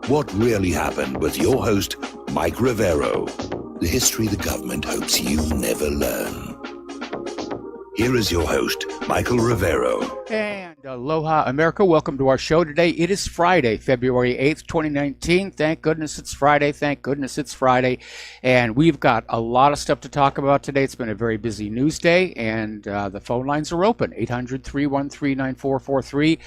What Really Happened with your host, Mike Rivero. The history the government hopes you never learn. Here is your host, Michael Rivero. And aloha, America. Welcome to our show today. It is Friday, February 8th, 2019. Thank goodness it's Friday. Thank goodness it's Friday. And we've got a lot of stuff to talk about today. It's been a very busy news day, and the phone lines are open, 800-313-9443.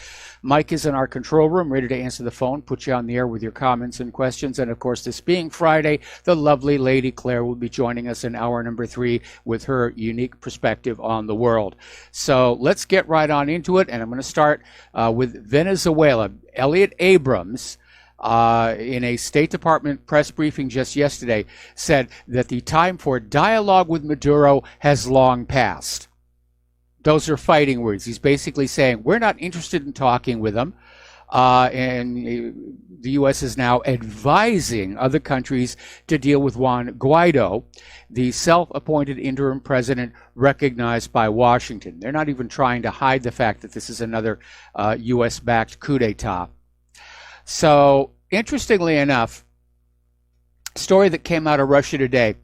Mike is in our control room, ready to answer the phone, put you on the air with your comments and questions. And, of course, this being Friday, the lovely Lady Claire will be joining us in hour number 3 with her unique perspective on the world. So let's get right on into it, and I'm going to start with Venezuela. Elliot Abrams, in a State Department press briefing just yesterday, said that the time for dialogue with Maduro has long passed. Those are fighting words. He's basically saying, we're not interested in talking with them. And the U.S. is now advising other countries to deal with Juan Guaido, the self-appointed interim president recognized by Washington. They're not even trying to hide the fact that this is another U.S.-backed coup d'etat. So, interestingly enough, story that came out of Russia today.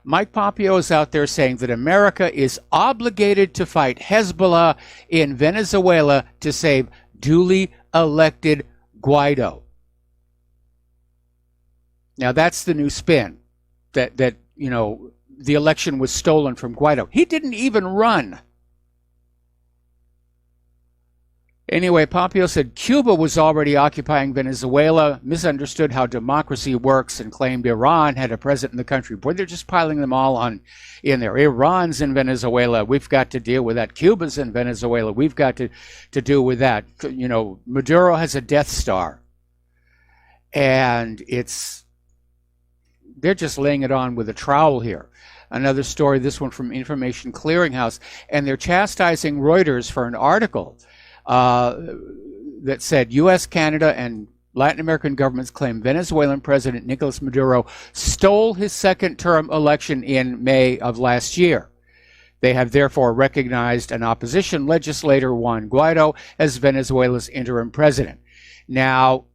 Mike Pompeo is out there saying that America is obligated to fight Hezbollah in Venezuela to save duly elected Guaido. Now that's the new spin, that the election was stolen from Guaido. He didn't even run. Anyway, Pompeo said Cuba was already occupying Venezuela, misunderstood how democracy works, and claimed Iran had a president in the country. Boy, they're just piling them all on in there. Iran's in Venezuela. We've got to deal with that. Cuba's in Venezuela. We've got to deal with that. Maduro has a Death Star. And they're just laying it on with a trowel here. Another story, this one from Information Clearinghouse. And they're chastising Reuters for an article that said U.S., Canada, and Latin American governments claim Venezuelan President Nicolas Maduro stole his second-term election in May of last year. They have therefore recognized an opposition legislator, Juan Guaido, as Venezuela's interim president. Now,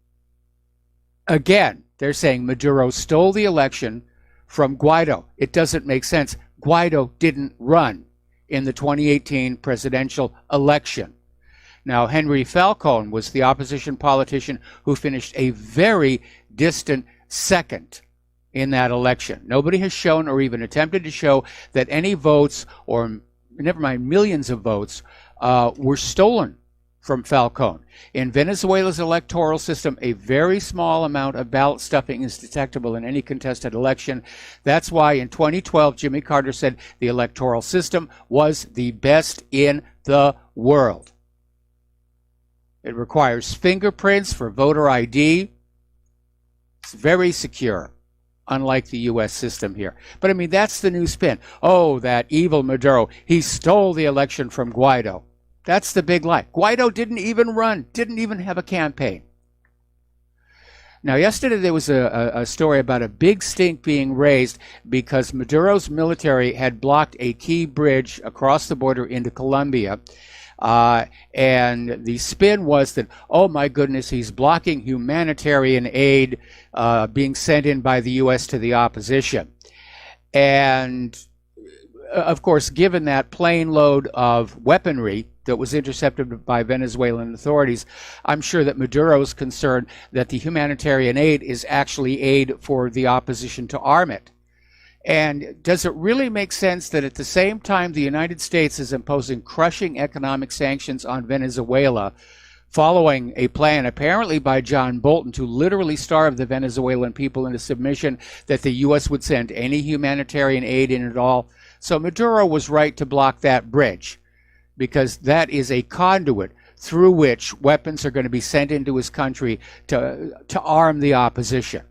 again, they're saying Maduro stole the election from Guaido. It doesn't make sense. Guaido didn't run in the 2018 presidential election. Now, Henry Falcone was the opposition politician who finished a very distant second in that election. Nobody has shown or even attempted to show that any votes, or never mind millions of votes, were stolen from Falcone. In Venezuela's electoral system, a very small amount of ballot stuffing is detectable in any contested election. That's why in 2012, Jimmy Carter said the electoral system was the best in the world. It requires fingerprints for voter ID. It's very secure, unlike the U.S. system here. But, I mean, that's the new spin. Oh, that evil Maduro. He stole the election from Guaido. That's the big lie. Guaido didn't even run, didn't even have a campaign. Now, yesterday there was a story about a big stink being raised because Maduro's military had blocked a key bridge across the border into Colombia. And the spin was that, oh my goodness, he's blocking humanitarian aid being sent in by the U.S. to the opposition. And, of course, given that plane load of weaponry that was intercepted by Venezuelan authorities, I'm sure that Maduro's concerned that the humanitarian aid is actually aid for the opposition to arm it. And does it really make sense that at the same time the United States is imposing crushing economic sanctions on Venezuela, following a plan apparently by John Bolton to literally starve the Venezuelan people into submission, that the U.S. would send any humanitarian aid in at all? So Maduro was right to block that bridge, because that is a conduit through which weapons are going to be sent into his country to arm the opposition.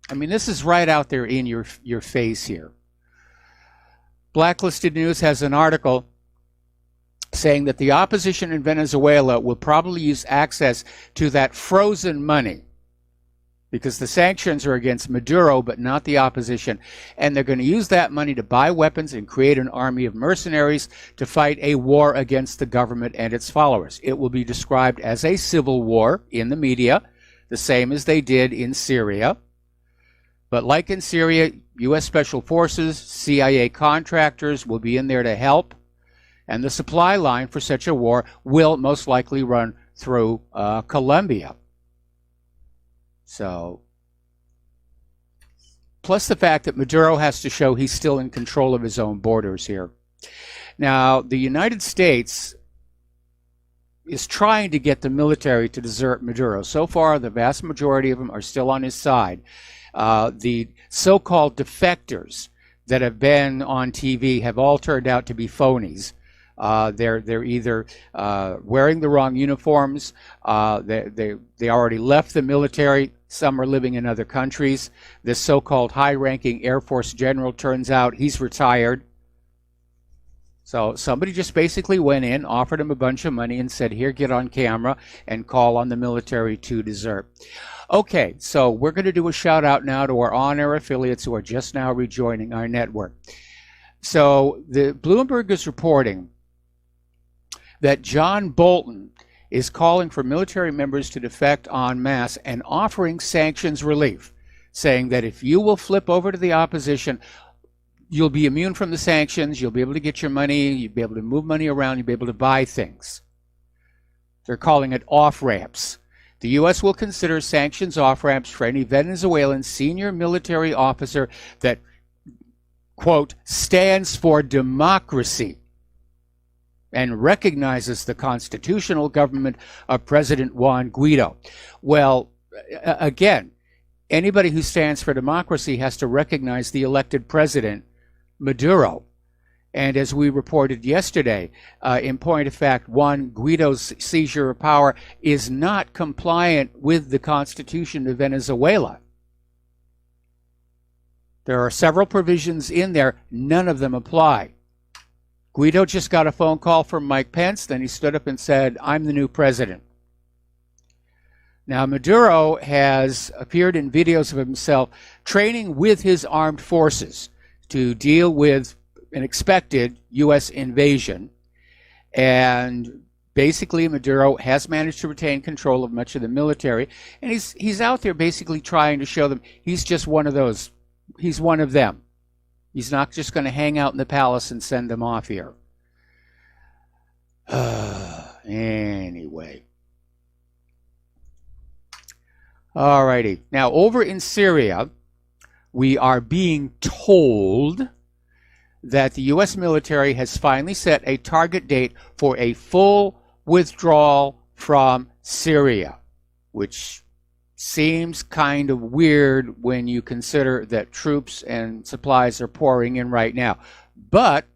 I mean, this is right out there in your face here. Blacklisted News has an article saying that the opposition in Venezuela will probably use access to that frozen money because the sanctions are against Maduro, but not the opposition. And they're going to use that money to buy weapons and create an army of mercenaries to fight a war against the government and its followers. It will be described as a civil war in the media, the same as they did in Syria. But like in Syria, U.S. Special Forces, CIA contractors will be in there to help. And the supply line for such a war will most likely run through Colombia. So, plus the fact that Maduro has to show he's still in control of his own borders here. Now, the United States is trying to get the military to desert Maduro. So far, the vast majority of them are still on his side. The so-called defectors that have been on TV have all turned out to be phonies. They're either wearing the wrong uniforms, they already left the military, some are living in other countries. This so-called high-ranking Air Force general, turns out he's retired. So somebody just basically went in, offered him a bunch of money, and said, here, get on camera and call on the military to desert. Okay, so we're going to do a shout out now to our on-air affiliates who are just now rejoining our network. So the Bloomberg is reporting that John Bolton is calling for military members to defect en masse and offering sanctions relief, saying that if you will flip over to the opposition, you'll be immune from the sanctions, you'll be able to get your money, you'll be able to move money around, you'll be able to buy things. They're calling it off-ramps. The U.S. will consider sanctions off-ramps for any Venezuelan senior military officer that, quote, stands for democracy and recognizes the constitutional government of President Juan Guaido. Well, again, anybody who stands for democracy has to recognize the elected president, Maduro. And as we reported yesterday, in point of fact, Juan Guaido's seizure of power is not compliant with the Constitution of Venezuela. There are several provisions in there, none of them apply. Guaido just got a phone call from Mike Pence, then he stood up and said, I'm the new president. Now, Maduro has appeared in videos of himself training with his armed forces to deal with an expected U.S. invasion. And basically, Maduro has managed to retain control of much of the military. And he's out there basically trying to show them he's just one of those. He's one of them. He's not just going to hang out in the palace and send them off here. Anyway. Alrighty. Now, over in Syria, we are being told that the U.S. military has finally set a target date for a full withdrawal from Syria, which seems kind of weird when you consider that troops and supplies are pouring in right now. But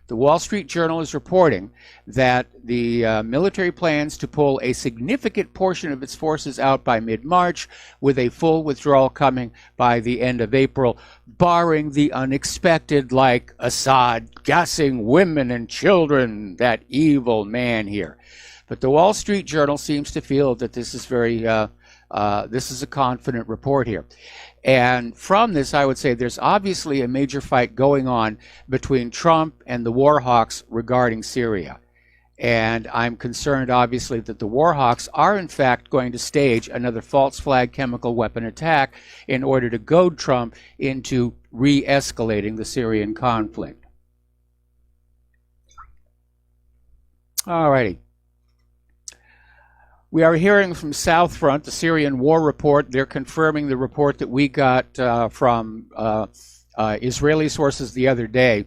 the Wall Street Journal is reporting that the military plans to pull a significant portion of its forces out by mid-March, with a full withdrawal coming by the end of April, barring the unexpected, like Assad gassing women and children, that evil man here. But the Wall Street Journal seems to feel that this is this is a confident report here. And from this, I would say there's obviously a major fight going on between Trump and the war hawks regarding Syria. And I'm concerned, obviously, that the war hawks are, in fact, going to stage another false flag chemical weapon attack in order to goad Trump into re-escalating the Syrian conflict. All righty. We are hearing from South Front, the Syrian War Report. They're confirming the report that we got from Israeli sources the other day,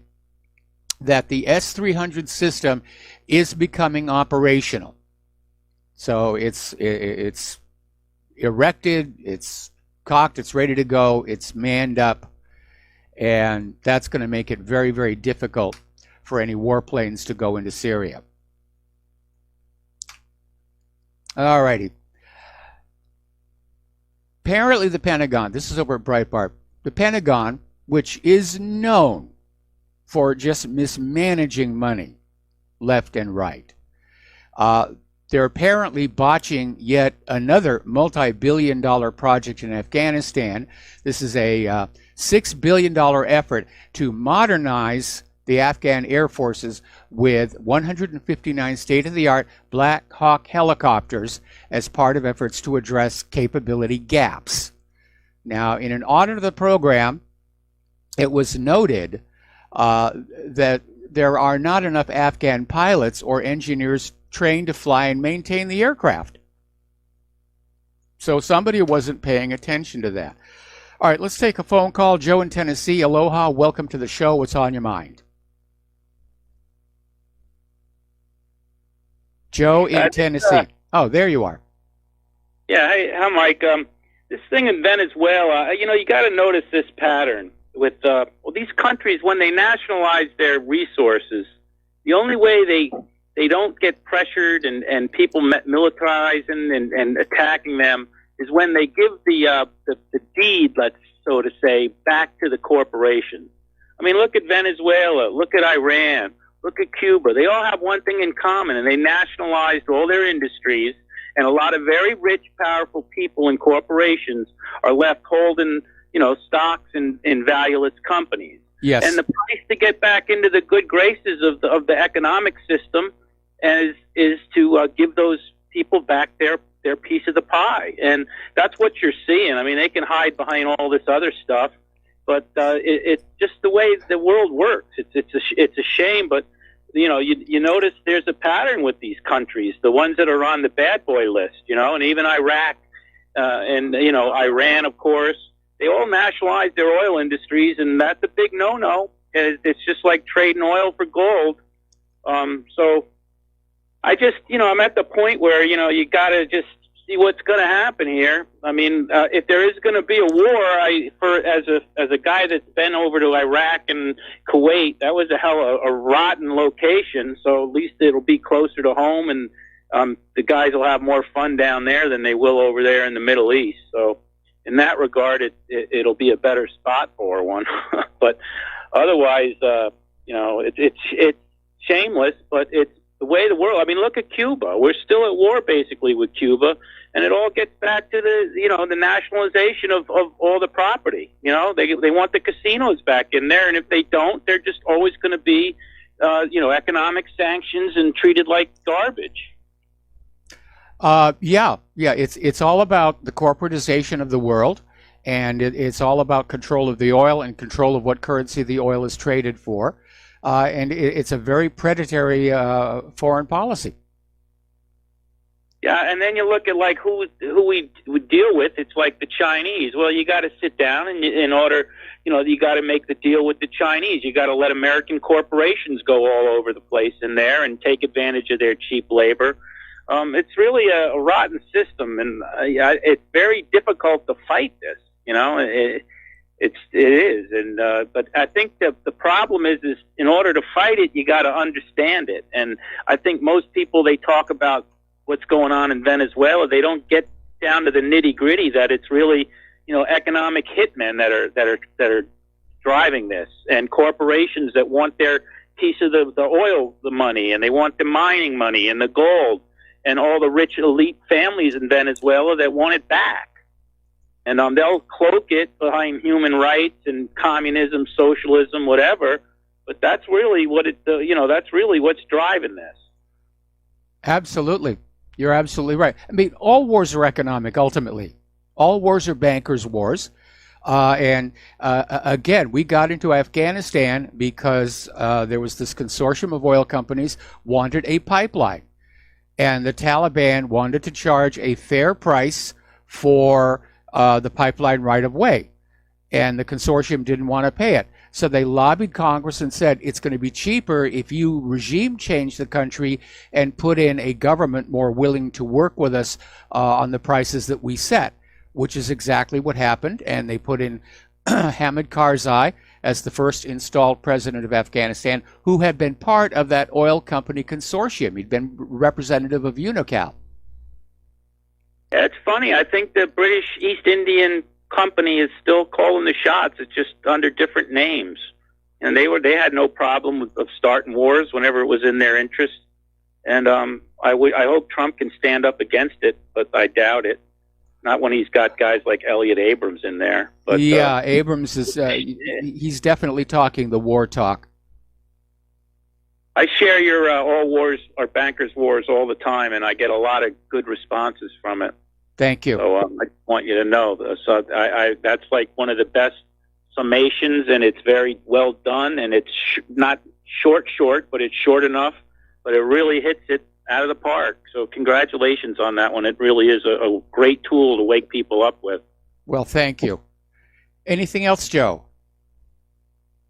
that the S-300 system is becoming operational. So it's erected, it's cocked, it's ready to go, it's manned up, and that's going to make it very, very difficult for any warplanes to go into Syria. All righty. Apparently the Pentagon, this is over at Breitbart, the Pentagon, which is known for just mismanaging money left and right, They're apparently botching yet another multi-billion-dollar project in Afghanistan. This is a $6 billion effort to modernize the Afghan Air Forces with 159 state-of-the-art Black Hawk helicopters as part of efforts to address capability gaps. Now, in an audit of the program, it was noted that there are not enough Afghan pilots or engineers trained to fly and maintain the aircraft. So somebody wasn't paying attention to that. All right, let's take a phone call. Joe in Tennessee, aloha. Welcome to the show. What's on your mind? Joe in Tennessee. Oh, there you are. Yeah, hey, hi, Mike. This thing in Venezuela, you got to notice this pattern with these countries when they nationalize their resources. The only way they don't get pressured and people militarizing and attacking them is when they give the deed, let's so to say, back to the corporations. I mean, look at Venezuela, look at Iran, look at Cuba. They all have one thing in common, and they nationalized all their industries, and a lot of very rich, powerful people and corporations are left holding, stocks in valueless companies. Yes. And the price to get back into the good graces of the economic system is to give those people back their piece of the pie. And that's what you're seeing. I mean, they can hide behind all this other stuff, but it's just the way the world works. It's a shame, but you notice there's a pattern with these countries, the ones that are on the bad boy list, and even Iraq and Iran, of course. They all nationalized their oil industries, and that's a big no-no. It's just like trading oil for gold. So I just, I'm at the point where, you got to just see what's going to happen here. I mean, if there is going to be a war, as a guy that's been over to Iraq and Kuwait, that was a rotten location. So at least it'll be closer to home, and the guys will have more fun down there than they will over there in the Middle East. So in that regard, it'll be a better spot for one. But otherwise, it's shameless, but it's the way the world. I mean, look at Cuba. We're still at war basically with Cuba, and it all gets back to the nationalization of all the property. They want the casinos back in there, and if they don't, they're just always going to be economic sanctions and treated like garbage. Yeah. It's all about the corporatization of the world, and it's all about control of the oil and control of what currency the oil is traded for. And it's a very predatory foreign policy. Yeah, and then you look at like who we would deal with. It's like the Chinese. Well, you got to sit down and in order, you got to make the deal with the Chinese. You got to let American corporations go all over the place in there and take advantage of their cheap labor. It's really a rotten system, and it's very difficult to fight this. It is, and but I think that the problem is in order to fight it, you got to understand it. And I think most people, they talk about what's going on in Venezuela, they don't get down to the nitty gritty that it's really economic hitmen that are driving this, and corporations that want their piece of the oil, the money, and they want the mining money and the gold, and all the rich elite families in Venezuela that want it back. And they'll cloak it behind human rights and communism, socialism, whatever. But that's really that's really what's driving this. Absolutely. You're absolutely right. I mean, all wars are economic, ultimately. All wars are bankers' wars. And again, we got into Afghanistan because there was this consortium of oil companies wanted a pipeline. And the Taliban wanted to charge a fair price for the pipeline right of way, and the consortium didn't want to pay it. So they lobbied Congress and said it's going to be cheaper if you regime change the country and put in a government more willing to work with us on the prices that we set, which is exactly what happened. And they put in Hamid Karzai as the first installed president of Afghanistan, who had been part of that oil company consortium. He'd been representative of Unocal. Yeah, it's funny. I think the British East Indian Company is still calling the shots. It's just under different names, and they had no problem of starting wars whenever it was in their interest. And I hope Trump can stand up against it, but I doubt it. Not when he's got guys like Elliot Abrams in there. But yeah, Abrams is he's definitely talking the war talk. I share your all wars are bankers wars all the time, and I get a lot of good responses from it. Thank you. So I want you to know. So that's like one of the best summations, and it's very well done, and it's not short, but it's short enough, but it really hits it out of the park. So congratulations on that one. It really is a great tool to wake people up with. Well, thank you. Anything else, Joe?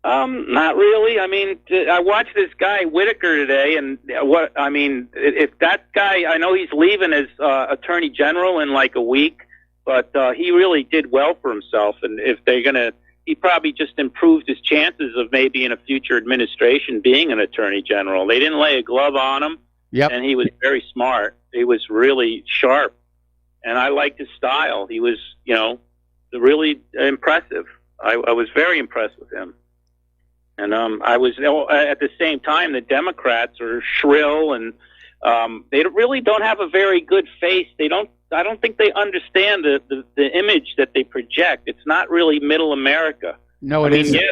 Not really. I mean, I watched this guy Whitaker today, and if that guy, I know he's leaving as Attorney General in like a week, but he really did well for himself. And if they're gonna, he probably just improved his chances of maybe in a future administration being an Attorney General. They didn't lay a glove on him. Yep. And he was very smart. He was really sharp, and I liked his style. He was, really impressive. I was very impressed with him. And I was at the same time, the Democrats are shrill, and they really don't have a very good face. I don't think they understand the image that they project. It's not really middle America. No, it isn't. Yeah,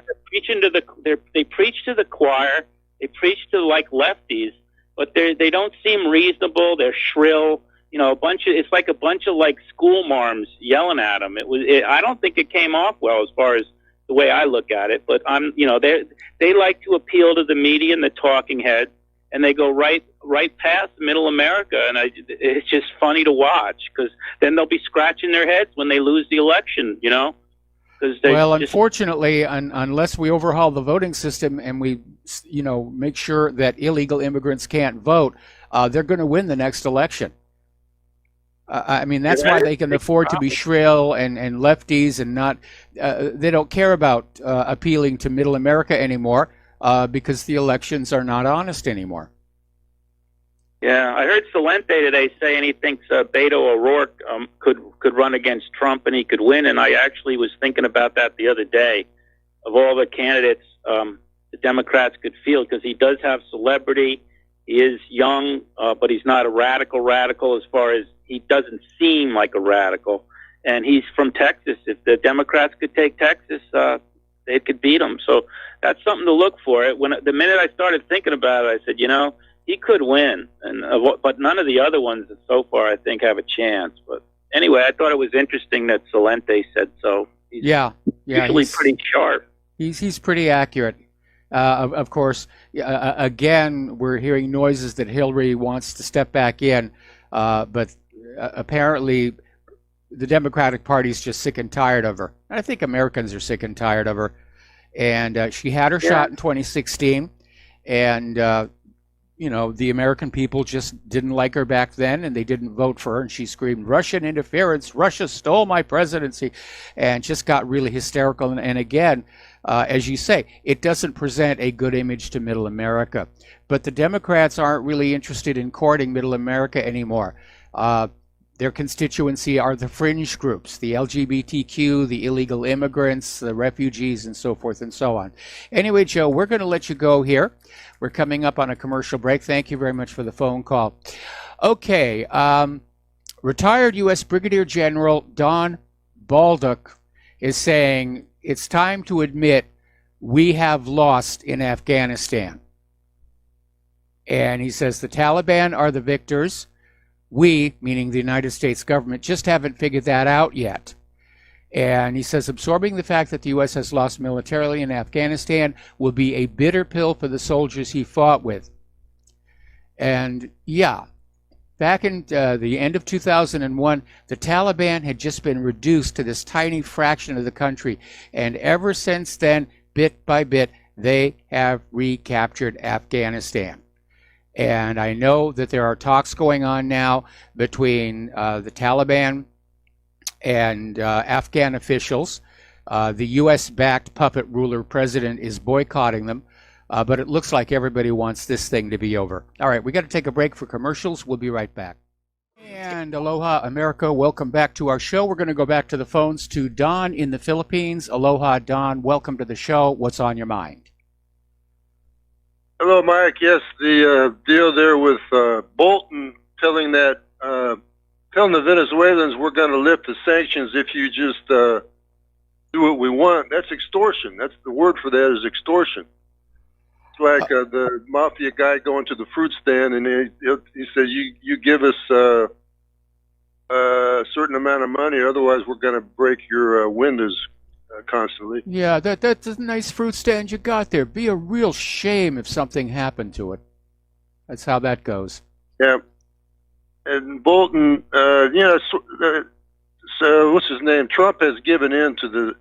they preach to the choir. They preach to like lefties, but they don't seem reasonable. They're shrill. It's like a bunch of like school marms yelling at them. I don't think it came off well as far as the way I look at it, but they like to appeal to the media and the talking heads, and they go right past middle America, and it's just funny to watch, because then they'll be scratching their heads when they lose the election, Well, unfortunately, unless we overhaul the voting system and we, make sure that illegal immigrants can't vote, they're going to win the next election. That's why they can afford to be shrill and lefties and not. They don't care about appealing to middle America anymore because the elections are not honest anymore. Yeah, I heard Salente today saying he thinks Beto O'Rourke could run against Trump and he could win. And I actually was thinking about that the other day. Of all the candidates the Democrats could field, because he does have celebrity. He is young, but he's not a radical as far as he doesn't seem like a radical. And he's from Texas. If the Democrats could take Texas, they could beat him. So that's something to look for. The minute I started thinking about it, I said, he could win. But none of the other ones so far, I think, have a chance. But anyway, I thought it was interesting that Salente said so. He's usually pretty sharp. He's pretty accurate. Of course, again, we're hearing noises that Hillary wants to step back in, but apparently the Democratic Party is just sick and tired of her. I think Americans are sick and tired of her. And she had her shot in 2016, and the American people just didn't like her back then, and they didn't vote for her, and she screamed, "Russian interference, Russia stole my presidency," and just got really hysterical. And again, as you say, it doesn't present a good image to middle America. But the Democrats aren't really interested in courting middle America anymore. Their constituency are the fringe groups, the LGBTQ, the illegal immigrants, the refugees, and so forth and so on. Anyway, Joe, we're going to let you go here. We're coming up on a commercial break. Thank you very much for the phone call. Okay, retired U.S. Brigadier General Don Baldock is saying it's time to admit we have lost in Afghanistan. And he says the Taliban are the victors. We, meaning the United States government, just haven't figured that out yet. And he says absorbing the fact that the U.S. has lost militarily in Afghanistan will be a bitter pill for the soldiers he fought with. And yeah, back in the end of 2001, the Taliban had just been reduced to this tiny fraction of the country. And ever since then, bit by bit, they have recaptured Afghanistan. And I know that there are talks going on now between the Taliban and Afghan officials. The U.S.-backed puppet ruler president is boycotting them, but it looks like everybody wants this thing to be over. All right, we got to take a break for commercials. We'll be right back. And aloha, America. Welcome back to our show. We're going to go back to the phones to Don in the Philippines. Aloha, Don. Welcome to the show. What's on your mind? Hello, Mike. Yes, the deal there with Bolton telling that telling the Venezuelans we're going to lift the sanctions if you just do what we want. That's extortion. That's the word for that is extortion. It's like the mafia guy going to the fruit stand and he says you give us a certain amount of money, otherwise we're going to break your windows constantly. Yeah, that's a nice fruit stand you got there. Be a real shame if something happened to it. That's how that goes. Yeah. And Bolton, so what's his name? Trump has given in to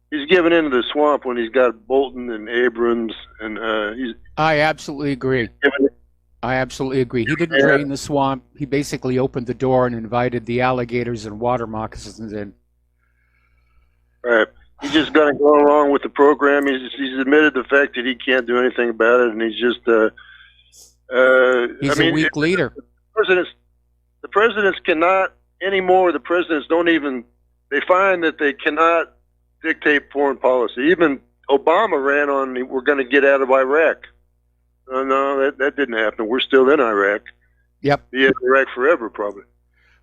he's given into the swamp when he's got Bolton and Abrams, and I absolutely agree. I absolutely agree. He didn't drain the swamp. He basically opened the door and invited the alligators and water moccasins in. Right. He's just going to go along with the program. He's admitted the fact that he can't do anything about it, and he's just he's a weak leader. The presidents cannot anymore. The presidents don't even. They find that they cannot dictate foreign policy. Even Obama ran on, we're going to get out of Iraq. No, that didn't happen. We're still in Iraq. Yep. Be in Iraq forever, probably.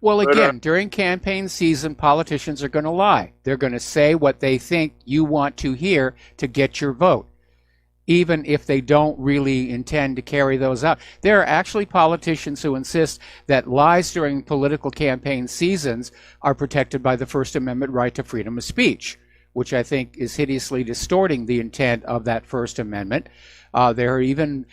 Well, again, during campaign season, politicians are going to lie. They're going to say what they think you want to hear to get your vote, even if they don't really intend to carry those out. There are actually politicians who insist that lies during political campaign seasons are protected by the First Amendment right to freedom of speech, which I think is hideously distorting the intent of that First Amendment. There are even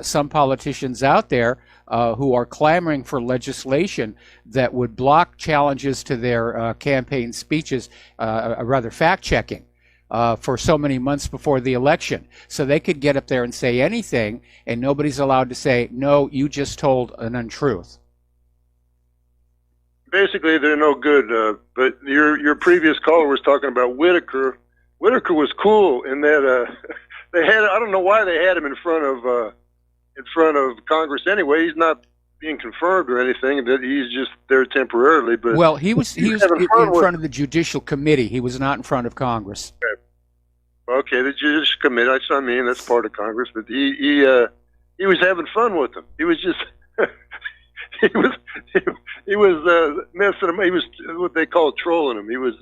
some politicians out there who are clamoring for legislation that would block challenges to their campaign speeches, rather fact-checking, for so many months before the election. So they could get up there and say anything, and nobody's allowed to say, no, you just told an untruth. Basically, they're no good. But your previous caller was talking about Whitaker. Whitaker was cool in that they had. I don't know why they had him in front of Congress anyway. He's not being confirmed or anything. That he's just there temporarily. But well, he was in front of the Judicial Committee. He was not in front of Congress. Okay, the Judicial Committee. That's what I mean. That's part of Congress. But he was having fun with them. He was just. He was messing him. He was what they call trolling him. He was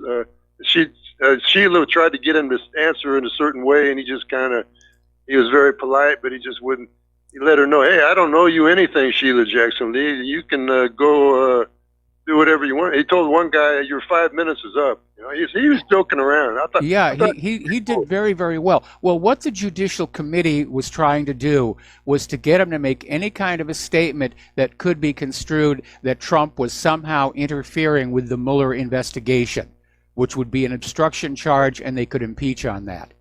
Sheila tried to get him to answer in a certain way, and he was very polite, but he just wouldn't. He let her know, hey, I don't know you anything, Sheila Jackson Lee. You can go do whatever you want. He told one guy, your 5 minutes is up. You know, he was joking around. He did very, very well. Well, what the Judicial Committee was trying to do was to get him to make any kind of a statement that could be construed that Trump was somehow interfering with the Mueller investigation, which would be an obstruction charge, and they could impeach on that.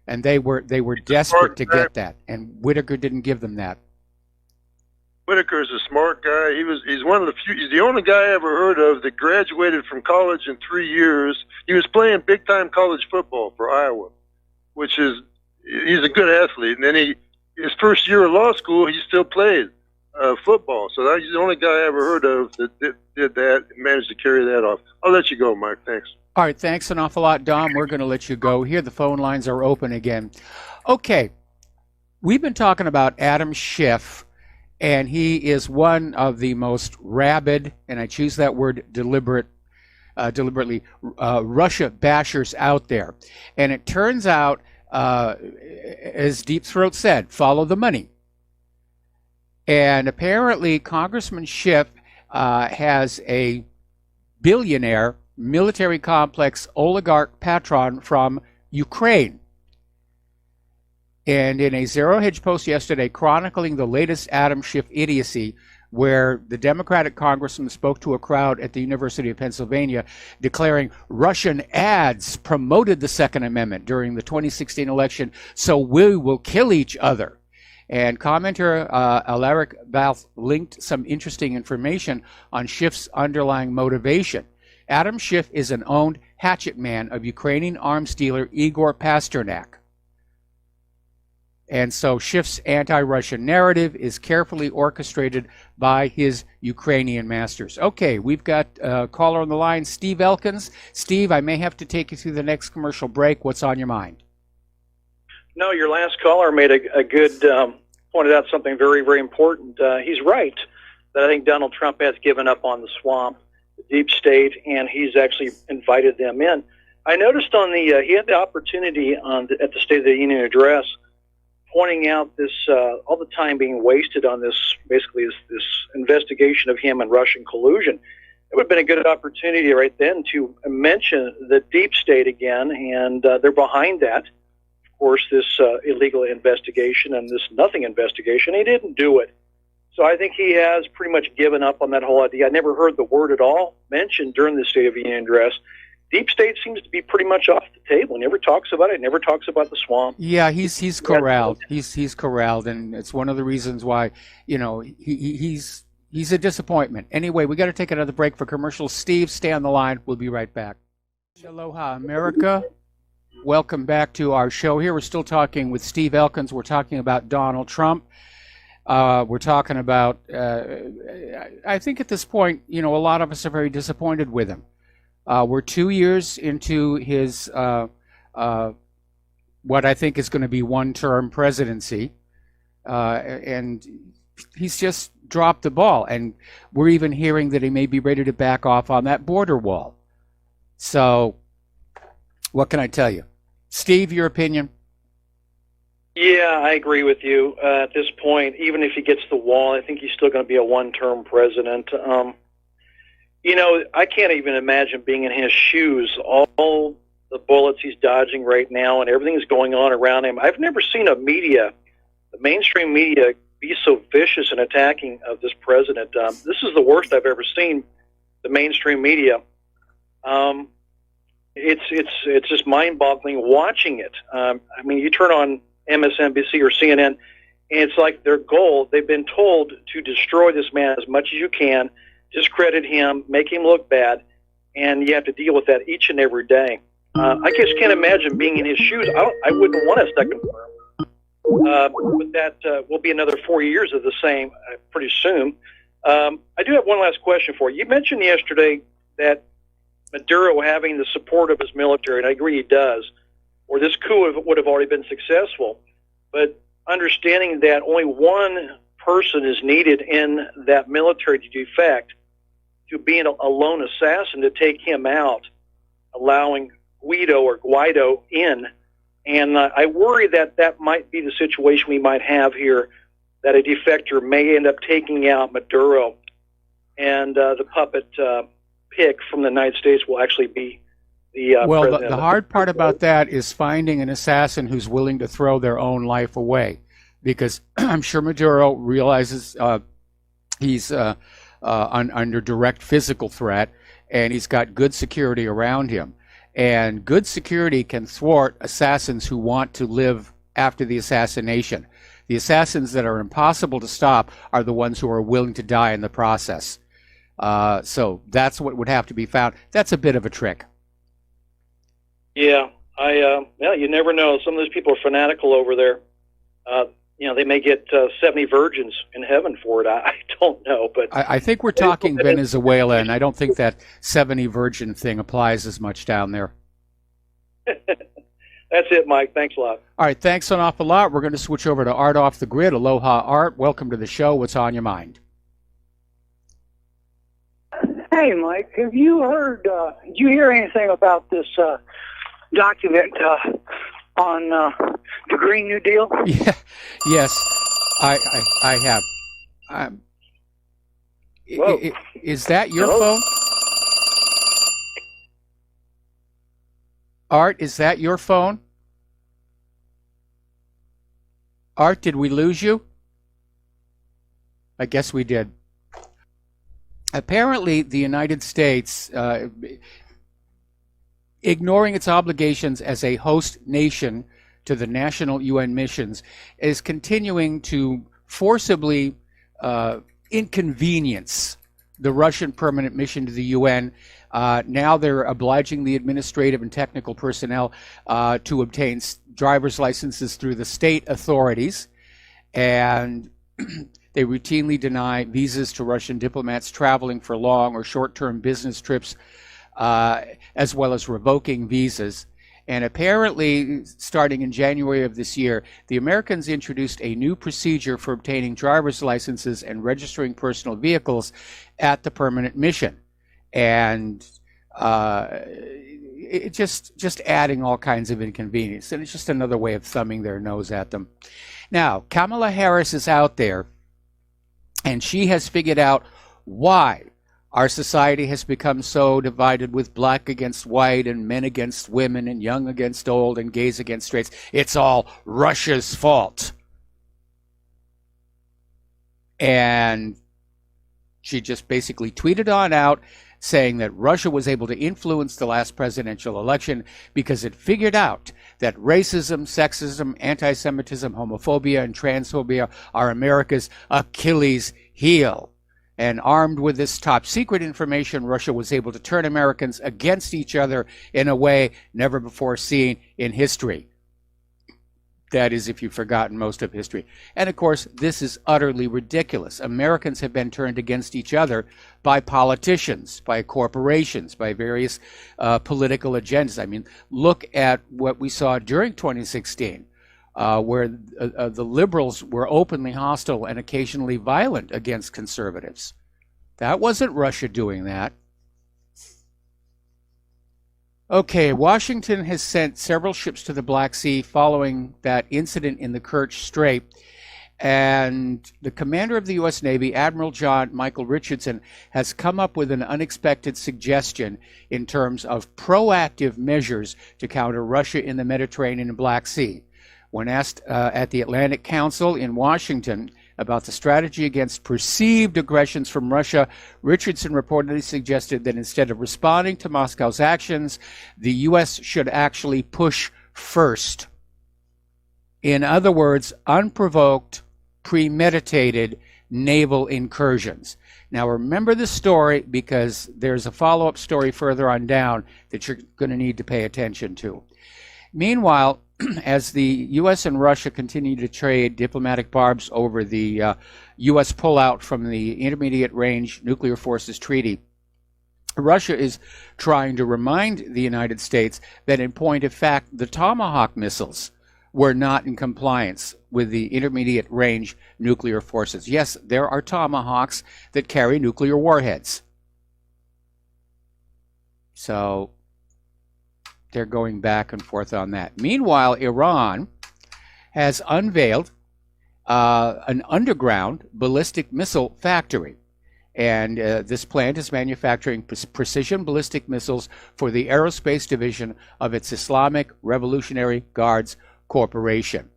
And they were desperate to get that, and Whitaker didn't give them that. Whitaker's a smart guy. He's one of the few. He's the only guy I ever heard of that graduated from college in 3 years. He was playing big time college football for Iowa, which is he's a good athlete. And then his first year of law school, he still played football. So he's the only guy I ever heard of that did that and managed to carry that off. I'll let you go, Mike. Thanks. All right, thanks an awful lot, Dom. We're going to let you go here. The phone lines are open again. Okay, we've been talking about Adam Schiff. And he is one of the most rabid, and I choose that word deliberately, Russia bashers out there. And it turns out, as Deep Throat said, follow the money. And apparently Congressman Schiff has a billionaire military complex oligarch patron from Ukraine. And in a Zero Hedge post yesterday chronicling the latest Adam Schiff idiocy, where the Democratic congressman spoke to a crowd at the University of Pennsylvania declaring Russian ads promoted the Second Amendment during the 2016 election, so we will kill each other. And commentator Alaric Balth linked some interesting information on Schiff's underlying motivation. Adam Schiff is an owned hatchet man of Ukrainian arms dealer Igor Pasternak. And so Schiff's anti-Russian narrative is carefully orchestrated by his Ukrainian masters. Okay, we've got a caller on the line, Steve Elkins. Steve, I may have to take you through the next commercial break. What's on your mind? No, your last caller made a good, pointed out something very, very important. He's right that I think Donald Trump has given up on the swamp, the deep state, and he's actually invited them in. I noticed on the, he had the opportunity at the State of the Union address pointing out this, all the time being wasted on this, basically this investigation of him and Russian collusion. It would have been a good opportunity right then to mention the deep state again, and they're behind that. Of course, this illegal investigation and this nothing investigation. He didn't do it. So I think he has pretty much given up on that whole idea. I never heard the word at all mentioned during the State of the Union address. Deep state seems to be pretty much off the table. He never talks about it. Never talks about the swamp. Yeah, he's corralled. He's corralled, and it's one of the reasons why, you know, he's a disappointment. Anyway, we got to take another break for commercials. Steve, stay on the line. We'll be right back. Aloha, America. Welcome back to our show here. We're still talking with Steve Elkins. We're talking about Donald Trump. We're talking about, I think at this point, you know, a lot of us are very disappointed with him. We're 2 years into his, what I think is going to be one-term presidency. And he's just dropped the ball. And we're even hearing that he may be ready to back off on that border wall. So what can I tell you? Steve, your opinion? Yeah, I agree with you. At this point, even if he gets the wall, I think he's still going to be a one-term president. You know, I can't even imagine being in his shoes. All the bullets he's dodging right now and everything that's going on around him. I've never seen the mainstream media, be so vicious in attacking of this president. This is the worst I've ever seen, the mainstream media. It's just mind-boggling watching it. I mean, you turn on MSNBC or CNN, and it's like their goal. They've been told to destroy this man as much as you can, discredit him, make him look bad, and you have to deal with that each and every day. I just can't imagine being in his shoes. I wouldn't want a second term. But that will be another 4 years of the same pretty soon. I do have one last question for you. You mentioned yesterday that Maduro having the support of his military, and I agree he does, or this coup would have already been successful. But understanding that only one person is needed in that military to defect, to be a lone assassin to take him out, allowing Guaido in. And I worry that that might be the situation we might have here, that a defector may end up taking out Maduro, and the puppet pick from the United States will actually be the president. The hard part about that is finding an assassin who's willing to throw their own life away, because I'm sure Maduro realizes he's under direct physical threat, and he's got good security around him. And good security can thwart assassins who want to live after the assassination. The assassins that are impossible to stop are the ones who are willing to die in the process. So that's what would have to be found. That's a bit of a trick. Yeah, you never know. Some of those people are fanatical over there. You know, they may get 70 virgins in heaven for it. I don't know, but I think we're talking Venezuela, and I don't think that 70 virgin thing applies as much down there. That's it, Mike. Thanks a lot. All right, thanks an awful lot. We're going to switch over to Art Off the Grid. Aloha, Art. Welcome to the show. What's on your mind? Hey, Mike. Have you heard? Did you hear anything about this document on the Green New Deal? Yeah, yes, I have. Is that your phone? Art, is that your phone? Art, did we lose you? I guess we did. Apparently, the United States, ignoring its obligations as a host nation to the national UN missions, is continuing to forcibly inconvenience the Russian permanent mission to the UN. Now they're obliging the administrative and technical personnel to obtain driver's licenses through the state authorities, and they routinely deny visas to Russian diplomats traveling for long or short-term business trips, as well as revoking visas. And apparently, starting in January of this year, the Americans introduced a new procedure for obtaining driver's licenses and registering personal vehicles at the permanent mission. And it just adding all kinds of inconvenience. And it's just another way of thumbing their nose at them. Now, Kamala Harris is out there, and she has figured out why our society has become so divided, with black against white and men against women and young against old and gays against straights. It's all Russia's fault. And she just basically tweeted on out saying that Russia was able to influence the last presidential election because it figured out that racism, sexism, anti-Semitism, homophobia, and transphobia are America's Achilles heel. And armed with this top secret information, Russia was able to turn Americans against each other in a way never before seen in history. That is, if you've forgotten most of history. And of course, this is utterly ridiculous. Americans have been turned against each other by politicians, by corporations, by various political agendas. I mean, look at what we saw during 2016. Where the liberals were openly hostile and occasionally violent against conservatives. That wasn't Russia doing that. Okay, Washington has sent several ships to the Black Sea following that incident in the Kerch Strait. And the commander of the U.S. Navy, Admiral John Michael Richardson, has come up with an unexpected suggestion in terms of proactive measures to counter Russia in the Mediterranean and Black Sea. When asked at the Atlantic Council in Washington about the strategy against perceived aggressions from Russia, Richardson reportedly suggested that instead of responding to Moscow's actions, the U.S. should actually push first. In other words, unprovoked, premeditated naval incursions. Now remember the story, because there's a follow-up story further on down that you're going to need to pay attention to. Meanwhile, as the U.S. and Russia continue to trade diplomatic barbs over the U.S. pullout from the Intermediate Range Nuclear Forces Treaty, Russia is trying to remind the United States that, in point of fact, the Tomahawk missiles were not in compliance with the Intermediate Range Nuclear Forces. Yes, there are Tomahawks that carry nuclear warheads. So they're going back and forth on that. Meanwhile, Iran has unveiled an underground ballistic missile factory. And this plant is manufacturing precision ballistic missiles for the aerospace division of its Islamic Revolutionary Guards Corporation.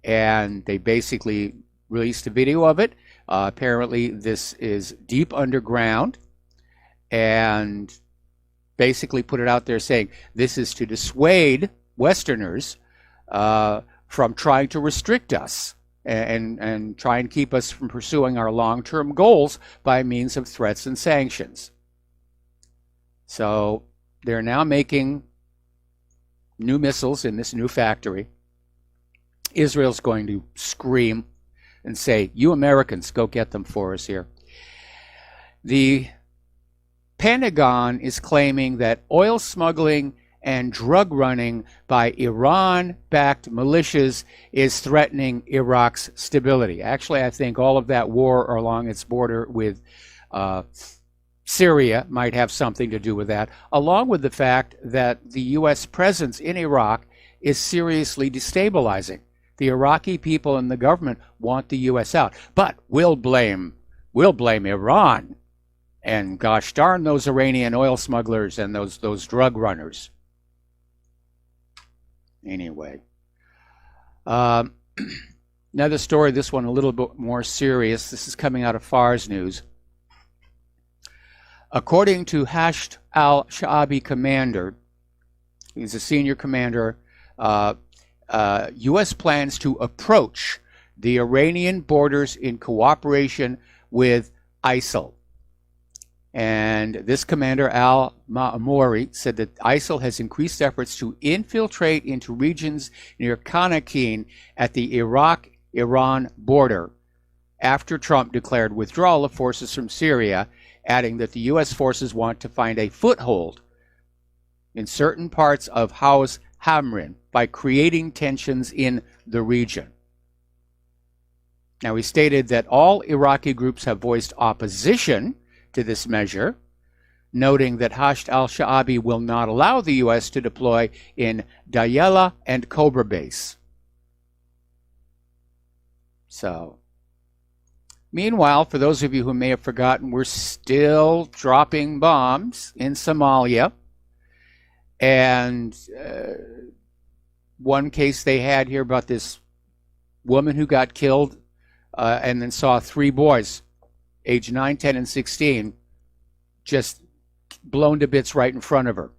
And they basically released a video of it. Apparently, this is deep underground, and basically put it out there saying this is to dissuade Westerners from trying to restrict us and try and keep us from pursuing our long-term goals by means of threats and sanctions. So they're now making new missiles in this new factory. Israel's going to scream and say, "You Americans, go get them for us here." The Pentagon is claiming that oil smuggling and drug running by Iran-backed militias is threatening Iraq's stability. Actually, I think all of that war along its border with Syria might have something to do with that, along with the fact that the U.S. presence in Iraq is seriously destabilizing. The Iraqi people and the government want the U.S. out, but we'll blame Iran. And gosh darn those Iranian oil smugglers and those drug runners. Anyway. Another story, this one a little bit more serious. This is coming out of Fars News. According to Hasht al-Sha'abi commander, he's a senior commander, U.S. plans to approach the Iranian borders in cooperation with ISIL. And this commander, al-Ma'amuri, said that ISIL has increased efforts to infiltrate into regions near Kanakin at the Iraq-Iran border after Trump declared withdrawal of forces from Syria, adding that the U.S. forces want to find a foothold in certain parts of House Hamrin by creating tensions in the region. Now, he stated that all Iraqi groups have voiced opposition to this measure, noting that Hashd al-Sha'abi will not allow the U.S. to deploy in Dayala and Cobra Base. So, meanwhile, for those of you who may have forgotten, we're still dropping bombs in Somalia. And one case they had here about this woman who got killed and then saw 3 boys, age 9, 10, and 16, just blown to bits right in front of her.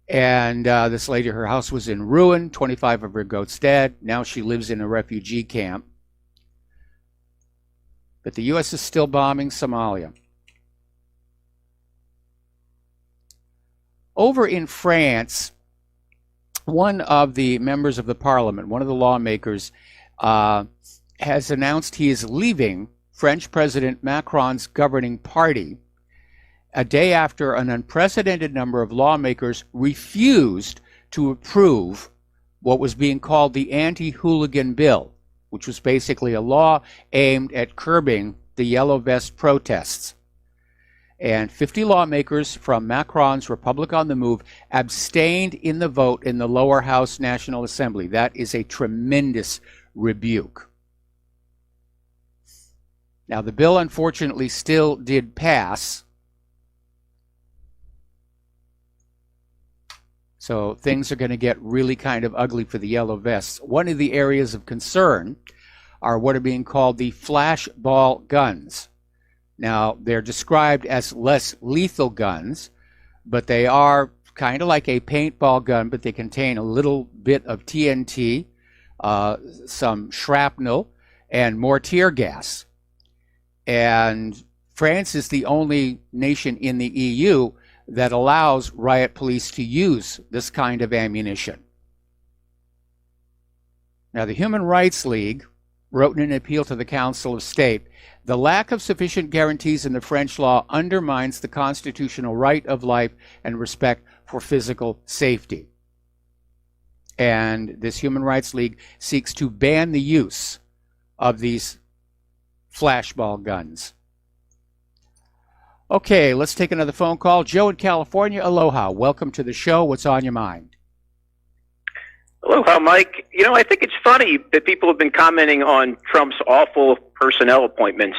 And this lady, her house was in ruin, 25 of her goats dead. Now she lives in a refugee camp. But the U.S. is still bombing Somalia. Over in France, one of the members of the parliament, one of the lawmakers, has announced he is leaving French President Macron's governing party a day after an unprecedented number of lawmakers refused to approve what was being called the anti-hooligan bill, which was basically a law aimed at curbing the yellow vest protests. And 50 lawmakers from Macron's Republic on the Move abstained in the vote in the lower house National Assembly. That is a tremendous rebuke. Now, the bill unfortunately still did pass. So things are going to get really kind of ugly for the yellow vests. One of the areas of concern are what are being called the flashball guns. Now, they're described as less lethal guns, but they are kind of like a paintball gun, but they contain a little bit of TNT, some shrapnel, and more tear gas. And France is the only nation in the EU that allows riot police to use this kind of ammunition. Now, the Human Rights League wrote in an appeal to the Council of State, the lack of sufficient guarantees in the French law undermines the constitutional right of life and respect for physical safety. And this Human Rights League seeks to ban the use of these flashball guns. Okay, let's take another phone call. Joe in California, aloha. Welcome to the show. What's on your mind? Aloha, Mike. You know, I think it's funny that people have been commenting on Trump's awful personnel appointments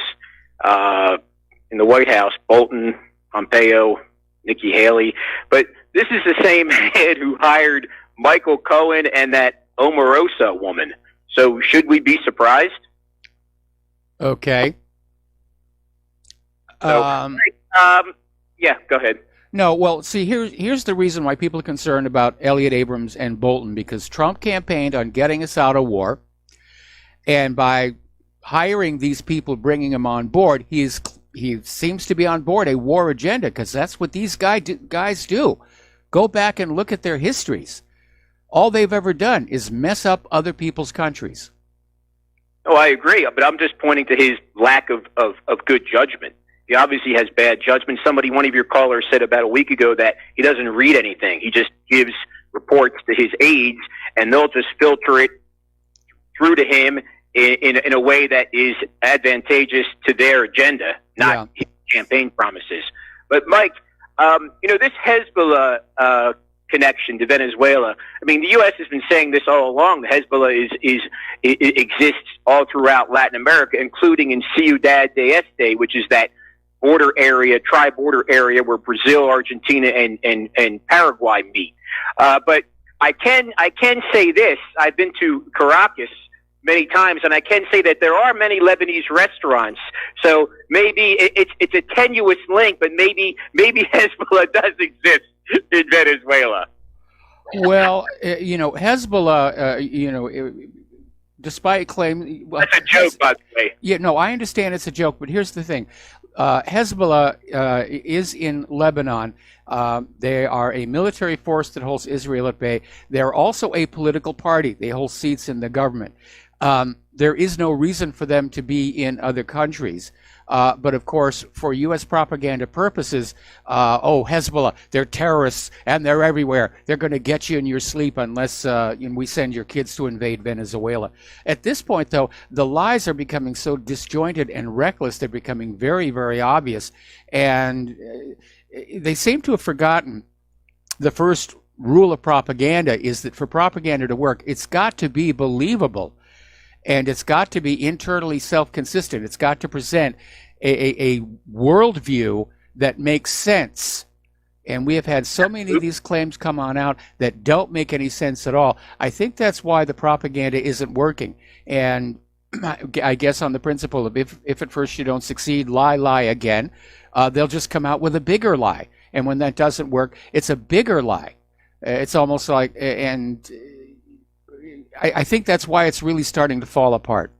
in the White House, Bolton, Pompeo, Nikki Haley. But this is the same head who hired Michael Cohen and that Omarosa woman. So should we be surprised? Okay. Yeah, go ahead. No, well, see, here's the reason why people are concerned about Elliott Abrams and Bolton, because Trump campaigned on getting us out of war, and by hiring these people, bringing them on board, he seems to be on board a war agenda, because that's what these guys do. Go back and look at their histories. All they've ever done is mess up other people's countries. Oh, I agree, but I'm just pointing to his lack of good judgment. He obviously has bad judgment. One of your callers said about a week ago that he doesn't read anything. He just gives reports to his aides, and they'll just filter it through to him in a way that is advantageous to their agenda, not his campaign promises. But, Mike, this Hezbollah connection to Venezuela, I mean, the U.S. has been saying this all along. The Hezbollah exists all throughout Latin America, including in Ciudad de Este, which is that border area, tri-border area where Brazil, Argentina, and Paraguay meet. But I can say this. I've been to Caracas many times, and I can say that there are many Lebanese restaurants. So maybe it's a tenuous link, but maybe Hezbollah does exist in Venezuela. Well, Hezbollah, despite claim... Well, that's a joke, by the way. Yeah, no, I understand it's a joke, but here's the thing. Hezbollah is in Lebanon. They are a military force that holds Israel at bay. They're also a political party. They hold seats in the government. There is no reason for them to be in other countries. But of course, for U.S. propaganda purposes, Hezbollah, they're terrorists and they're everywhere. They're going to get you in your sleep unless we send your kids to invade Venezuela. At this point, though, the lies are becoming so disjointed and reckless, they're becoming very, very obvious. And they seem to have forgotten the first rule of propaganda is that for propaganda to work, it's got to be believable. And it's got to be internally self-consistent. It's got to present a worldview that makes sense. And we have had so many of these claims come on out that don't make any sense at all. I think that's why the propaganda isn't working. And I guess on the principle of if at first you don't succeed, lie again, they'll just come out with a bigger lie. And when that doesn't work, it's a bigger lie. It's almost like, and I think that's why it's really starting to fall apart.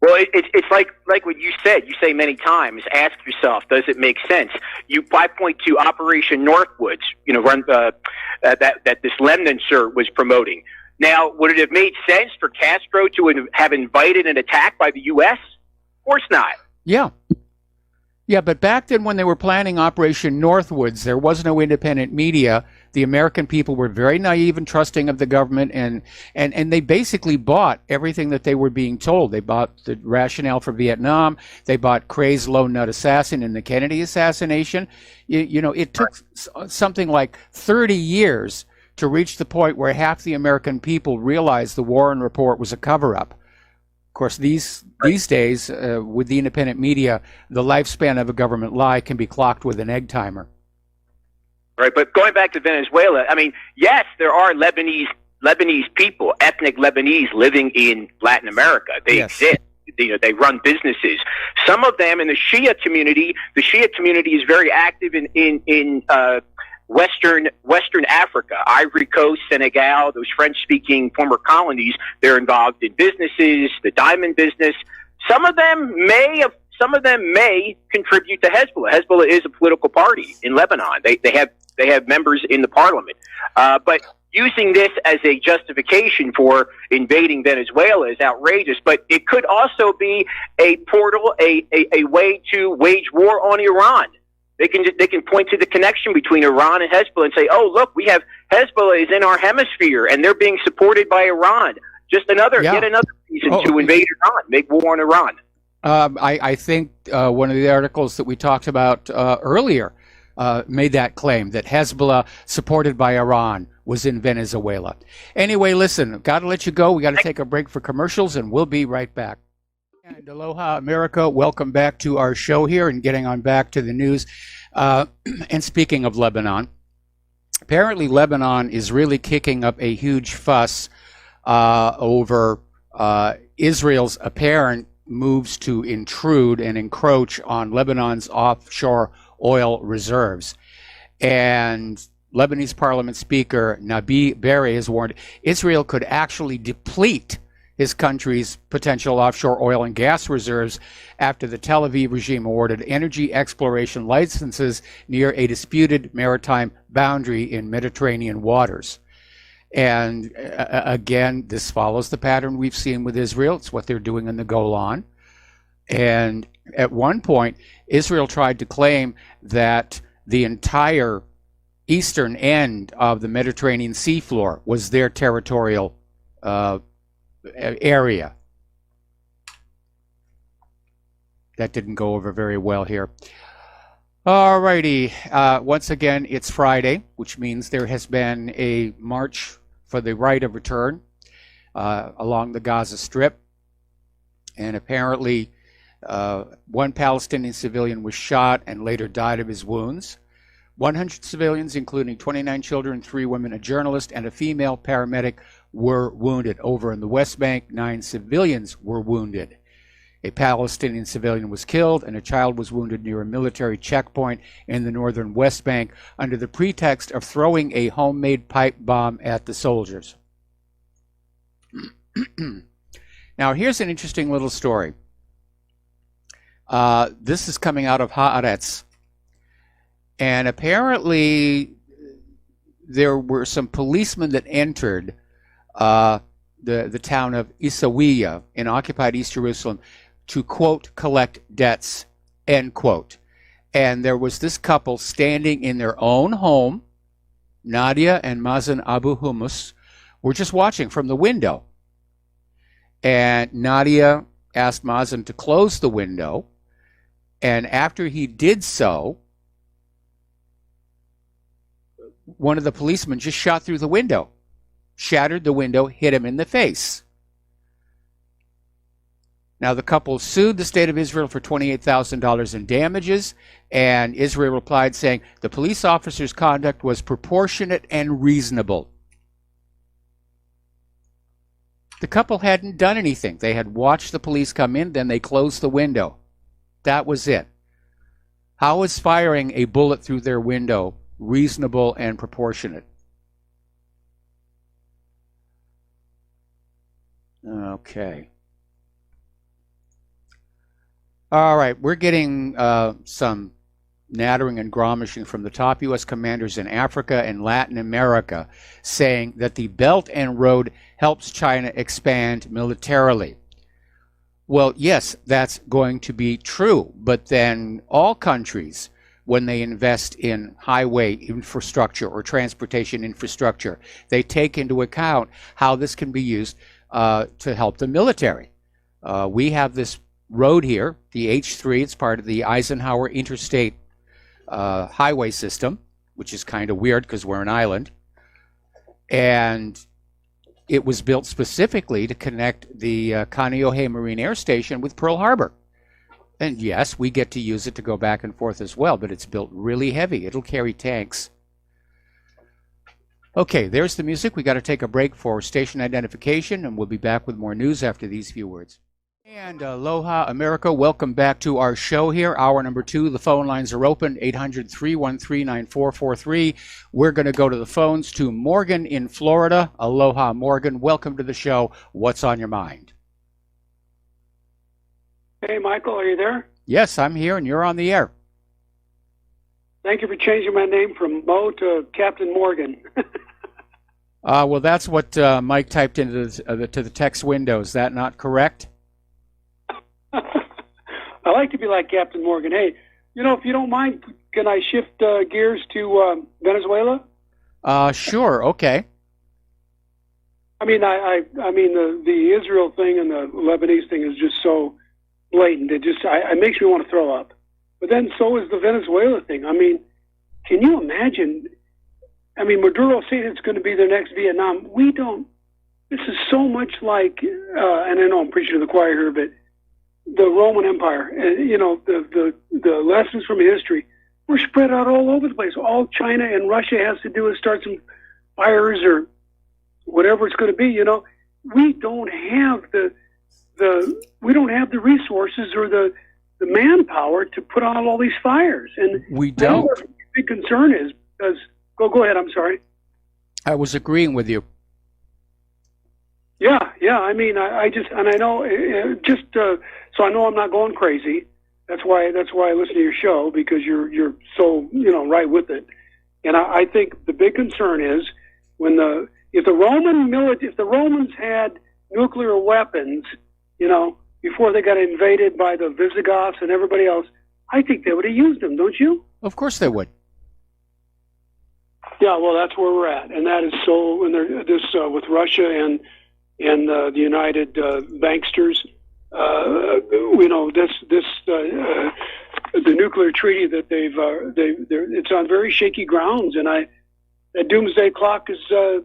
Well, it's like what you said. You say many times. Ask yourself, does it make sense? I point to Operation Northwoods. That this Lemnitzer was promoting. Now, would it have made sense for Castro to have invited an attack by the U.S.? Of course not. Yeah. Yeah, but back then when they were planning Operation Northwoods, there was no independent media. The American people were very naive and trusting of the government, and they basically bought everything that they were being told. They bought the rationale for Vietnam. They bought Cray's lone nut assassin in the Kennedy assassination. It took something like 30 years to reach the point where half the American people realized the Warren Report was a cover-up. Of course, these days, with the independent media, the lifespan of a government lie can be clocked with an egg timer. Right, but going back to Venezuela, I mean, yes, there are Lebanese people, ethnic Lebanese, living in Latin America. They exist. They run businesses. Some of them in the Shia community is very active in Western Africa, Ivory Coast, Senegal, those French-speaking former colonies. They're involved in businesses, the diamond business. Some of them may contribute to Hezbollah. Hezbollah is a political party in Lebanon. They have members in the parliament. But using this as a justification for invading Venezuela is outrageous. But it could also be a portal, a way to wage war on Iran. They can point to the connection between Iran and Hezbollah and say, oh, look, we have Hezbollah is in our hemisphere and they're being supported by Iran. Just yet another reason to invade Iran, make war on Iran. I think one of the articles that we talked about earlier made that claim that Hezbollah, supported by Iran, was in Venezuela. Anyway, listen, got to let you go. We got to take a break for commercials, and we'll be right back. And aloha, America. Welcome back to our show here and getting on back to the news. And speaking of Lebanon, apparently Lebanon is really kicking up a huge fuss over Israel's apparent moves to intrude and encroach on Lebanon's offshore oil reserves. And Lebanese Parliament Speaker Nabi Berri has warned Israel could actually deplete his country's potential offshore oil and gas reserves after the Tel Aviv regime awarded energy exploration licenses near a disputed maritime boundary in Mediterranean waters. And again, this follows the pattern we've seen with Israel. It's what they're doing in the Golan. And at one point, Israel tried to claim that the entire eastern end of the Mediterranean seafloor was their territorial area. That didn't go over very well here. All righty. Once again, it's Friday, which means there has been a march for the right of return along the Gaza Strip. And apparently, one Palestinian civilian was shot and later died of his wounds. 100 civilians, including 29 children, 3 women, a journalist, and a female paramedic, were wounded. Over in the West Bank, 9 civilians were wounded. A Palestinian civilian was killed, and a child was wounded near a military checkpoint in the northern West Bank under the pretext of throwing a homemade pipe bomb at the soldiers. Now, here's an interesting little story. This is coming out of Haaretz. And apparently there were some policemen that entered the town of Isawiya in occupied East Jerusalem to, quote, collect debts, end quote. And there was this couple standing in their own home. Nadia and Mazen Abu Hummus were just watching from the window. And Nadia asked Mazen to close the window. And after he did so, one of the policemen just shot through the window, shattered the window, hit him in the face. Now, the couple sued the state of Israel for $28,000 in damages, and Israel replied saying the police officer's conduct was proportionate and reasonable. The couple hadn't done anything. They had watched the police come in, then they closed the window. That was it. How is firing a bullet through their window reasonable and proportionate? Okay. All right, we're getting some nattering and gromishing from the top U.S. commanders in Africa and Latin America, saying that the Belt and Road helps China expand militarily. Well, yes, that's going to be true, but then all countries, when they invest in highway infrastructure or transportation infrastructure, they take into account how this can be used to help the military. We have this road here, the H3. It's part of the Eisenhower Interstate Highway System, which is kind of weird because we're an island. And it was built specifically to connect the Kaonohi Marine Air Station with Pearl Harbor. And yes, we get to use it to go back and forth as well, but it's built really heavy. It'll carry tanks. Okay, there's the music. We got to take a break for station identification, and we'll be back with more news after these few words. And aloha, America. Welcome back to our show here. Hour number 2. The phone lines are open, 800-313-9443. We're going to go to the phones to Morgan in Florida. Aloha, Morgan. Welcome to the show. What's on your mind? Hey, Michael, are you there? Yes, I'm here, and you're on the air. Thank you for changing my name from Mo to Captain Morgan. Well, that's what Mike typed into the text window. Is that not correct? I like to be like Captain Morgan. Hey, if you don't mind, can I shift gears to Venezuela? Sure. Okay. I mean, the Israel thing and the Lebanese thing is just so blatant. It makes me want to throw up. But then so is the Venezuela thing. I mean, can you imagine? I mean, Maduro saying it's going to be the next Vietnam. We don't. This is so much like, and I know I'm preaching to the choir here, but the Roman Empire, the lessons from history were spread out all over the place. All China and Russia has to do is start some fires or whatever it's going to be. We don't have the resources or the manpower to put out all these fires. And we don't. What the big concern is because go ahead. I'm sorry. I was agreeing with you. Yeah. I mean, I know so I know I'm not going crazy. That's why I listen to your show, because you're so right with it. And I think the big concern is if the Romans had nuclear weapons, before they got invaded by the Visigoths and everybody else, I think they would have used them, don't you? Of course they would. Yeah, well, that's where we're at, and that is so. And this with Russia and the United banksters, the nuclear treaty that it's on very shaky grounds, and that doomsday clock is. I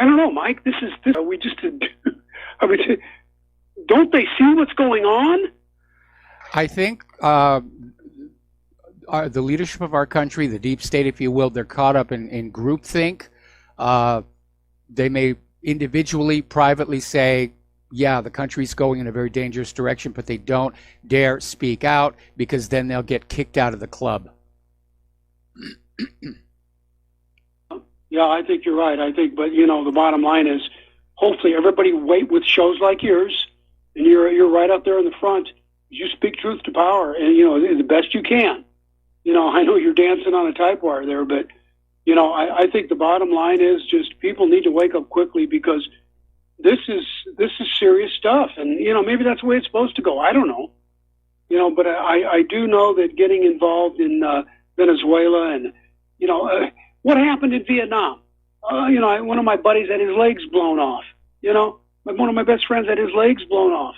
don't know, Mike. We just. I mean, don't they see what's going on? I think the leadership of our country, the deep state, if you will, they're caught up in groupthink. They may individually, privately say, yeah, the country's going in a very dangerous direction, but they don't dare speak out because then they'll get kicked out of the club. Yeah, I think you're right. But the bottom line is, hopefully everybody wait with shows like yours, and you're right up there in the front. You speak truth to power, and the best you can. I know you're dancing on a type wire there, but I think the bottom line is just people need to wake up quickly, because this is serious stuff, and maybe that's the way it's supposed to go. I don't know, but I do know that getting involved in Venezuela and what happened in Vietnam. One of my buddies had his legs blown off. One of my best friends had his legs blown off.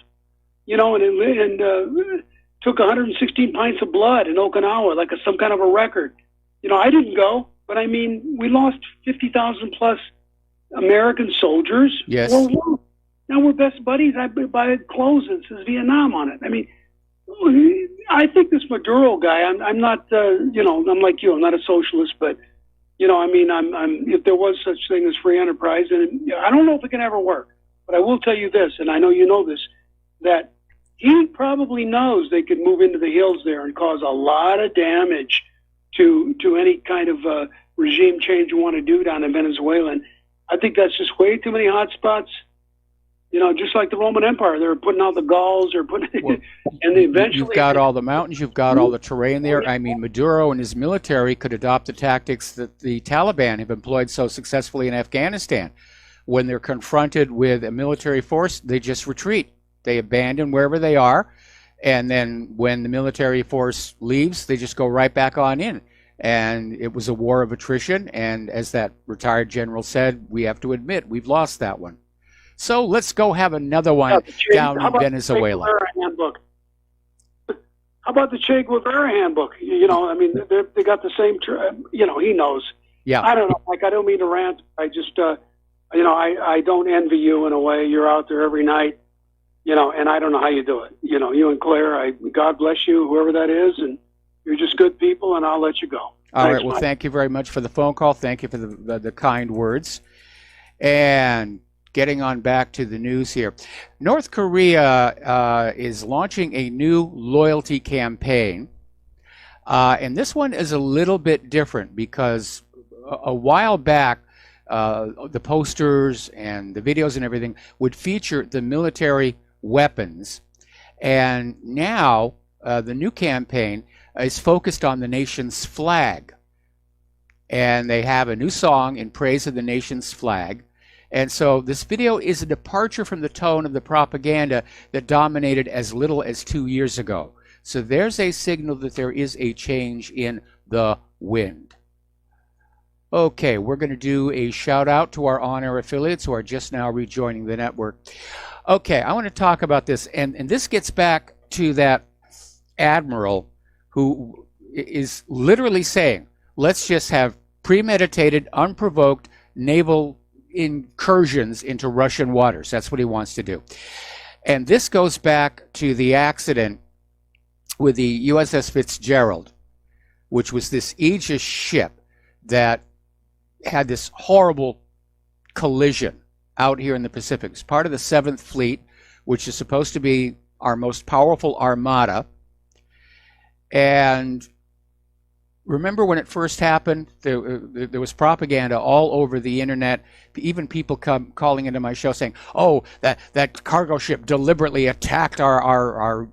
And took 116 pints of blood in Okinawa, like some kind of a record. I didn't go, but I mean, we lost 50,000 plus American soldiers. Yes. Well, now we're best buddies. I buy clothes that says Vietnam on it. I mean, I think this Maduro guy. I'm not. I'm like you. I'm not a socialist, but I'm. If there was such thing as free enterprise, and I don't know if it can ever work, but I will tell you this, and I know you know this, that he probably knows they could move into the hills there and cause a lot of damage to any kind of regime change you want to do down in Venezuela. And I think that's just way too many hot spots. Just like the Roman Empire, they were putting out the Gauls, or putting, and they eventually you've got all the mountains, you've got all the terrain there. I mean, Maduro and his military could adopt the tactics that the Taliban have employed so successfully in Afghanistan. When they're confronted with a military force, they just retreat. They abandon wherever they are, and then when the military force leaves, they just go right back on in. And it was a war of attrition, and as that retired general said, we have to admit we've lost that one. So let's go have another one down in Venezuela. How about the Che Guevara handbook? They got the same. He knows. Yeah. I don't know. Like, I don't mean to rant. I just, I don't envy you in a way. You're out there every night, and I don't know how you do it. You and Claire. God bless you, whoever that is, and you're just good people. And I'll let you go. All right. Well, thank you very much for the phone call. Thank you for the kind words. And getting on back to the news here. North Korea is launching a new loyalty campaign. And this one is a little bit different because a while back, the posters and the videos and everything would feature the military weapons. And now the new campaign is focused on the nation's flag. And they have a new song in praise of the nation's flag. And so this video is a departure from the tone of the propaganda that dominated as little as 2 years ago. So there's a signal that there is a change in the wind. Okay, we're going to do a shout out to our on-air affiliates who are just now rejoining the network. Okay, I want to talk about this, and this gets back to that admiral who is literally saying, let's just have premeditated, unprovoked naval incursions into Russian waters. That's what he wants to do. And this goes back to the accident with the USS Fitzgerald, which was this Aegis ship that had this horrible collision out here in the Pacific. It's part of the 7th Fleet, which is supposed to be our most powerful armada. And remember when it first happened, there was propaganda all over the internet, even people calling into my show saying, oh, that cargo ship deliberately attacked our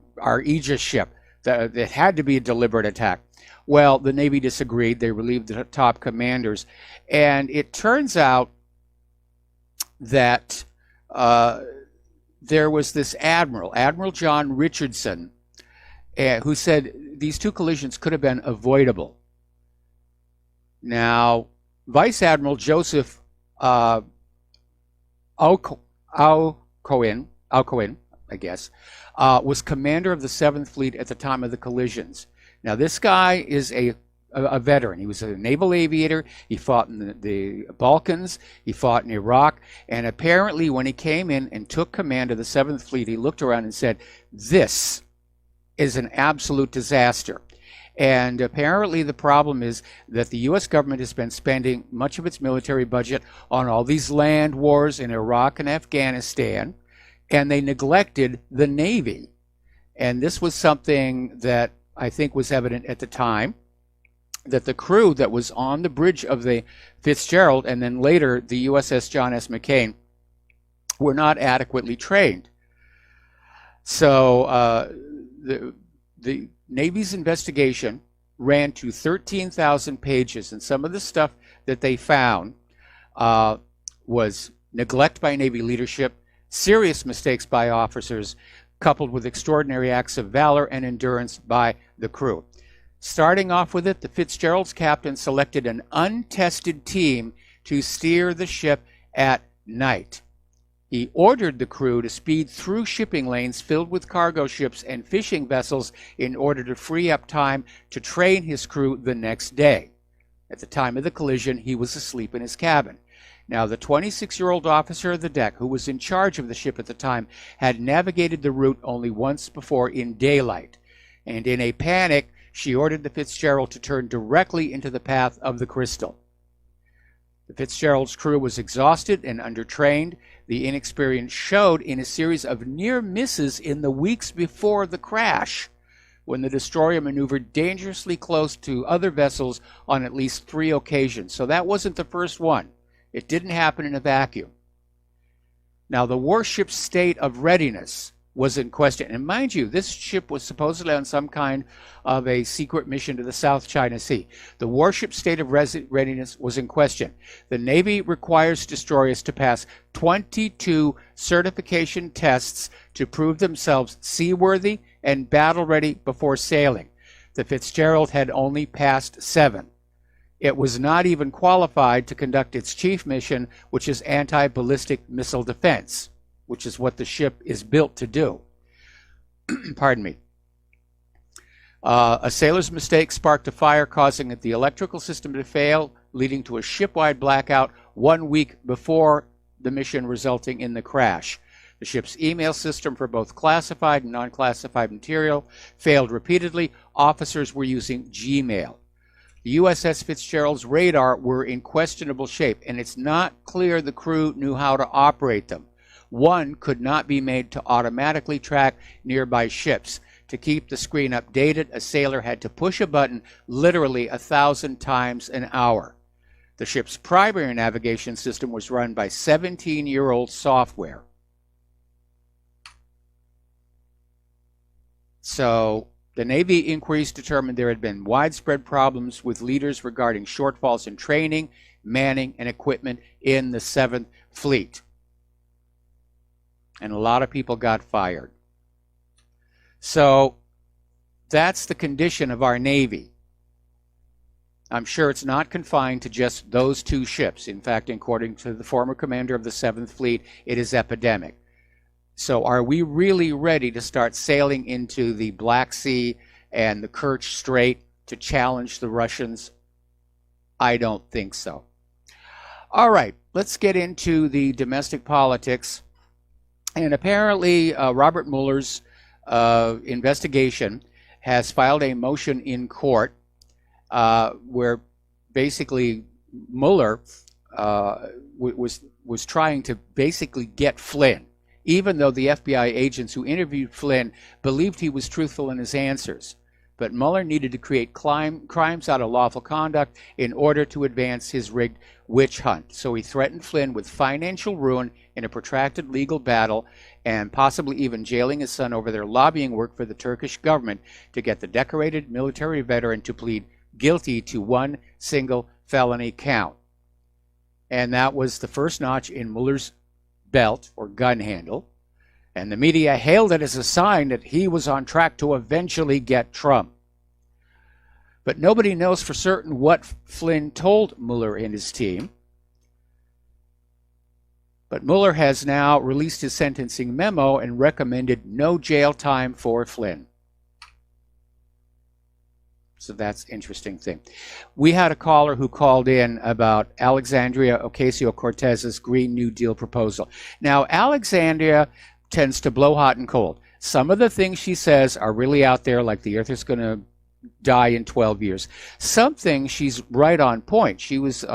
Aegis ship. That it had to be a deliberate attack. Well, the Navy disagreed. They relieved the top commanders. And it turns out that there was this Admiral John Richardson, who said these two collisions could have been avoidable. Now, Vice Admiral Joseph Alcoin, I guess, was commander of the 7th Fleet at the time of the collisions. Now, this guy is a veteran. He was a naval aviator. He fought in the Balkans. He fought in Iraq. And apparently, when he came in and took command of the 7th Fleet, he looked around and said, this is an absolute disaster. And apparently the problem is that the U.S. government has been spending much of its military budget on all these land wars in Iraq and Afghanistan, and they neglected the Navy. And this was something that I think was evident at the time, that the crew that was on the bridge of the Fitzgerald and then later the USS John S. McCain were not adequately trained. So the Navy's investigation ran to 13,000 pages, and some of the stuff that they found was neglect by Navy leadership, serious mistakes by officers, coupled with extraordinary acts of valor and endurance by the crew. Starting off with it, the Fitzgerald's captain selected an untested team to steer the ship at night. He ordered the crew to speed through shipping lanes filled with cargo ships and fishing vessels in order to free up time to train his crew the next day. At the time of the collision, he was asleep in his cabin. Now, the 26-year-old officer of the deck, who was in charge of the ship at the time, had navigated the route only once before in daylight. And in a panic, she ordered the Fitzgerald to turn directly into the path of the Crystal. The Fitzgerald's crew was exhausted and undertrained. The inexperience showed in a series of near misses in the weeks before the crash, when the destroyer maneuvered dangerously close to other vessels on at least 3 occasions. So that wasn't the first one. It didn't happen in a vacuum. Now, the warship's state of readiness was in question. And mind you, this ship was supposedly on some kind of a secret mission to the South China Sea. The warship's state of readiness was in question. The Navy requires destroyers to pass 22 certification tests to prove themselves seaworthy and battle-ready before sailing. The Fitzgerald had only passed 7. It was not even qualified to conduct its chief mission, which is anti-ballistic missile defense, which is what the ship is built to do. Pardon me. A sailor's mistake sparked a fire, causing the electrical system to fail, leading to a ship-wide blackout 1 week before the mission, resulting in the crash. The ship's email system for both classified and non-classified material failed repeatedly. Officers were using Gmail. The USS Fitzgerald's radar were in questionable shape, and it's not clear the crew knew how to operate them. One could not be made to automatically track nearby ships. To keep the screen updated, a sailor had to push a button literally 1,000 times an hour. The ship's primary navigation system was run by 17-year-old software. So the Navy inquiries determined there had been widespread problems with leaders regarding shortfalls in training, manning, and equipment in the 7th Fleet. And a lot of people got fired. So that's the condition of our Navy. I'm sure it's not confined to just those 2 ships. In fact, according to the former commander of the 7th Fleet, it is epidemic. So are we really ready to start sailing into the Black Sea and the Kerch Strait to challenge the Russians? I don't think so. All right, let's get into the domestic politics. And apparently Robert Mueller's investigation has filed a motion in court where basically Mueller was trying to basically get Flynn, even though the FBI agents who interviewed Flynn believed he was truthful in his answers. But Mueller needed to create crimes out of lawful conduct in order to advance his rigged witch hunt. So he threatened Flynn with financial ruin in a protracted legal battle, and possibly even jailing his son over their lobbying work for the Turkish government to get the decorated military veteran to plead guilty to 1 single felony count. And that was the first notch in Mueller's belt or gun handle, and the media hailed it as a sign that he was on track to eventually get Trump. But nobody knows for certain what Flynn told Mueller and his team. But Mueller has now released his sentencing memo and recommended no jail time for Flynn. So that's an interesting thing. We had a caller who called in about Alexandria Ocasio-Cortez's Green New Deal proposal. Now, Alexandria tends to blow hot and cold. Some of the things she says are really out there, like the earth is going to die in 12 years. Some things she's right on point. She was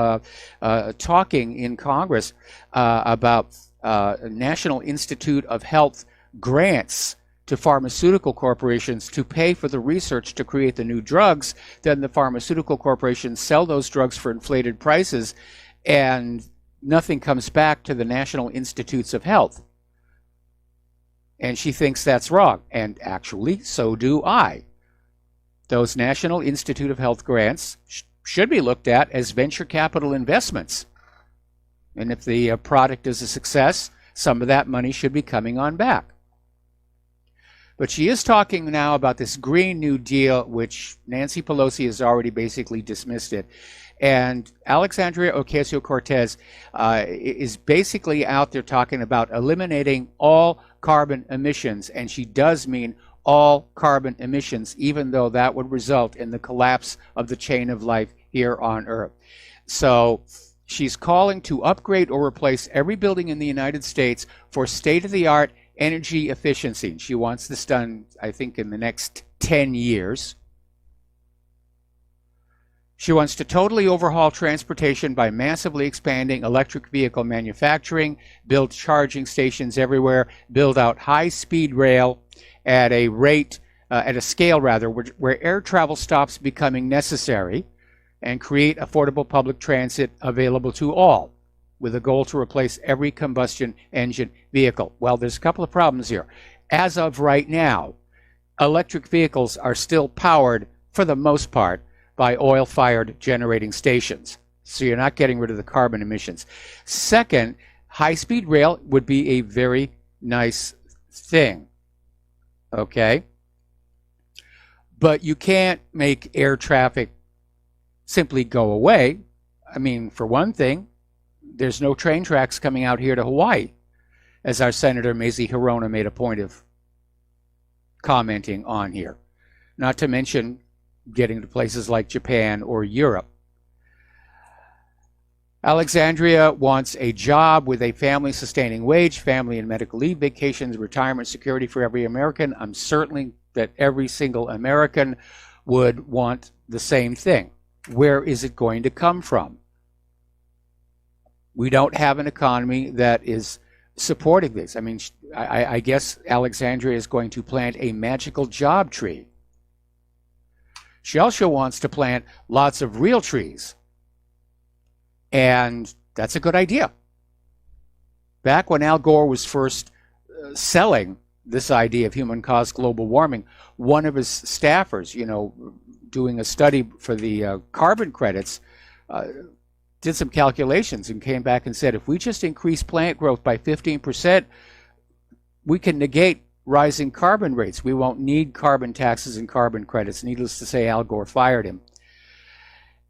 talking in Congress about National Institute of Health grants to pharmaceutical corporations to pay for the research to create the new drugs. Then the pharmaceutical corporations sell those drugs for inflated prices, and nothing comes back to the National Institutes of Health. And she thinks that's wrong. And actually, so do I. Those National Institute of Health grants should be looked at as venture capital investments. And if the product is a success, some of that money should be coming on back. But she is talking now about this Green New Deal, which Nancy Pelosi has already basically dismissed it. And Alexandria Ocasio-Cortez is basically out there talking about eliminating all carbon emissions. And she does mean all carbon emissions, even though that would result in the collapse of the chain of life here on Earth. So she's calling to upgrade or replace every building in the United States for state-of-the-art energy efficiency. She wants this done, I think, in the next 10 years. She wants to totally overhaul transportation by massively expanding electric vehicle manufacturing, build charging stations everywhere, build out high-speed rail at a scale where air travel stops becoming necessary, and create affordable public transit available to all, with a goal to replace every combustion engine vehicle. Well, there's a couple of problems here. As of right now, electric vehicles are still powered, for the most part, by oil-fired generating stations. So you're not getting rid of the carbon emissions. Second, high-speed rail would be a very nice thing. Okay? But you can't make air traffic simply go away. I mean, for one thing, there's no train tracks coming out here to Hawaii, as our Senator Mazie Hirono made a point of commenting on here. Not to mention getting to places like Japan or Europe. Alexandria wants a job with a family-sustaining wage, family and medical leave, vacations, retirement security for every American. I'm certain that every single American would want the same thing. Where is it going to come from? We don't have an economy that is supporting this. I mean, I guess Alexandria is going to plant a magical job tree. She also wants to plant lots of real trees. And that's a good idea. Back when Al Gore was first selling this idea of human-caused global warming, one of his staffers, doing a study for the carbon credits, did some calculations and came back and said, if we just increase plant growth by 15%, we can negate rising carbon rates. We won't need carbon taxes and carbon credits. Needless to say, Al Gore fired him.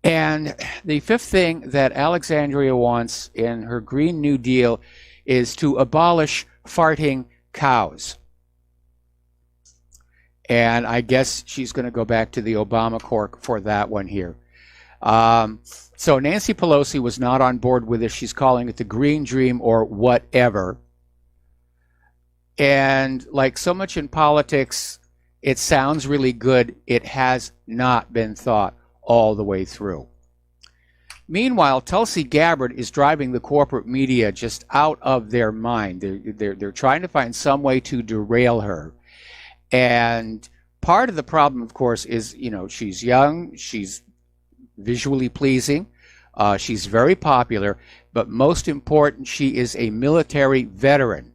And the fifth thing that Alexandria wants in her Green New Deal is to abolish farting cows. And I guess she's going to go back to the Obama court for that one here. So Nancy Pelosi was not on board with this. She's calling it the Green Dream or whatever. And like so much in politics, it sounds really good. It has not been thought all the way through. Meanwhile, Tulsi Gabbard is driving the corporate media just out of their mind. They're trying to find some way to derail her. And part of the problem, of course, is, she's young, she's visually pleasing, she's very popular, but most important, she is a military veteran,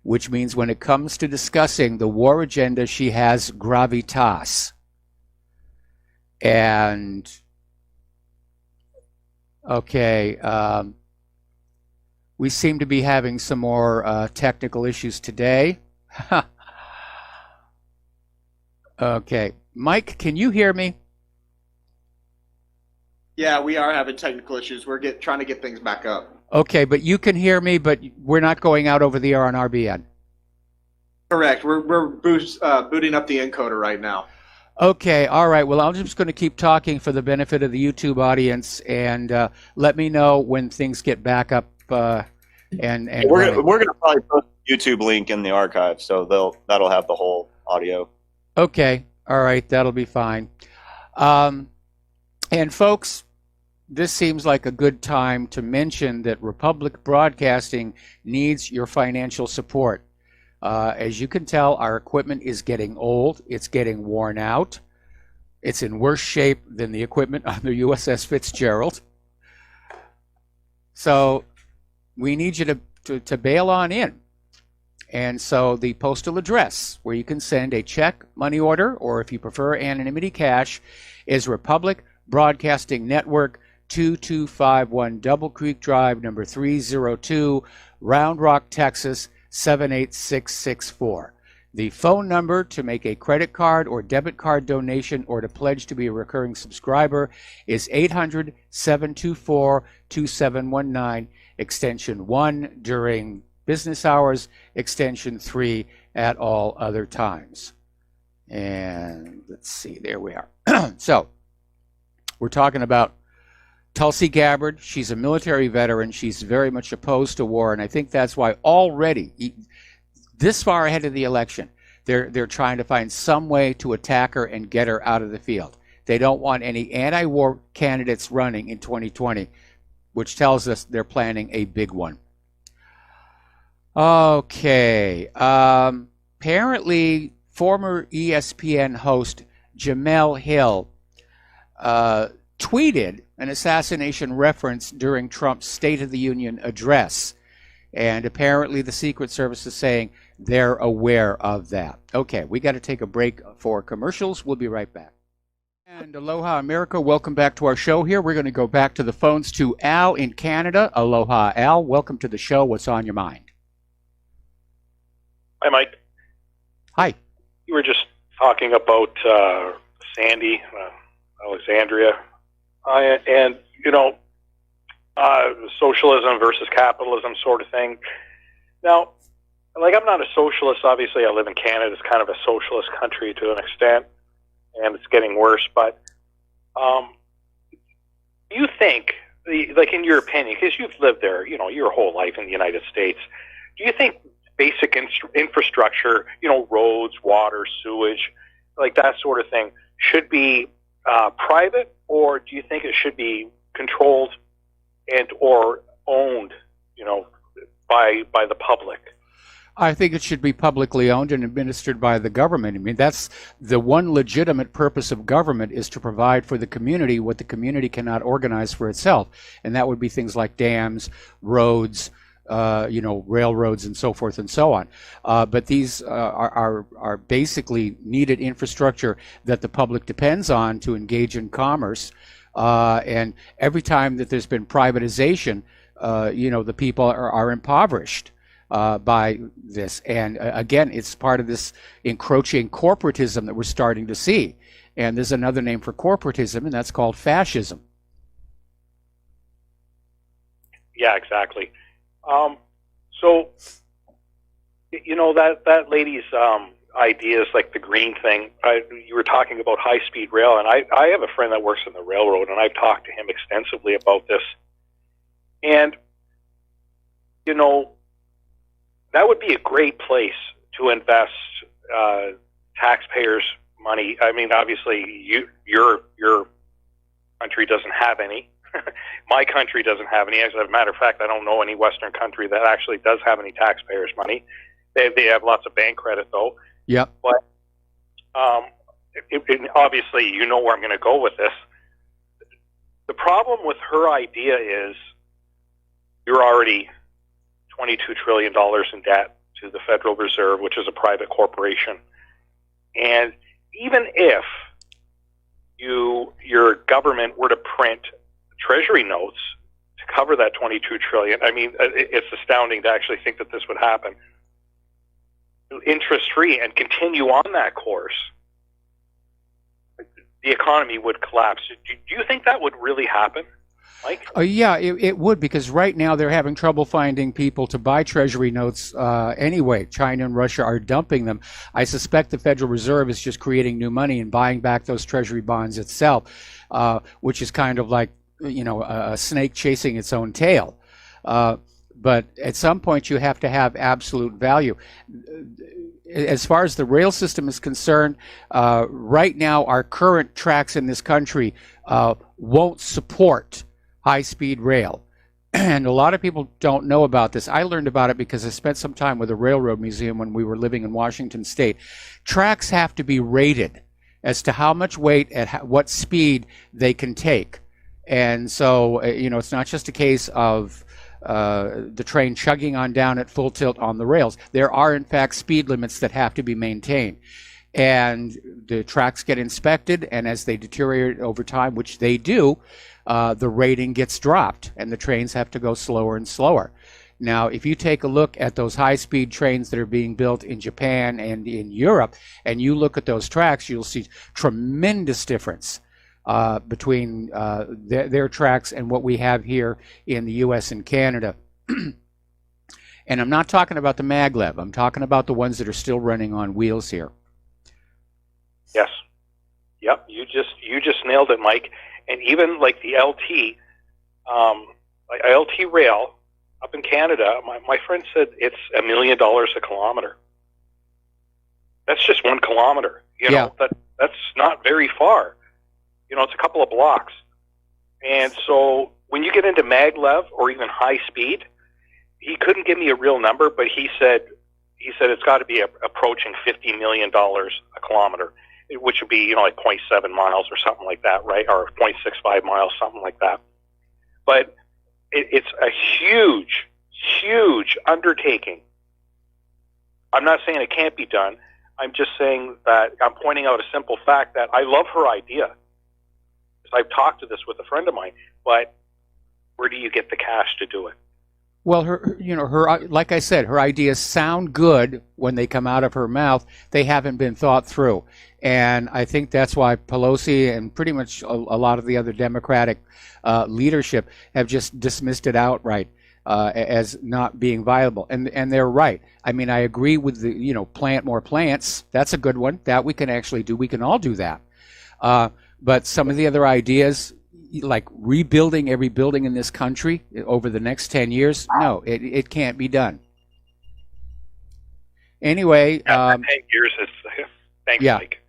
which means when it comes to discussing the war agenda, she has gravitas. And, okay, we seem to be having some more technical issues today. Okay, Mike, can you hear me? Yeah, we are having technical issues. We're trying to get things back up. Okay, but you can hear me, but we're not going out over the air on RBN. Correct. We're booting up the encoder right now. Okay, all right. Well, I'm just going to keep talking for the benefit of the YouTube audience, and let me know when things get back up. And we're going to probably post the YouTube link in the archive, so that'll have the whole audio. Okay, all right, that'll be fine. And folks, this seems like a good time to mention that Republic Broadcasting needs your financial support. As you can tell, our equipment is getting old. It's getting worn out. It's in worse shape than the equipment on the USS Fitzgerald. So we need you to bail on in. And so the postal address where you can send a check, money order, or if you prefer anonymity cash, is Republic Broadcasting Network, 2251 Double Creek Drive, number 302, Round Rock, Texas 78664. The phone number to make a credit card or debit card donation or to pledge to be a recurring subscriber is 800-724-2719, extension 1 during business hours, extension 3 at all other times. And let's see, there we are. So we're talking about Tulsi Gabbard. She's a military veteran. She's very much opposed to war, and I think that's why already this far ahead of the election, they're trying to find some way to attack her and get her out of the field. They don't want any anti-war candidates running in 2020, which tells us they're planning a big one. Okay. Apparently, former ESPN host Jemele Hill tweeted an assassination reference during Trump's State of the Union address. And apparently the Secret Service is saying they're aware of that. Okay, we got to take a break for commercials. We'll be right back. And aloha, America. Welcome back to our show here. We're going to go back to the phones to Al in Canada. Aloha, Al. Welcome to the show. What's on your mind? Hi, Mike. Hi. You were just talking about Sandy, Alexandria, and, socialism versus capitalism sort of thing. Now, I'm not a socialist. Obviously, I live in Canada. It's kind of a socialist country to an extent, and it's getting worse. But do you think, in your opinion, because you've lived there, your whole life in the United States, do you think basic infrastructure, roads, water, sewage, like that sort of thing, should be private, or do you think it should be controlled and or owned, by the public? I think it should be publicly owned and administered by the government. I mean, that's the one legitimate purpose of government, is to provide for the community what the community cannot organize for itself. And that would be things like dams, roads, railroads, and so forth and so on. But these are basically needed infrastructure that the public depends on to engage in commerce. And every time that there's been privatization, the people are impoverished by this. And again, it's part of this encroaching corporatism that we're starting to see. And there's another name for corporatism, and that's called fascism. Yeah, exactly. So, that lady's ideas, like the green thing, you were talking about high-speed rail, and I have a friend that works in the railroad, and I've talked to him extensively about this. And, that would be a great place to invest taxpayers' money. I mean, obviously, your country doesn't have any. My country doesn't have any. As a matter of fact, I don't know any Western country that actually does have any taxpayers' money. They have lots of bank credit, though. Yep. But obviously, you know where I'm going to go with this. The problem with her idea is you're already $22 trillion in debt to the Federal Reserve, which is a private corporation. And even if your government were to print Treasury notes to cover that $22 trillion, I mean, it's astounding to actually think that this would happen, interest-free, and continue on that course, the economy would collapse. Do you think that would really happen, Mike? Yeah, it would, because right now they're having trouble finding people to buy Treasury notes anyway. China and Russia are dumping them. I suspect the Federal Reserve is just creating new money and buying back those Treasury bonds itself, which is kind of like, a snake chasing its own tail. But at some point you have to have absolute value. As far as the rail system is concerned, right now our current tracks in this country won't support high-speed rail. And a lot of people don't know about this. I learned about it because I spent some time with a railroad museum when we were living in Washington State. Tracks have to be rated as to how much weight at what speed they can take. And so, it's not just a case of the train chugging on down at full tilt on the rails. There are, in fact, speed limits that have to be maintained. and the tracks get inspected, and as they deteriorate over time, which they do, the rating gets dropped, and the trains have to go slower and slower. Now, if you take a look at those high-speed trains that are being built in Japan and in Europe, and you look at those tracks, you'll see tremendous difference between their tracks and what we have here in the U.S. and Canada. And I'm not talking about the maglev. I'm talking about the ones that are still running on wheels here. Yes. Yep. You just nailed it, Mike. And even like the LT rail up in Canada, my friend said it's $1 million a kilometer. That's just 1 kilometer. You know, that's not very far. You know, it's a couple of blocks. And so when you get into maglev or even high speed, he couldn't give me a real number, but he said it's got to be approaching $50 million a kilometer, which would be, you know, like 0.7 miles or something like that, right? Or 0.65 miles, something like that. But it's a huge, huge undertaking. I'm not saying it can't be done. I'm just saying that I'm pointing out a simple fact that I love her idea. I've talked to this with a friend of mine, but where do you get the cash to do it? Well, like I said, her ideas sound good when they come out of her mouth. They haven't been thought through. And I think that's why Pelosi and pretty much a lot of the other Democratic leadership have just dismissed it outright as not being viable. And they're right. I mean, I agree with the, plant more plants. That's a good one. That we can actually do. We can all do that. But some of the other ideas, like rebuilding every building in this country over the next 10 years, no, it can't be done. Anyway. 10 years is, thanks, Mike.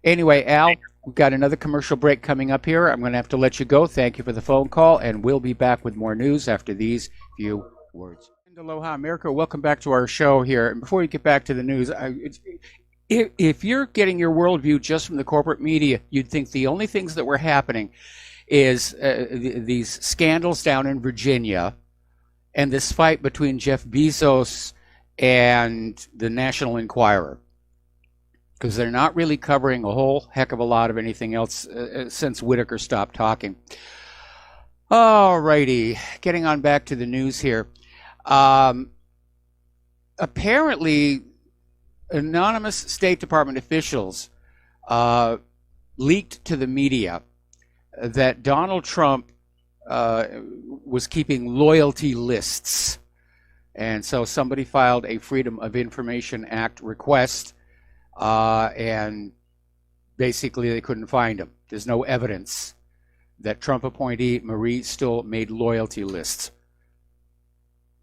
Anyway, Al, we've got another commercial break coming up here. I'm going to have to let you go. Thank you for the phone call, and we'll be back with more news after these few words. Aloha, America. Welcome back to our show here. And before we get back to the news, if you're getting your worldview just from the corporate media, you'd think the only things that were happening is these scandals down in Virginia and this fight between Jeff Bezos and the National Enquirer, because they're not really covering a whole heck of a lot of anything else since Whitaker stopped talking. All righty, getting on back to the news here. Apparently, anonymous State Department officials leaked to the media that Donald Trump was keeping loyalty lists. And so somebody filed a Freedom of Information Act request, and basically they couldn't find him. There's no evidence that Trump appointee Marie still made loyalty lists.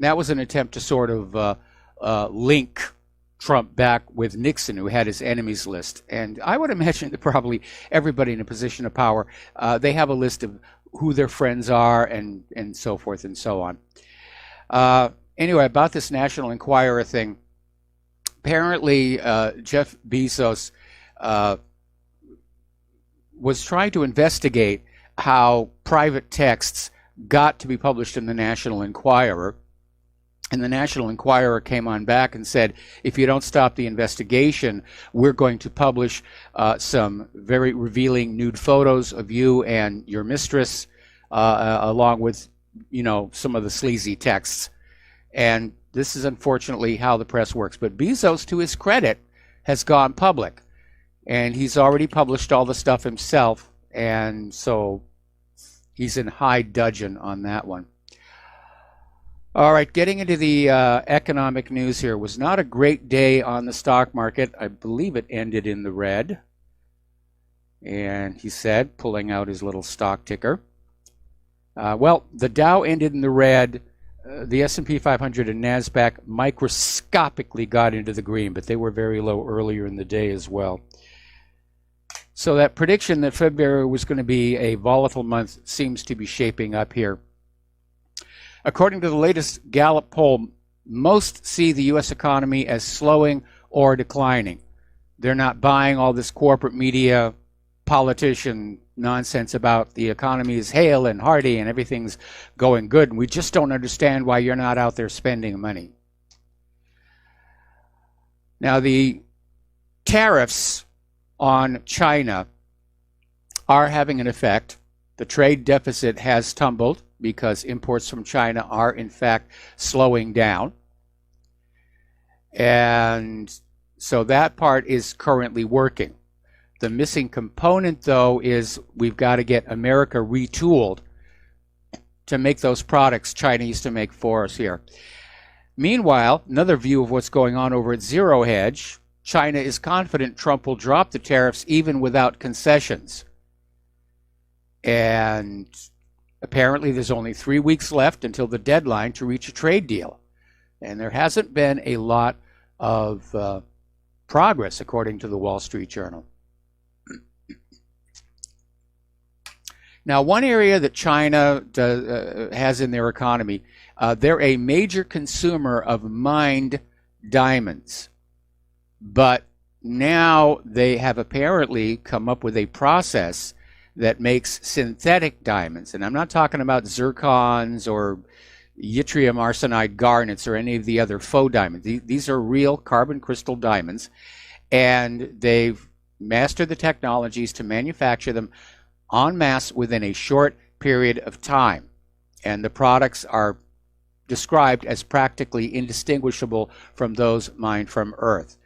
That was an attempt to sort of link Trump back with Nixon, who had his enemies list. And I would imagine that probably everybody in a position of power, they have a list of who their friends are and so forth and so on. Anyway, about this National Enquirer thing, apparently Jeff Bezos was trying to investigate how private texts got to be published in the National Enquirer. And the National Enquirer came on back and said, if you don't stop the investigation, we're going to publish some very revealing nude photos of you and your mistress, along with, some of the sleazy texts. And this is unfortunately how the press works. But Bezos, to his credit, has gone public. And he's already published all the stuff himself. And so he's in high dudgeon on that one. All right, getting into the economic news here. It was not a great day on the stock market. I believe it ended in the red. And he said, pulling out his little stock ticker. Well, the Dow ended in the red. The S&P 500 and NASDAQ microscopically got into the green, but they were very low earlier in the day as well. So that prediction that February was going to be a volatile month seems to be shaping up here. According to the latest Gallup poll, most see the U.S. economy as slowing or declining. They're not buying all this corporate media politician nonsense about the economy is hale and hearty and everything's going good, and we just don't understand why you're not out there spending money. Now, the tariffs on China are having an effect. The trade deficit has tumbled because imports from China are, in fact, slowing down. And so that part is currently working. The missing component, though, is we've got to get America retooled to make those products China used to make for us here. Meanwhile, another view of what's going on over at Zero Hedge, China is confident Trump will drop the tariffs even without concessions. And apparently there's only 3 weeks left until the deadline to reach a trade deal. And there hasn't been a lot of progress, according to the Wall Street Journal. Now, one area that China has in their economy, they're a major consumer of mined diamonds. But now they have apparently come up with a process that makes synthetic diamonds. And I'm not talking about zircons or yttrium arsenide garnets or any of the other faux diamonds. These are real carbon crystal diamonds. And they've mastered the technologies to manufacture them en masse within a short period of time. And the products are described as practically indistinguishable from those mined from Earth.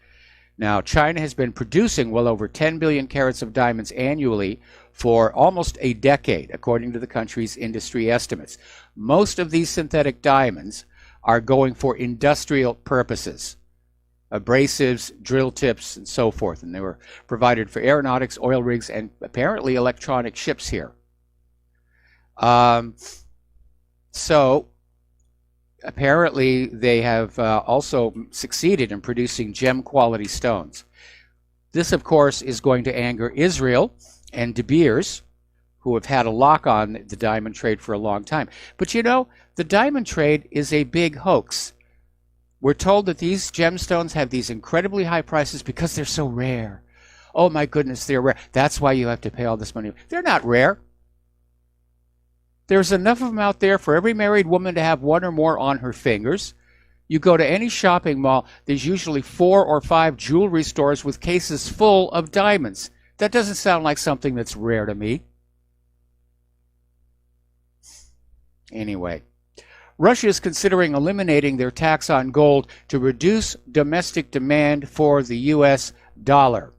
Now, China has been producing well over 10 billion carats of diamonds annually for almost a decade, according to the country's industry estimates. Most of these synthetic diamonds are going for industrial purposes, abrasives, drill tips, and so forth. And they were provided for aeronautics, oil rigs, and apparently electronic ships here. So apparently they have also succeeded in producing gem-quality stones. This, of course, is going to anger Israel and De Beers, who have had a lock on the diamond trade for a long time. But you know, the diamond trade is a big hoax. We're told that these gemstones have these incredibly high prices because they're so rare. Oh my goodness, they're rare. That's why you have to pay all this money. They're not rare. There's enough of them out there for every married woman to have one or more on her fingers. You go to any shopping mall, there's usually 4 or 5 jewelry stores with cases full of diamonds. That doesn't sound like something that's rare to me. Anyway, Russia is considering eliminating their tax on gold to reduce domestic demand for the U.S. dollar.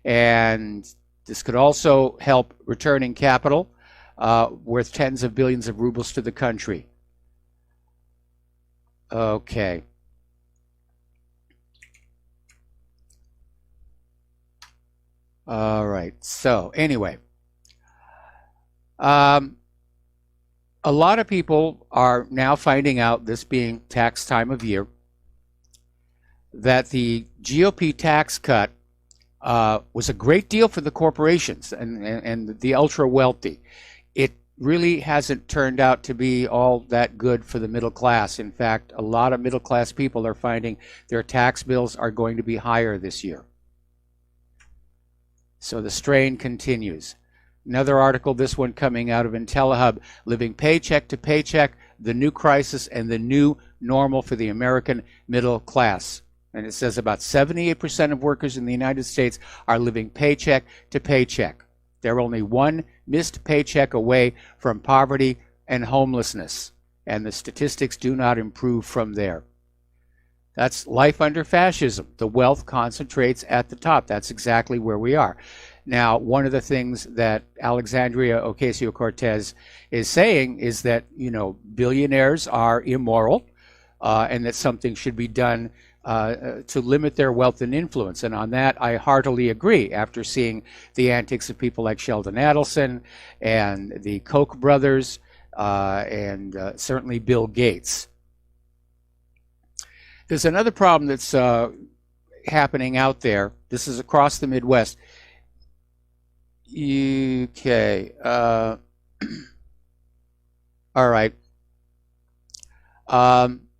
And this could also help returning capital worth tens of billions of rubles to the country. Okay. All right. So anyway, a lot of people are now finding out, this being tax time of year, that the GOP tax cut was a great deal for the corporations and the ultra wealthy. It really hasn't turned out to be all that good for the middle class. In fact, a lot of middle class people are finding their tax bills are going to be higher this year. So the strain continues. Another article, this one coming out of IntelliHub, living paycheck to paycheck, the new crisis and the new normal for the American middle class. And it says about 78% of workers in the United States are living paycheck to paycheck. They're only one missed paycheck away from poverty and homelessness. And the statistics do not improve from there. That's life under fascism. The wealth concentrates at the top. That's exactly where we are. Now, one of the things that Alexandria Ocasio-Cortez is saying is that, you know, billionaires are immoral and that something should be done to limit their wealth and influence. And on that, I heartily agree after seeing the antics of people like Sheldon Adelson and the Koch brothers and certainly Bill Gates. There's another problem that's happening out there. This is across the Midwest. Okay. All right.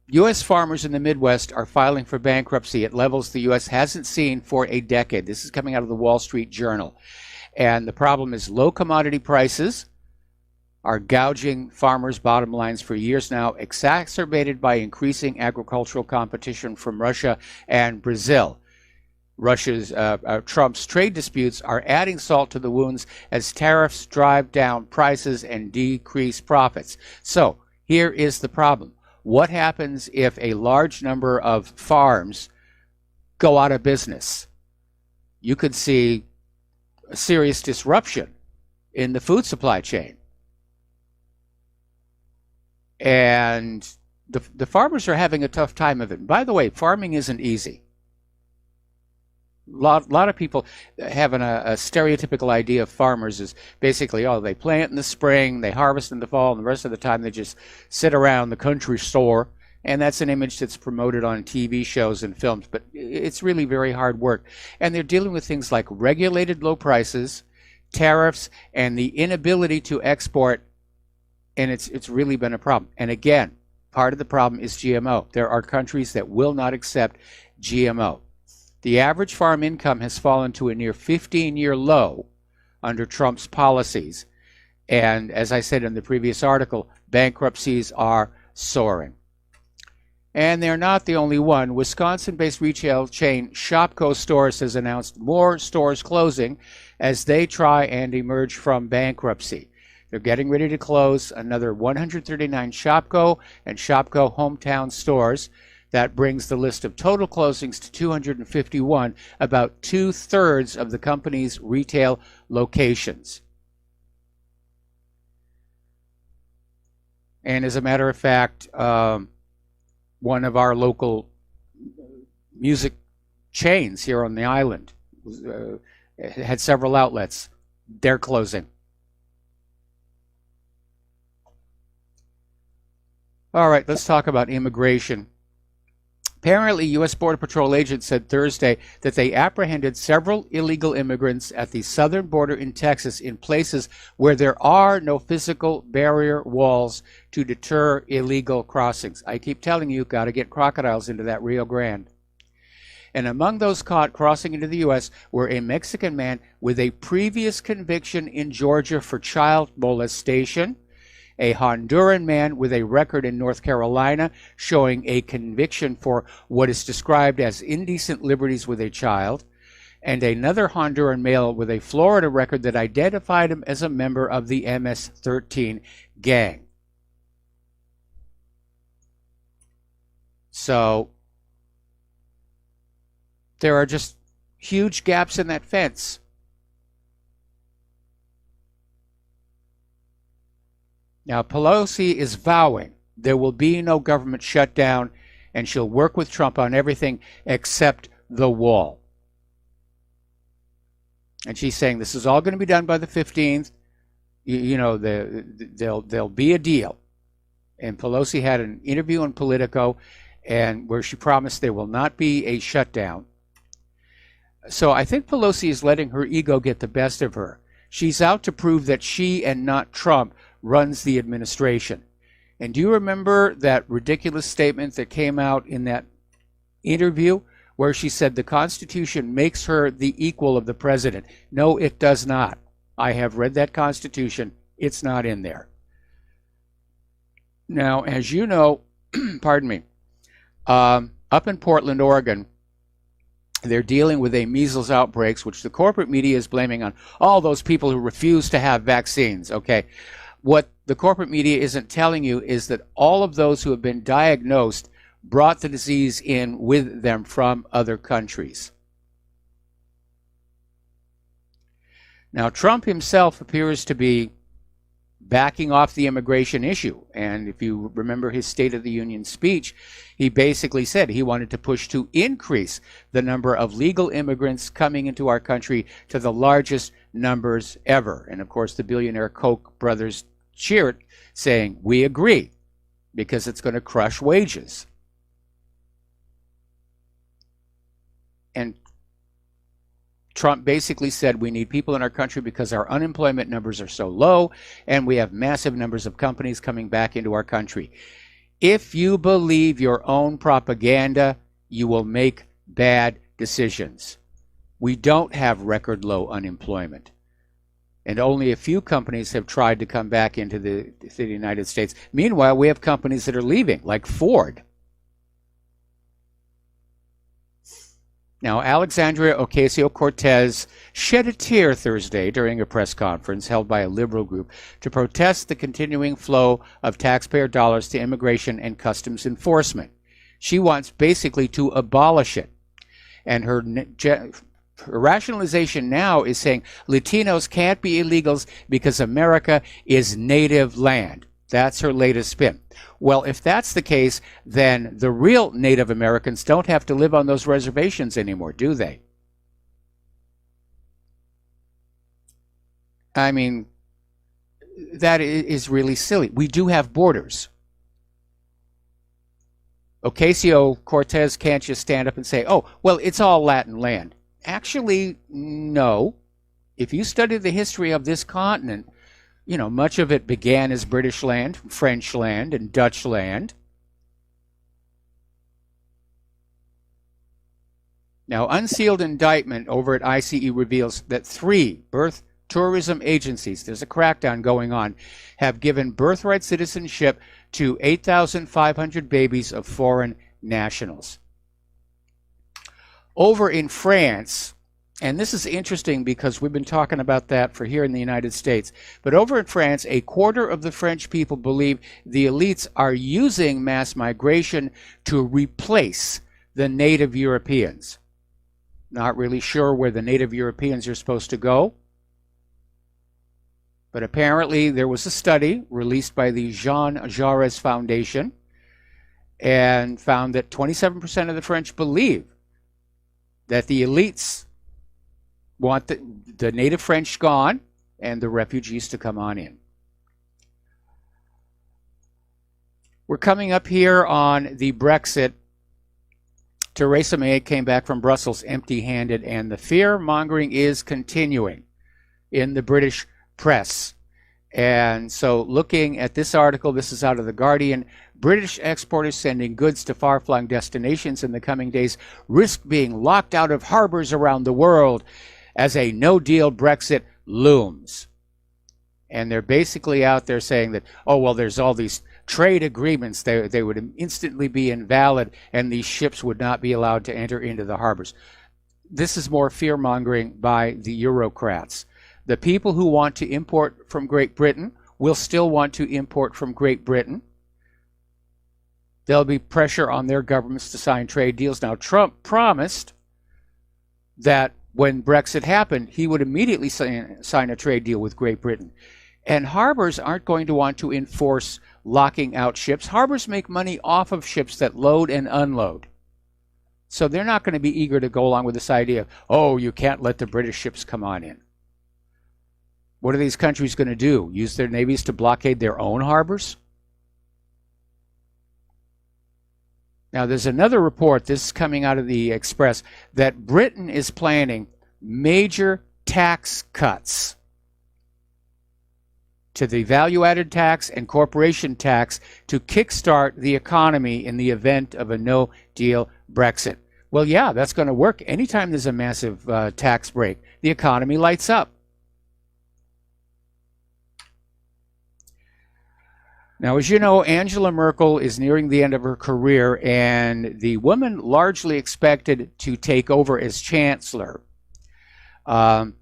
U.S. farmers in the Midwest are filing for bankruptcy at levels the U.S. hasn't seen for a decade. This is coming out of the Wall Street Journal. And the problem is low commodity prices are gouging farmers' bottom lines for years now, exacerbated by increasing agricultural competition from Russia and Brazil. Trump's trade disputes are adding salt to the wounds as tariffs drive down prices and decrease profits. So here is the problem. What happens if a large number of farms go out of business? You could see a serious disruption in the food supply chain. And the farmers are having a tough time of it. And by the way, farming isn't easy. A lot of people having a stereotypical idea of farmers is basically, oh, they plant in the spring, they harvest in the fall, and the rest of the time they just sit around the country store. And that's an image that's promoted on TV shows and films, but it's really very hard work. And they're dealing with things like regulated low prices, tariffs, and the inability to export, and it's really been a problem. And again, part of the problem is GMO. There are countries that will not accept GMO. The average farm income has fallen to a near 15-year low under Trump's policies. And as I said in the previous article, bankruptcies are soaring. And they're not the only one. Wisconsin-based retail chain Shopko Stores has announced more stores closing as they try and emerge from bankruptcy. They're getting ready to close another 139 Shopko and Shopko hometown stores. That brings the list of total closings to 251, about 2/3 of the company's retail locations. And as a matter of fact, one of our local music chains here on the island had several outlets. They're closing. All right, let's talk about immigration. Apparently, U.S. Border Patrol agents said Thursday that they apprehended several illegal immigrants at the southern border in Texas in places where there are no physical barrier walls to deter illegal crossings. I keep telling you, got to get crocodiles into that Rio Grande. And among those caught crossing into the U.S. were a Mexican man with a previous conviction in Georgia for child molestation, a Honduran man with a record in North Carolina showing a conviction for what is described as indecent liberties with a child, and another Honduran male with a Florida record that identified him as a member of the MS-13 gang. So there are just huge gaps in that fence. Now, Pelosi is vowing there will be no government shutdown, and she'll work with Trump on everything except the wall. And she's saying this is all going to be done by the 15th. There'll be a deal. And Pelosi had an interview on Politico, and where she promised there will not be a shutdown. So I think Pelosi is letting her ego get the best of her. She's out to prove that she and not Trump runs the administration. And do you remember that ridiculous statement that came out in that interview where she said the Constitution makes her the equal of the president? No, it does not. I have read that Constitution. It's not in there. Now, as you know, pardon me, up in Portland, Oregon, they're dealing with a measles outbreaks, which the corporate media is blaming on all those people who refuse to have vaccines. Okay. What the corporate media isn't telling you is that all of those who have been diagnosed brought the disease in with them from other countries. Now, Trump himself appears to be backing off the immigration issue. And if you remember his State of the Union speech, he basically said he wanted to push to increase the number of legal immigrants coming into our country to the largest numbers ever. And of course, the billionaire Koch brothers cheered, saying, we agree, because it's going to crush wages. And Trump basically said we need people in our country because our unemployment numbers are so low and we have massive numbers of companies coming back into our country. If you believe your own propaganda, you will make bad decisions. We don't have record low unemployment. And only a few companies have tried to come back into the United States. Meanwhile, we have companies that are leaving, like Ford. Now, Alexandria Ocasio-Cortez shed a tear Thursday during a press conference held by a liberal group to protest the continuing flow of taxpayer dollars to immigration and customs enforcement. She wants basically to abolish it. And her rationalization now is saying Latinos can't be illegals because America is native land. That's her latest spin. Well, if that's the case, then the real Native Americans don't have to live on those reservations anymore, do they? I mean, that is really silly. We do have borders. Ocasio-Cortez can't just stand up and say, oh, well, it's all Latin land. Actually, no. If you study the history of this continent, you know, much of it began as British land, French land, and Dutch land. Now, unsealed indictment over at ICE reveals that 3 birth tourism agencies, there's a crackdown going on, have given birthright citizenship to 8,500 babies of foreign nationals. Over in France, and this is interesting because we've been talking about that for here in the United States. But over in France, a quarter of the French people believe the elites are using mass migration to replace the native Europeans. Not really sure where the native Europeans are supposed to go. But apparently there was a study released by the Jean Jaurès Foundation and found that 27% of the French believe that the elites want the native French gone and the refugees to come on in. We're coming up here on the Brexit. Theresa May came back from Brussels empty-handed, and the fear-mongering is continuing in the British press. And so looking at this article, this is out of The Guardian, British exporters sending goods to far-flung destinations in the coming days risk being locked out of harbors around the world as a no-deal Brexit looms. And they're basically out there saying that, oh, well, there's all these trade agreements. They would instantly be invalid, and these ships would not be allowed to enter into the harbors. This is more fear-mongering by the Eurocrats. The people who want to import from Great Britain will still want to import from Great Britain. There'll be pressure on their governments to sign trade deals. Now, Trump promised that when Brexit happened, he would immediately sign a trade deal with Great Britain. And harbors aren't going to want to enforce locking out ships. Harbors make money off of ships that load and unload. So they're not going to be eager to go along with this idea of, oh, you can't let the British ships come on in. What are these countries going to do? Use their navies to blockade their own harbors? Now, there's another report, this is coming out of the Express, that Britain is planning major tax cuts to the value-added tax and corporation tax to kickstart the economy in the event of a no-deal Brexit. Well, yeah, that's going to work. Anytime there's a massive tax break, the economy lights up. Now, as you know, Angela Merkel is nearing the end of her career, and the woman largely expected to take over as chancellor, Annegret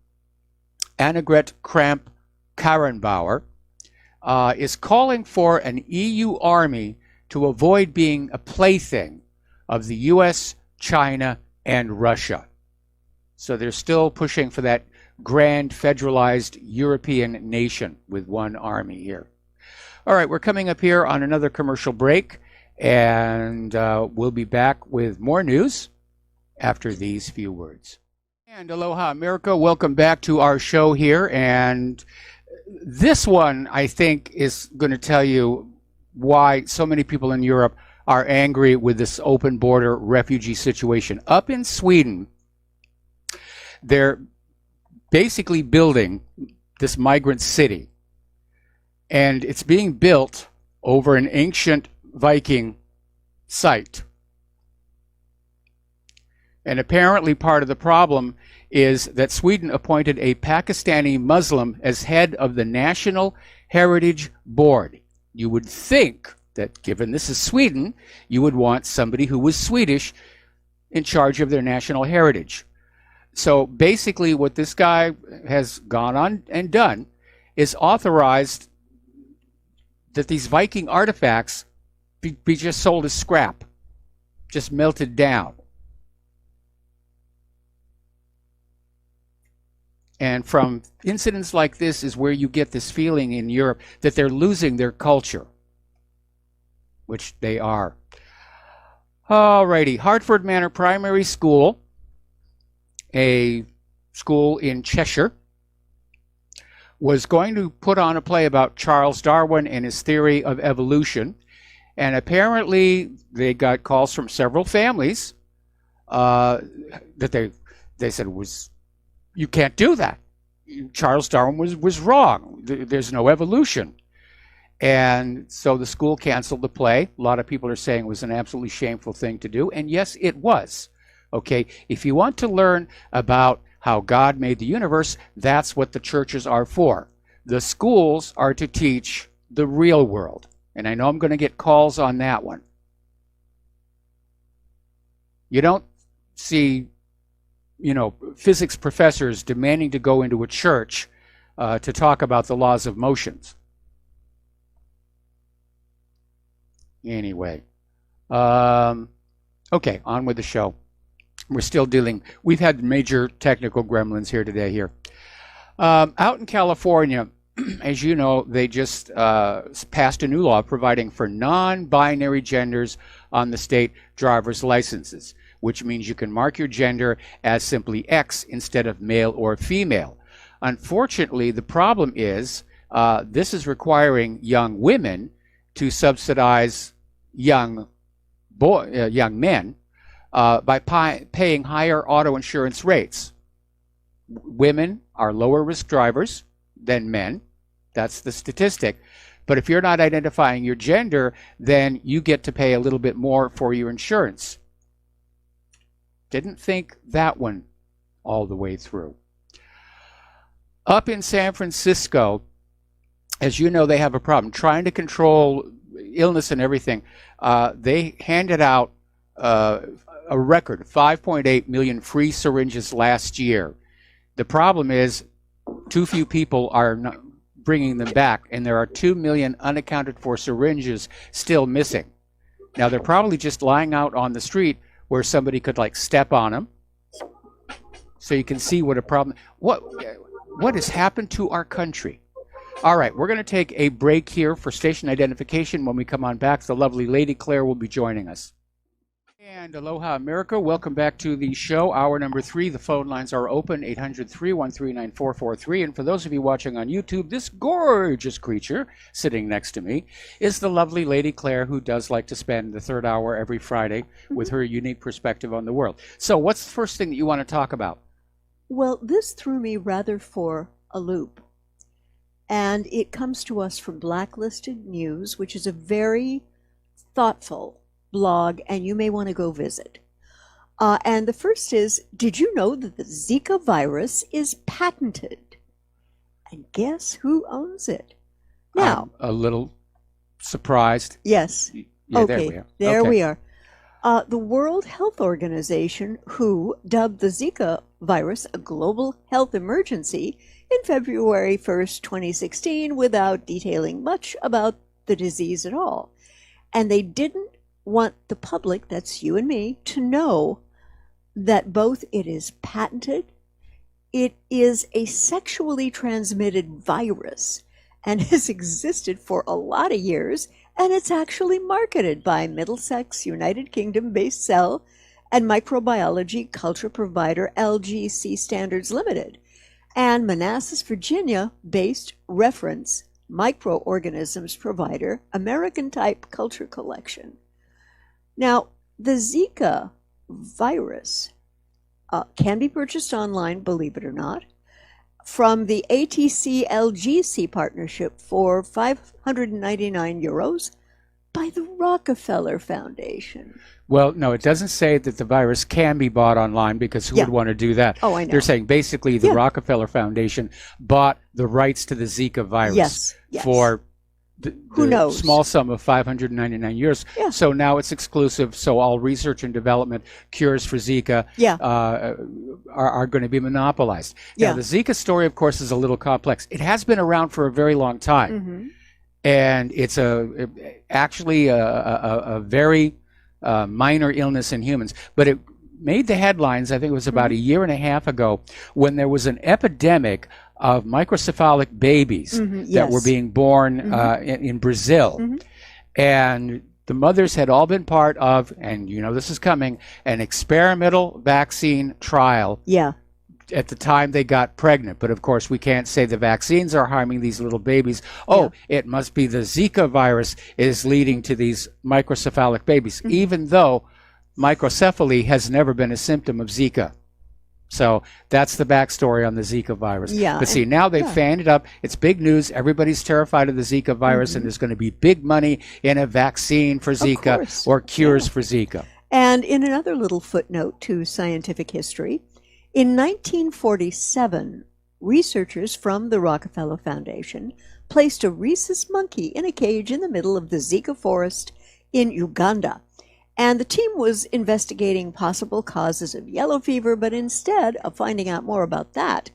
Kramp-Karrenbauer, is calling for an EU army to avoid being a plaything of the US, China, and Russia. So they're still pushing for that grand federalized European nation with one army here. All right, we're coming up here on another commercial break, and we'll be back with more news after these few words. And aloha, America. Welcome back to our show here. And this one, I think, is going to tell you why so many people in Europe are angry with this open border refugee situation. Up in Sweden, they're basically building this migrant city. And it's being built over an ancient Viking site. And apparently part of the problem is that Sweden appointed a Pakistani Muslim as head of the National Heritage Board. You would think that given this is Sweden, you would want somebody who was Swedish in charge of their national heritage. So basically what this guy has gone on and done is authorized that these Viking artifacts be just sold as scrap, just melted down. And from incidents like this is where you get this feeling in Europe that they're losing their culture, which they are. Alrighty, Hartford Manor Primary School, a school in Cheshire, was going to put on a play about Charles Darwin and his theory of evolution. And apparently they got calls from several families that they said you can't do that. Charles Darwin was wrong. There's no evolution. And so the school canceled the play. A lot of people are saying it was an absolutely shameful thing to do. And yes, it was. Okay, if you want to learn about how God made the universe, that's what the churches are for. The schools are to teach the real world. And I know I'm going to get calls on that one. You don't see, physics professors demanding to go into a church to talk about the laws of motions. Anyway, okay, on with the show. We're still we've had major technical gremlins here today. Out in California, as you know, they just passed a new law providing for non-binary genders on the state driver's licenses, which means you can mark your gender as simply X instead of male or female. Unfortunately, the problem is this is requiring young women to subsidize young men by paying higher auto insurance rates. Women are lower risk drivers than men. That's the statistic. But if you're not identifying your gender, then you get to pay a little bit more for your insurance. Didn't think that one all the way through. Up in San Francisco, as you know, they have a problem trying to control illness and everything. They handed out a record 5.8 million free syringes last year. The problem is too few people are not bringing them back, and there are 2 million unaccounted for syringes still missing. Now, they're probably just lying out on the street where somebody could step on them. So you can see what a problem. What has happened to our country? All right, we're going to take a break here for station identification. When we come on back, the lovely Lady Claire will be joining us. And aloha, America. Welcome back to the show. Hour number 3. The phone lines are open, 800-313-9443. And for those of you watching on YouTube, this gorgeous creature sitting next to me is the lovely Lady Claire, who does like to spend the third hour every Friday with her unique perspective on the world. So what's the first thing that you want to talk about? Well, this threw me rather for a loop. And it comes to us from Blacklisted News, which is a very thoughtful blog, and you may want to go visit. And the first is, did you know that the Zika virus is patented? And guess who owns it? Now, I'm a little surprised. Yes. Yeah, okay, there we are. The World Health Organization, WHO, dubbed the Zika virus a global health emergency in February 1st, 2016, without detailing much about the disease at all. And they didn't want the public, that's you and me, to know that both it is patented, it is a sexually transmitted virus, and has existed for a lot of years, and it's actually marketed by Middlesex, United Kingdom-based cell and microbiology culture provider LGC Standards Limited, and Manassas, Virginia-based reference microorganisms provider American Type Culture Collection. Now, the Zika virus can be purchased online, believe it or not, from the ATC-LGC partnership for €599 by the Rockefeller Foundation. Well, no, it doesn't say that the virus can be bought online, because who would want to do that? Oh, I know. They're saying basically the Rockefeller Foundation bought the rights to the Zika virus for Who knows? Small sum of 599 years. Yeah. So now it's exclusive. So all research and development cures for Zika are going to be monopolized. Now, the Zika story, of course, is a little complex. It has been around for a very long time. And it's actually a very minor illness in humans. But it made the headlines, I think it was about a year and a half ago, when there was an epidemic of microcephalic babies that were being born in Brazil. And the mothers had all been part of, and you know this is coming, an experimental vaccine trial at the time they got pregnant. But of course, we can't say the vaccines are harming these little babies. It must be the Zika virus is leading to these microcephalic babies, even though microcephaly has never been a symptom of Zika. So that's the backstory on the Zika virus. But see, now they've fanned it up. It's big news. Everybody's terrified of the Zika virus, and there's going to be big money in a vaccine for Zika or cures for Zika. And in another little footnote to scientific history, in 1947, researchers from the Rockefeller Foundation placed a rhesus monkey in a cage in the middle of the Zika forest in Uganda. And the team was investigating possible causes of yellow fever, but instead of finding out more about that,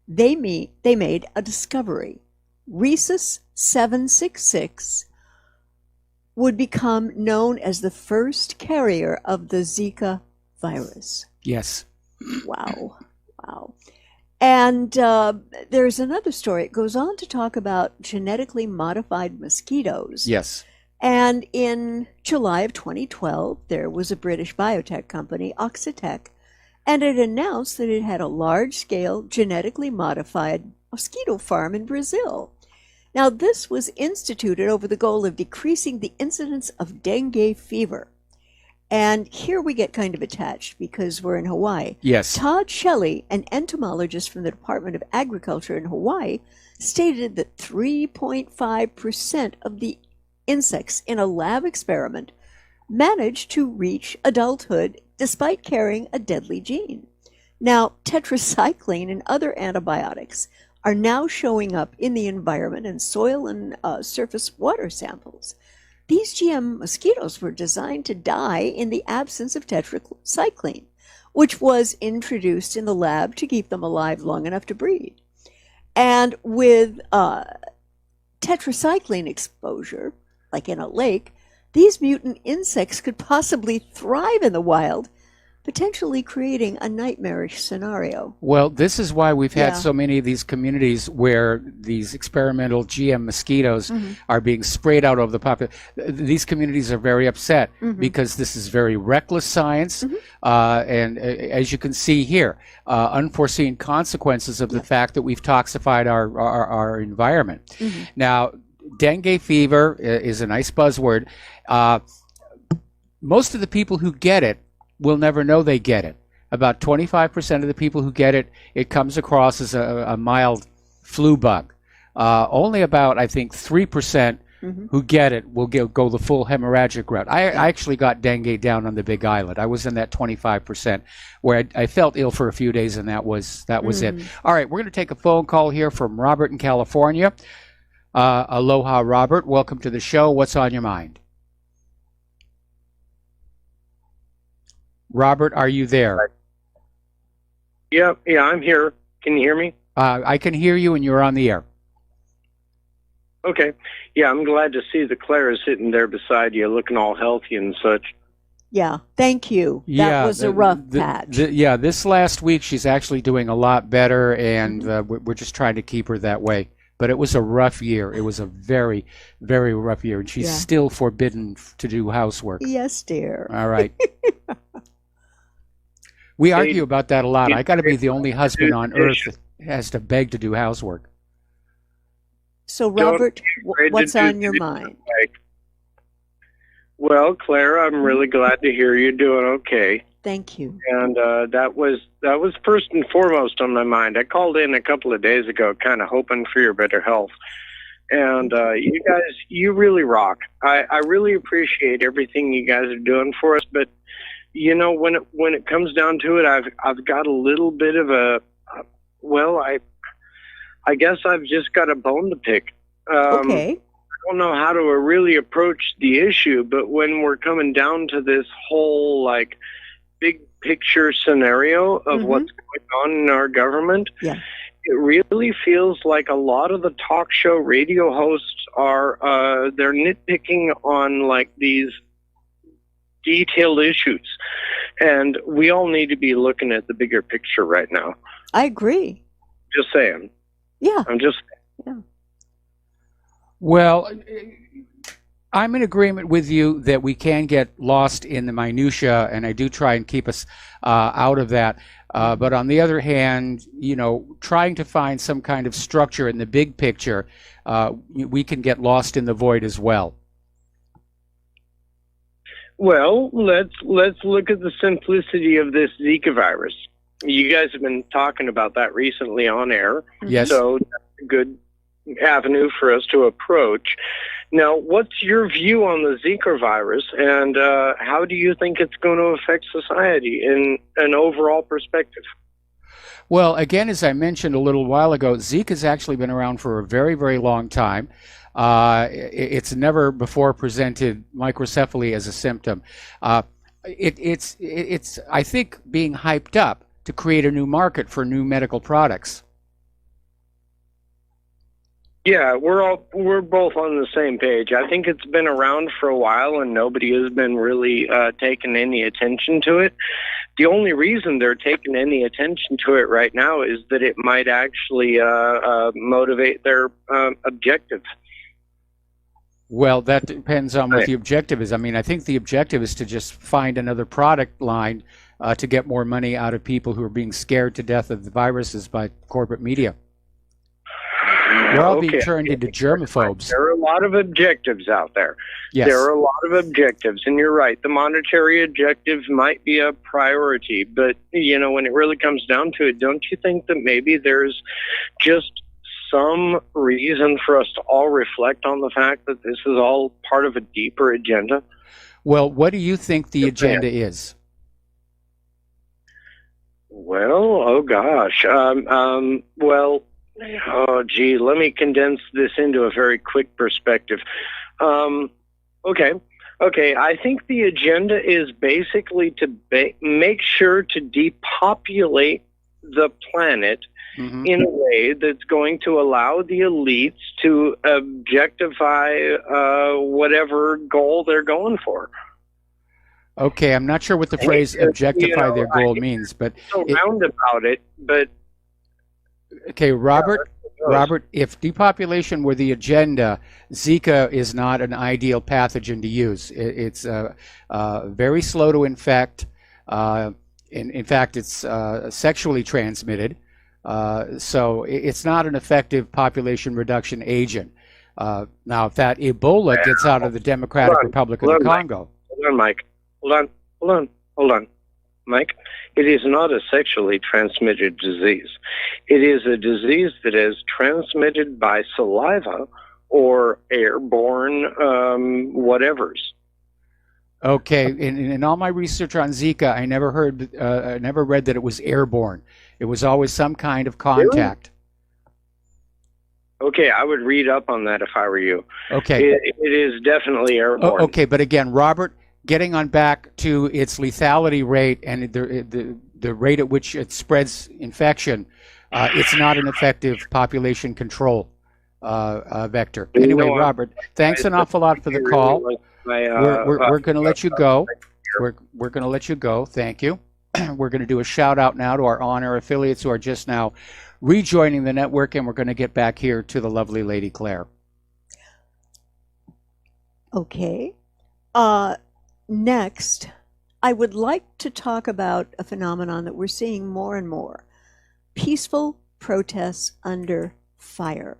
they made a discovery. Rhesus 766 would become known as the first carrier of the Zika virus. Yes. Wow. And there's another story. It goes on to talk about genetically modified mosquitoes. Yes. And in July of 2012, there was a British biotech company, Oxitec, and it announced that it had a large-scale genetically modified mosquito farm in Brazil. Now, this was instituted over the goal of decreasing the incidence of dengue fever. And here we get kind of attached because we're in Hawaii. Yes. Todd Shelley, an entomologist from the Department of Agriculture in Hawaii, stated that 3.5% of the insects in a lab experiment managed to reach adulthood despite carrying a deadly gene. Now, tetracycline and other antibiotics are now showing up in the environment and soil and surface water samples. These GM mosquitoes were designed to die in the absence of tetracycline, which was introduced in the lab to keep them alive long enough to breed. And with tetracycline exposure, like in a lake, these mutant insects could possibly thrive in the wild, potentially creating a nightmarish scenario. Well, this is why we've had so many of these communities where these experimental GM mosquitoes are being sprayed out over the population. These communities are very upset because this is very reckless science. And as you can see here, unforeseen consequences of the fact that we've toxified our environment. Now, dengue fever is a nice buzzword. Most of the people who get it will never know they get it. About 25% of the people who get it, it comes across as a mild flu bug. Only about, I think, 3% who get it will go the full hemorrhagic route. I actually got dengue down on the Big Island. I was in that 25% where I felt ill for a few days, and that was it. All right, we're going to take a phone call here from Robert in California. Aloha, Robert. Welcome to the show. What's on your mind? Robert, are you there? Yeah, I'm here. Can you hear me? I can hear you, and you're on the air. Okay. Yeah, I'm glad to see the Clara sitting there beside you, looking all healthy and such. Yeah, thank you. That was a rough patch. This last week she's actually doing a lot better, and we're just trying to keep her that way. But it was a rough year. It was a very, very rough year, and she's still forbidden to do housework. Yes, dear. All right. We argue about that a lot. I got to be the only husband on earth that has to beg to do housework. So, Robert, what's on your mind? Well, Clara, I'm really glad to hear you're doing okay. Thank you. And that was first and foremost on my mind. I called in a couple of days ago, kind of hoping for your better health. And you guys, you really rock. I really appreciate everything you guys are doing for us. But you know, when it comes down to it, I've got a little bit of I guess I've just got a bone to pick. Okay. don't know how to really approach the issue, but when we're coming down to this whole like big picture scenario of what's going on in our government, Yeah. it really feels like a lot of the talk show radio hosts are they're nitpicking on like these detailed issues, and we all need to be looking at the bigger picture right now. I agree. Just saying. Yeah. I'm just. Yeah. Well, I'm in agreement with you that we can get lost in the minutia, and I do try and keep us out of that. But on the other hand, you know, trying to find some kind of structure in the big picture, we can get lost in the void as well. Well, let's look at the simplicity of this Zika virus. You guys have been talking about that recently on air. Yes. So that's a good avenue for us to approach. Now, what's your view on the Zika virus, and how do you think it's going to affect society in an overall perspective? Well, again, as I mentioned a little while ago, Zika's actually been around for a very, very long time. It's never before presented microcephaly as a symptom. It's I think being hyped up to create a new market for new medical products. Yeah, we're both on the same page. I think it's been around for a while and nobody has been really taking any attention to it. The only reason they're taking any attention to it right now is that it might actually motivate their objective. Well, that depends on what the objective is. I mean, I think the objective is to just find another product line to get more money out of people who are being scared to death of the viruses by corporate media. We're all being turned into germaphobes. There are a lot of objectives out there. Yes. There are a lot of objectives, and you're right. The monetary objectives might be a priority, but, you know, when it really comes down to it, don't you think that maybe there's just some reason for us to all reflect on the fact that this is all part of a deeper agenda? Well, what do you think the agenda is? Well, oh gosh. Well, oh gee, let me condense this into a very quick perspective. Okay. I think the agenda is basically to make sure to depopulate the planet in a way that's going to allow the elites to objectify whatever goal they're going for. Okay, I'm not sure what the phrase objectify their goal means, but so roundabout it, but okay, Robert, if depopulation were the agenda, Zika is not an ideal pathogen to use. It's very slow to infect. In fact, it's sexually transmitted. So it's not an effective population reduction agent. Now, if that Ebola gets out of the Democratic Republic of the Congo. Hold on, Mike. Hold on. Mike, it is not a sexually transmitted disease. It is a disease that is transmitted by saliva or airborne whatevers. Okay, in all my research on Zika, I never read that it was airborne. It was always some kind of contact. Really? Okay, I would read up on that if I were you. Okay. It is definitely airborne. Okay, but again, Robert, getting on back to its lethality rate and the rate at which it spreads infection, it's not an effective population control vector. Anyway, Robert, thanks an awful lot for the call. We're going to let you go. We're going to let you go. Thank you. We're going to do a shout out now to our on-air affiliates who are just now rejoining the network, and we're going to get back here to the lovely Lady Claire. Okay. Next, I would like to talk about a phenomenon that we're seeing more and more. Peaceful protests under fire.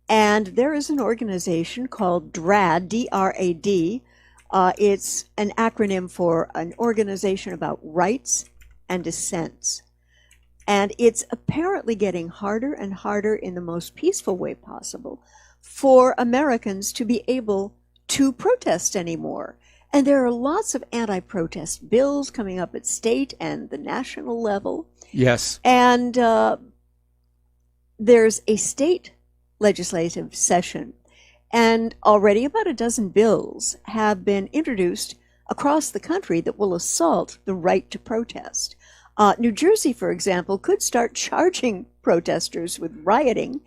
And there is an organization called DRAD, D-R-A-D. It's an acronym for an organization about rights and dissents. And it's apparently getting harder and harder in the most peaceful way possible for Americans to be able to protest anymore. And there are lots of anti-protest bills coming up at state and the national level. Yes. And there's a state legislative session. And already about a dozen bills have been introduced across the country that will assault the right to protest. New Jersey, for example, could start charging protesters with rioting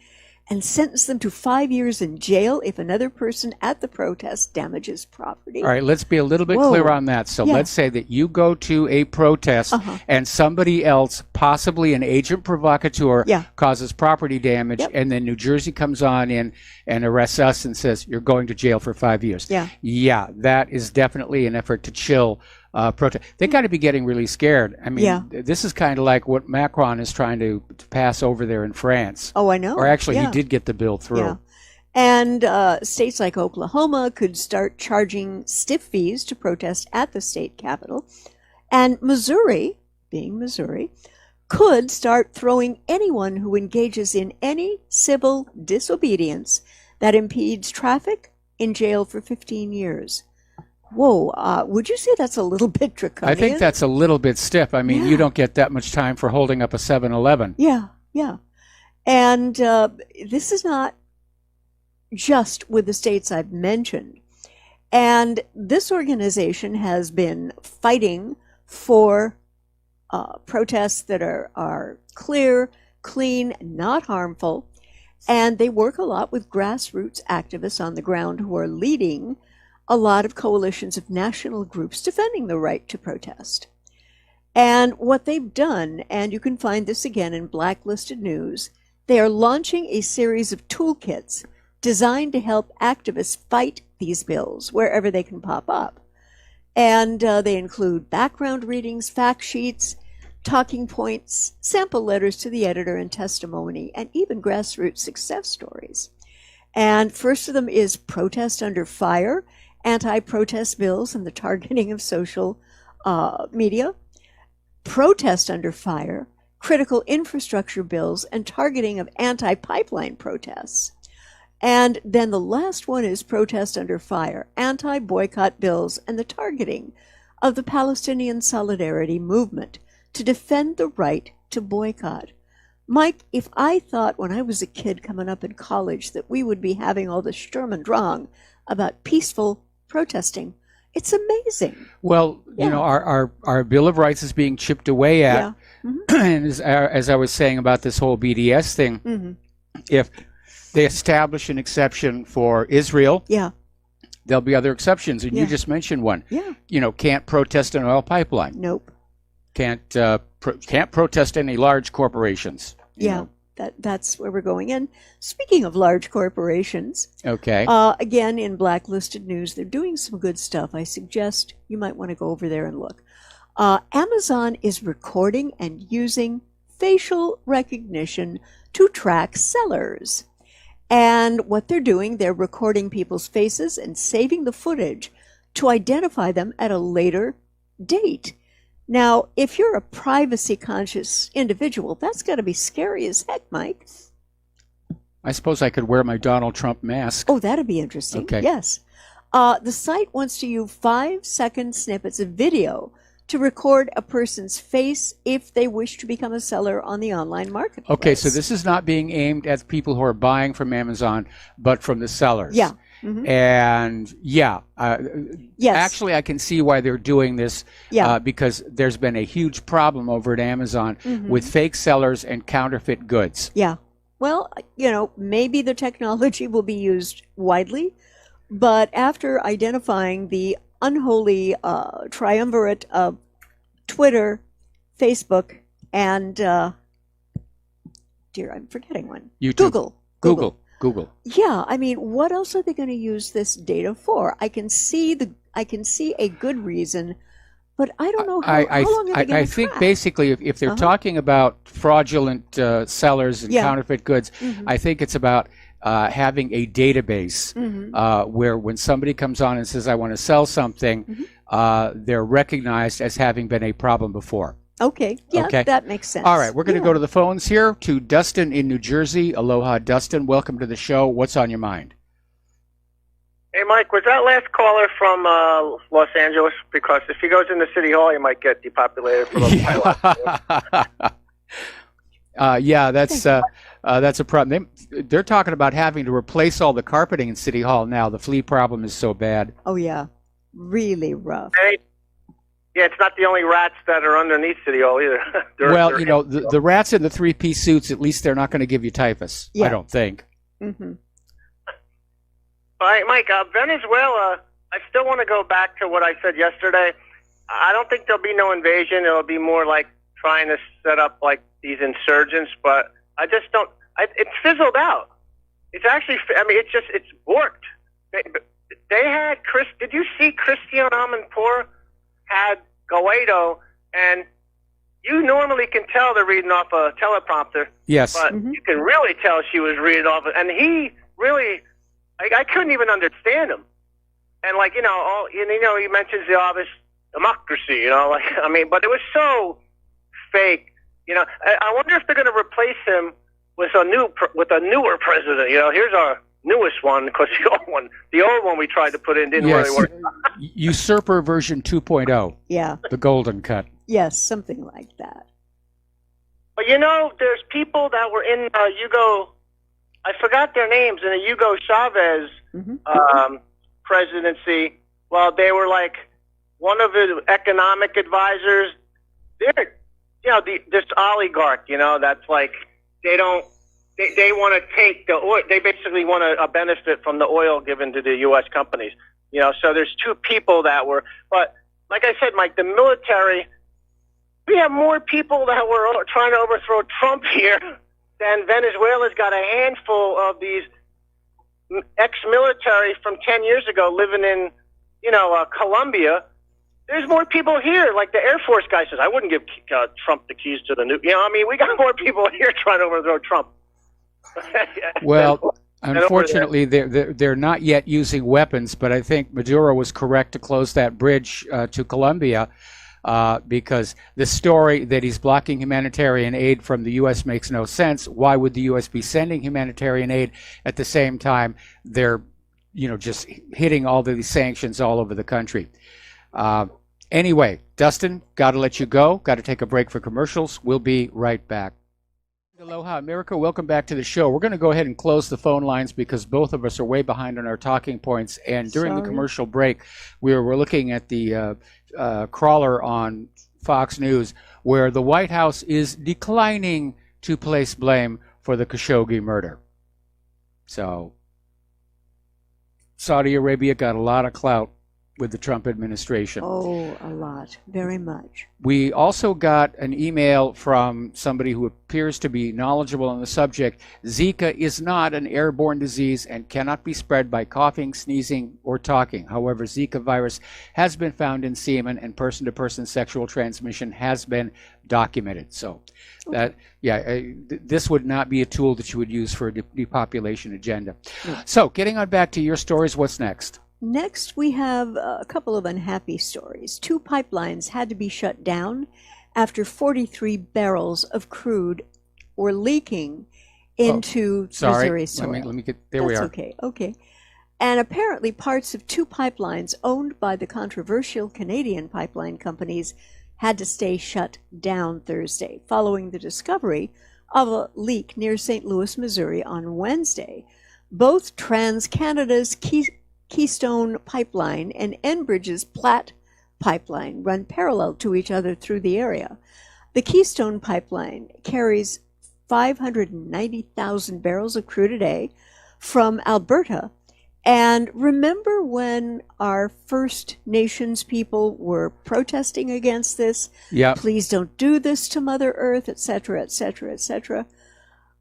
and sentence them to 5 years in jail if another person at the protest damages property. All right, let's be a little bit clear on that. So let's say that you go to a protest and somebody else, possibly an agent provocateur, causes property damage, and then New Jersey comes on in and arrests us and says, you're going to jail for 5 years. Yeah, that is definitely an effort to chill protest. They got to be getting really scared. I mean, this is kind of like what Macron is trying to pass over there in France. Oh, I know. Or actually, he did get the bill through. Yeah. And states like Oklahoma could start charging stiff fees to protest at the state capitol. And Missouri, being Missouri, could start throwing anyone who engages in any civil disobedience that impedes traffic in jail for 15 years. Whoa, would you say that's a little bit draconian? I think that's a little bit stiff. I mean, you don't get that much time for holding up a 7-Eleven. Yeah. And this is not just with the states I've mentioned. And this organization has been fighting for protests that are clear, clean, not harmful. And they work a lot with grassroots activists on the ground who are leading a lot of coalitions of national groups defending the right to protest. And what they've done, and you can find this again in Blacklisted News, they are launching a series of toolkits designed to help activists fight these bills wherever they can pop up. And they include background readings, fact sheets, talking points, sample letters to the editor and testimony, and even grassroots success stories. And first of them is Protest Under Fire, anti-protest bills and the targeting of social media. Protest Under Fire, critical infrastructure bills and targeting of anti-pipeline protests. And then the last one is Protest Under Fire, anti-boycott bills and the targeting of the Palestinian Solidarity Movement to defend the right to boycott. Mike, if I thought when I was a kid coming up in college that we would be having all this Sturm und Drang about peaceful protesting, it's amazing. Well, you know, our Bill of Rights is being chipped away at. And as I was saying about this whole BDS thing, if they establish an exception for Israel, there'll be other exceptions. And you just mentioned one. You know, can't protest an oil pipeline. Nope. Can't protest any large corporations. You know. That's where we're going in. Speaking of large corporations, again, in Blacklisted News, they're doing some good stuff. I suggest you might want to go over there and look. Amazon is recording and using facial recognition to track sellers. And what they're doing, they're recording people's faces and saving the footage to identify them at a later date. Now, if you're a privacy-conscious individual, that's got to be scary as heck, Mike. I suppose I could wear my Donald Trump mask. Oh, that'd be interesting. Okay. Yes. The site wants to use 5-second snippets of video to record a person's face if they wish to become a seller on the online marketplace. Okay, so this is not being aimed at people who are buying from Amazon, but from the sellers. Yeah. And actually I can see why they're doing this because there's been a huge problem over at Amazon with fake sellers and counterfeit goods. Yeah. Well, you know, maybe the technology will be used widely, but after identifying the unholy triumvirate of Twitter, Facebook, and I'm forgetting one. YouTube. Google. Yeah, I mean, what else are they going to use this data for? I can see a good reason, but I don't know how long are they going to I think basically if they're talking about fraudulent sellers and counterfeit goods, I think it's about having a database where when somebody comes on and says, I want to sell something, they're recognized as having been a problem before. Okay. Yeah, that makes sense. All right, we're going to go to the phones here to Dustin in New Jersey. Aloha, Dustin. Welcome to the show. What's on your mind? Hey, Mike, was that last caller from Los Angeles? Because if he goes into City Hall, he might get depopulated for those pilots. Yeah, that's That's a problem. They're talking about having to replace all the carpeting in City Hall now. The flea problem is so bad. Oh, yeah. Really rough. Yeah, it's not the only rats that are underneath City Hall either. Well, you know, the rats in the three-piece suits, at least they're not going to give you typhus, I don't think. Mm-hmm. All right, Mike, Venezuela, I still want to go back to what I said yesterday. I don't think there'll be no invasion. It'll be more like trying to set up like these insurgents, but I just don't. It's fizzled out. It's actually, I mean, it's worked. They had Did you see Christian Amanpour had Guaido, and you normally can tell they're reading off a teleprompter. Yes. But you can really tell she was reading off it, and he really, I couldn't even understand him. And like, you know, he mentions the obvious democracy, you know, like, I mean, but it was so fake, you know. I wonder if they're going to replace him with a newer president. You know, here's our newest one, because the old one we tried to put in didn't really work. Usurper version 2.0. Yeah. The golden cut. Yes, something like that. But you know, there's people that were in Hugo, I forgot their names, in the Hugo Chavez presidency. Well, they were like one of his economic advisors. They're, you know, this oligarch, you know, that's like, they want to take the oil. They basically want a benefit from the oil given to the U.S. companies. You know, so there's two people that were. But like I said, Mike, the military. We have more people that were trying to overthrow Trump here than Venezuela's got a handful of these ex-military from 10 years ago living in, you know, Colombia. There's more people here. Like the Air Force guy says, I wouldn't give Trump the keys to the new. You know, I mean, we got more people here trying to overthrow Trump. Well, unfortunately, they're not yet using weapons, but I think Maduro was correct to close that bridge to Colombia because the story that he's blocking humanitarian aid from the U.S. makes no sense. Why would the U.S. be sending humanitarian aid at the same time they're, you know, just hitting all of these sanctions all over the country? Anyway, Dustin, got to let you go. Got to take a break for commercials. We'll be right back. Aloha America, welcome back to the show. We're going to go ahead and close the phone lines because both of us are way behind on our talking points. And during the commercial break, we're looking at the crawler on Fox News where the White House is declining to place blame for the Khashoggi murder. So Saudi Arabia got a lot of clout with the Trump administration. Oh, a lot. Very much. We also got an email from somebody who appears to be knowledgeable on the subject. Zika is not an airborne disease and cannot be spread by coughing, sneezing, or talking. However, Zika virus has been found in semen, and person-to-person sexual transmission has been documented. So that, this would not be a tool that you would use for a depopulation agenda. So getting on back to your stories, what's next? Next, we have a couple of unhappy stories. 2 pipelines had to be shut down after 43 barrels of crude were leaking into Missouri soil. Let me get there. We are. Okay. And apparently parts of 2 pipelines owned by the controversial Canadian pipeline companies had to stay shut down Thursday, following the discovery of a leak near St. Louis, Missouri on Wednesday. Both TransCanada's Keystone Pipeline and Enbridge's Platte Pipeline run parallel to each other through the area. The Keystone Pipeline carries 590,000 barrels of crude a day from Alberta. And remember when our First Nations people were protesting against this? Yeah. Please don't do this to Mother Earth, etc., etc., etc.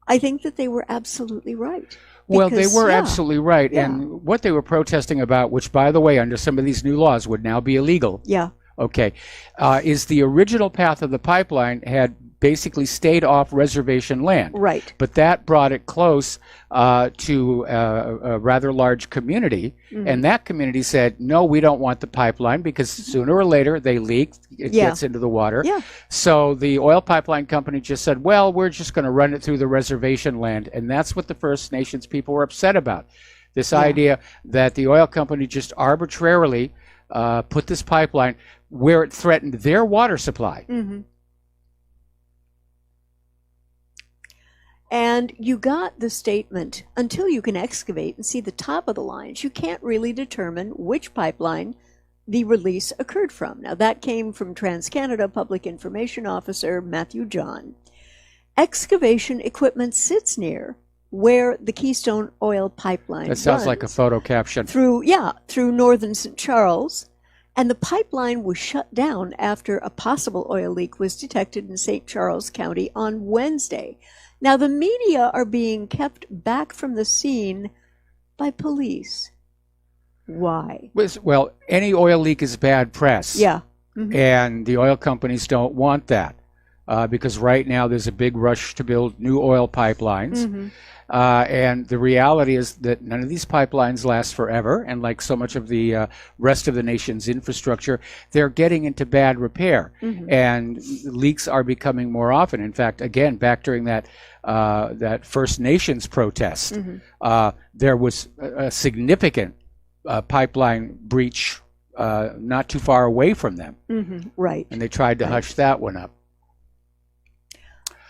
I think that they were absolutely right. Well, they were absolutely right. And what they were protesting about, which, by the way, under some of these new laws would now be illegal. Yeah. Okay. Is the original path of the pipeline had basically stayed off reservation land. Right. But that brought it close to a rather large community. Mm-hmm. And that community said, no, we don't want the pipeline because sooner or later they leak. It gets into the water. Yeah. So the oil pipeline company just said, well, we're just going to run it through the reservation land. And that's what the First Nations people were upset about. This idea that the oil company just arbitrarily put this pipeline where it threatened their water supply. Mm-hmm. And you got the statement, until you can excavate and see the top of the lines, you can't really determine which pipeline the release occurred from. Now, that came from TransCanada Public Information Officer Matthew John. Excavation equipment sits near where the Keystone Oil Pipeline That sounds runs like a photo caption. through northern St. Charles, and the pipeline was shut down after a possible oil leak was detected in St. Charles County on Wednesday. Now, the media are being kept back from the scene by police. Why? Well, any oil leak is bad press. Yeah. Mm-hmm. And the oil companies don't want that because right now there's a big rush to build new oil pipelines. Mm-hmm. And the reality is that none of these pipelines last forever. And like so much of the rest of the nation's infrastructure, they're getting into bad repair. Mm-hmm. And leaks are becoming more often. In fact, again, back during that First Nations protest, there was a significant pipeline breach not too far away from them. Mm-hmm. Right. And they tried to hush that one up.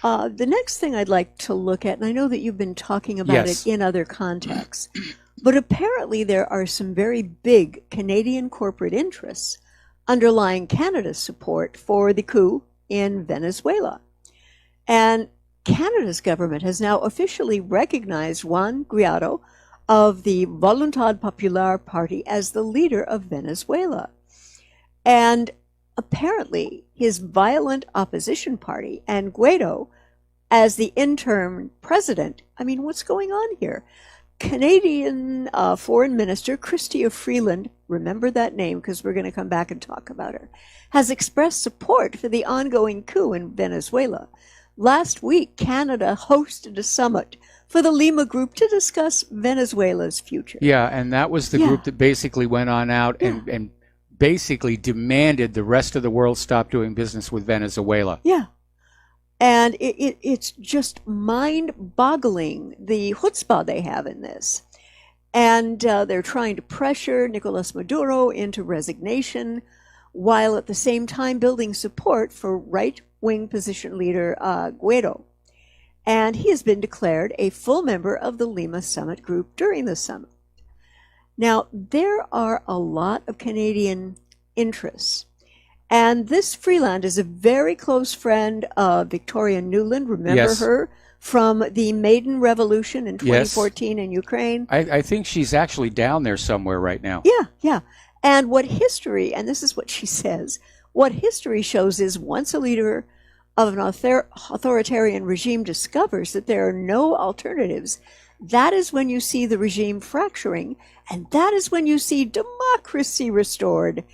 The next thing I'd like to look at, and I know that you've been talking about Yes. it in other contexts, but apparently there are some very big Canadian corporate interests underlying Canada's support for the coup in Venezuela. And Canada's government has now officially recognized Juan Guaido of the Voluntad Popular Party as the leader of Venezuela. And apparently his violent opposition party and Guaido as the interim president. I mean, what's going on here? Canadian Foreign Minister Chrystia Freeland, remember that name because we're going to come back and talk about her, has expressed support for the ongoing coup in Venezuela. Last week, Canada hosted a summit for the Lima Group to discuss Venezuela's future. Yeah, and that was the group that basically went on out and basically demanded the rest of the world stop doing business with Venezuela. Yeah. And it's just mind-boggling, the chutzpah they have in this. And they're trying to pressure Nicolas Maduro into resignation, while at the same time building support for right-wing position leader Guaido. And he has been declared a full member of the Lima Summit Group during the summit. Now, there are a lot of Canadian interests. And this Freeland is a very close friend of Victoria Nuland. Remember her from the Maidan Revolution in 2014 in Ukraine? I think she's actually down there somewhere right now. Yeah. And what history, and this is what she says, what history shows is once a leader of an authoritarian regime discovers that there are no alternatives, that is when you see the regime fracturing, and that is when you see democracy restored.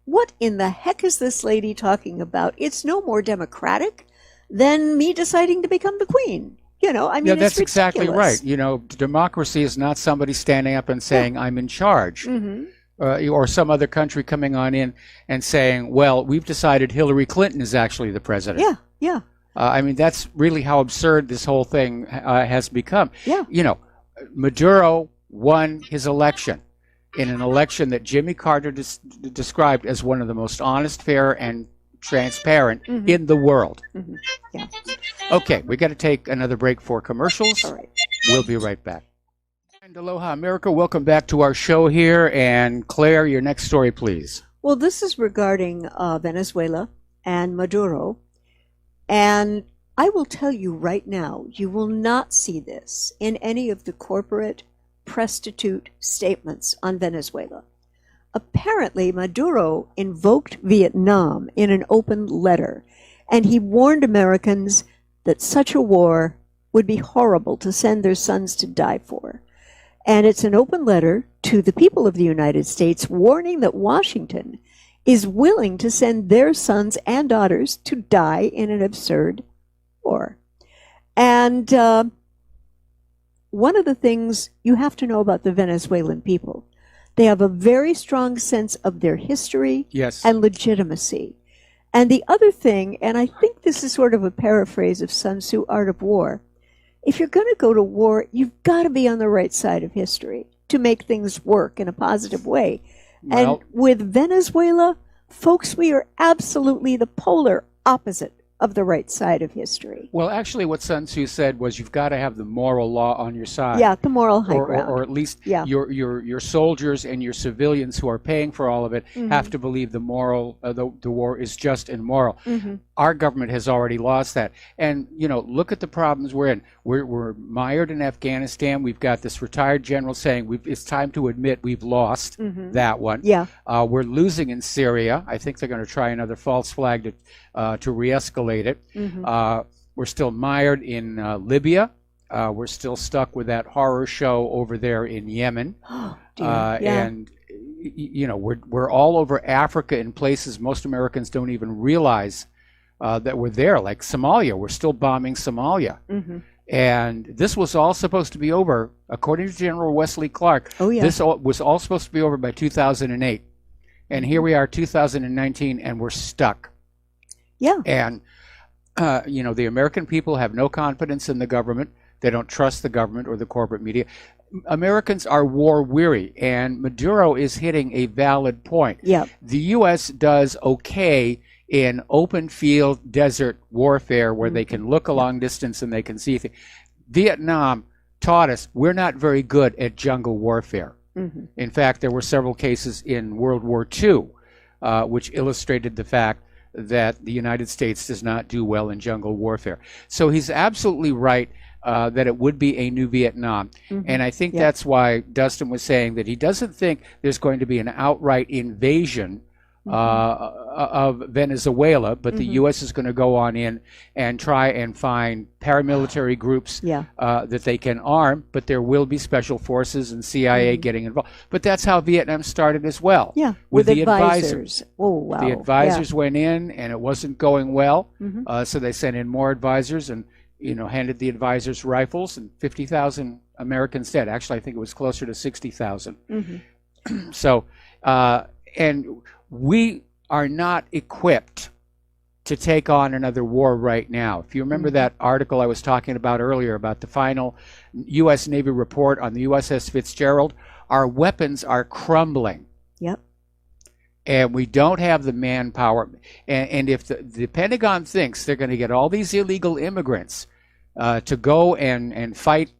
What in the heck is this lady talking about? It's no more democratic than me deciding to become the queen. You know, I mean, that's it's exactly ridiculous. right. You know, democracy is not somebody standing up and saying, I'm in charge. Mm-hmm. Or some other country coming on in and saying, well, we've decided Hillary Clinton is actually the president. Yeah. I mean, that's really how absurd this whole thing has become. Yeah. You know, Maduro won his election in an election that Jimmy Carter described as one of the most honest, fair, and transparent in the world. Mm-hmm. Yeah. Okay, we got to take another break for commercials. All right. We'll be right back. And aloha, America. Welcome back to our show here. And Claire, your next story, please. Well, this is regarding Venezuela and Maduro. And I will tell you right now, you will not see this in any of the corporate prostitute statements on Venezuela. Apparently, Maduro invoked Vietnam in an open letter, and he warned Americans that such a war would be horrible to send their sons to die for. And it's an open letter to the people of the United States warning that Washington is willing to send their sons and daughters to die in an absurd war. And one of the things you have to know about the Venezuelan people, they have a very strong sense of their history and legitimacy. And the other thing, and I think this is sort of a paraphrase of Sun Tzu, Art of War, if you're going to go to war, you've got to be on the right side of history to make things work in a positive way. Well, and with Venezuela, folks, we are absolutely the polar opposite of the right side of history. Well, actually, what Sun Tzu said was you've got to have the moral law on your side. Yeah, the moral high ground. Or at least your soldiers and your civilians who are paying for all of it have to believe the war is just and moral. Our government has already lost that. And, look at the problems we're in. We're mired in Afghanistan. We've got this retired general saying it's time to admit we've lost that one. Yeah. We're losing in Syria. I think they're going to try another false flag to re-escalate it. We're still mired in Libya. We're still stuck with that horror show over there in Yemen. And we're all over Africa in places most Americans don't even realize that we're there, like Somalia. We're still bombing Somalia. And this was all supposed to be over, according to General Wesley Clark. This was all supposed to be over by 2008. And here we are, 2019, and we're stuck. Yeah. And, the American people have no confidence in the government. They don't trust the government or the corporate media. Americans are war weary, and Maduro is hitting a valid point. Yeah. The U.S. does okay in open field desert warfare where they can look a long distance and they can see things. Vietnam taught us we're not very good at jungle warfare. In fact, there were several cases in World War II which illustrated the fact that the United States does not do well in jungle warfare. So he's absolutely right that it would be a new Vietnam. And I think that's why Dustin was saying that he doesn't think there's going to be an outright invasion of Venezuela, but the U.S. is going to go on in and try and find paramilitary groups that they can arm, but there will be special forces and CIA getting involved. But that's how Vietnam started as well. Yeah, with the advisors. Oh, wow. The advisors went in, and it wasn't going well, so they sent in more advisors and handed the advisors rifles, and 50,000 Americans dead. Actually, I think it was closer to 60,000. So, and we are not equipped to take on another war right now. If you remember that article I was talking about earlier about the final U.S. Navy report on the USS Fitzgerald, our weapons are crumbling. Yep. And we don't have the manpower. And if the Pentagon thinks they're going to get all these illegal immigrants to go and fight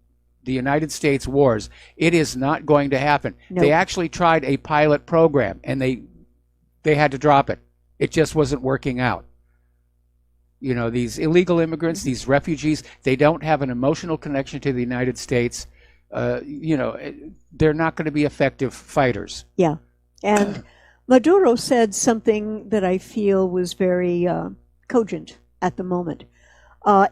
the United States wars, it is not going to happen. No. They actually tried a pilot program, and they had to drop it. It just wasn't working out. These illegal immigrants, these refugees, they don't have an emotional connection to the United States. They're not going to be effective fighters. Yeah. And Maduro said something that I feel was very cogent at the moment.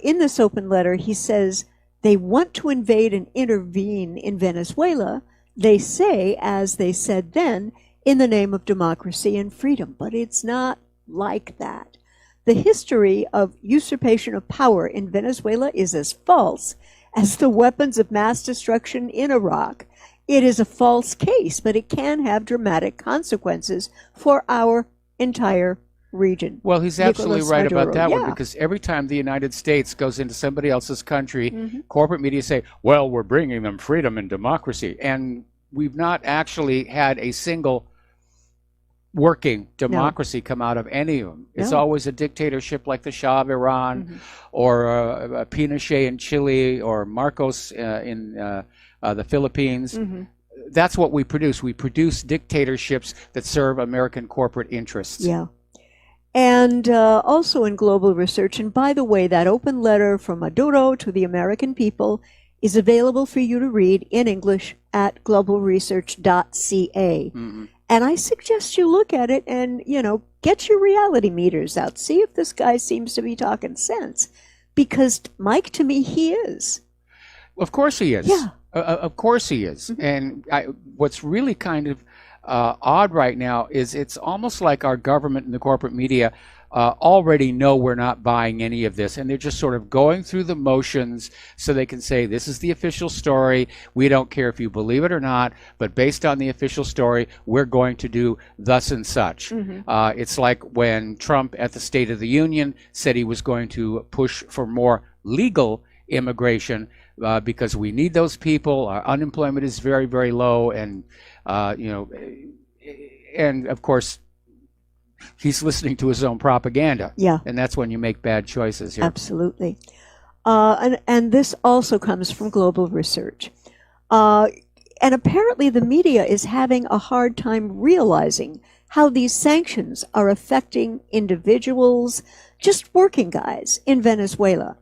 In this open letter, he says they want to invade and intervene in Venezuela. They say, as they said then, in the name of democracy and freedom. But it's not like that. The history of usurpation of power in Venezuela is as false as the weapons of mass destruction in Iraq. It is a false case, but it can have dramatic consequences for our entire region. Well, he's absolutely Nicolas right Maduro. about that one, Yeah. because every time the United States goes into somebody else's country, corporate media say, well, we're bringing them freedom and democracy. And we've not actually had a single working democracy come out of any of them. It's always a dictatorship like the Shah of Iran, or Pinochet in Chile, or Marcos in the Philippines. That's what we produce. We produce dictatorships that serve American corporate interests. Yeah. And also in global research, and by the way, that open letter from Maduro to the American people is available for you to read in English at globalresearch.ca. And I suggest you look at it and, get your reality meters out. See if this guy seems to be talking sense. Because, Mike, to me, he is. Of course he is. Yeah. Of course he is. And what's really kind of odd right now is it's almost like our government and the corporate media already know we're not buying any of this, and they're just sort of going through the motions so they can say, this is the official story, we don't care if you believe it or not, but based on the official story, we're going to do thus and such. It's like when Trump at the State of the Union said he was going to push for more legal immigration because we need those people, our unemployment is very, very low, and and of course he's listening to his own propaganda. Yeah. And that's when you make bad choices here. Absolutely. And this also comes from global research. And apparently the media is having a hard time realizing how these sanctions are affecting individuals, just working guys in Venezuela.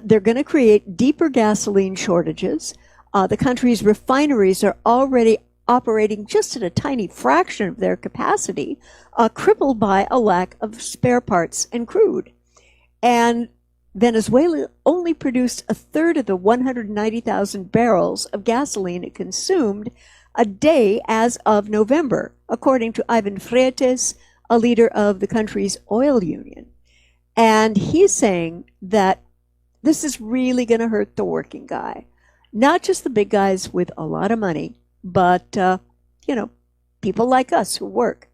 They're going to create deeper gasoline shortages. The country's refineries are already operating just at a tiny fraction of their capacity, crippled by a lack of spare parts and crude. And Venezuela only produced a third of the 190,000 barrels of gasoline it consumed a day as of November, according to Ivan Freites, a leader of the country's oil union. And he's saying that this is really going to hurt the working guy. Not just the big guys with a lot of money, but, people like us who work.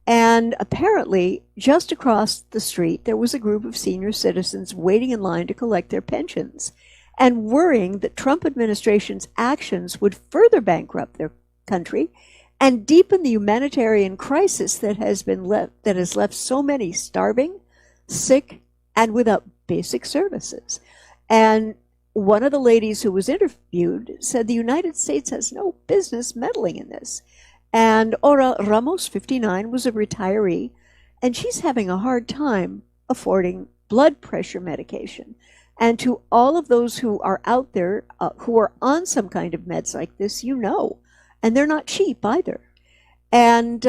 And apparently, just across the street, there was a group of senior citizens waiting in line to collect their pensions and worrying that Trump administration's actions would further bankrupt their country and deepen the humanitarian crisis that has left so many starving, sick, and without basic services. And one of the ladies who was interviewed said the United States has no business meddling in this. And Ora Ramos, 59, was a retiree, and she's having a hard time affording blood pressure medication. And to all of those who are out there who are on some kind of meds like this, and they're not cheap either. And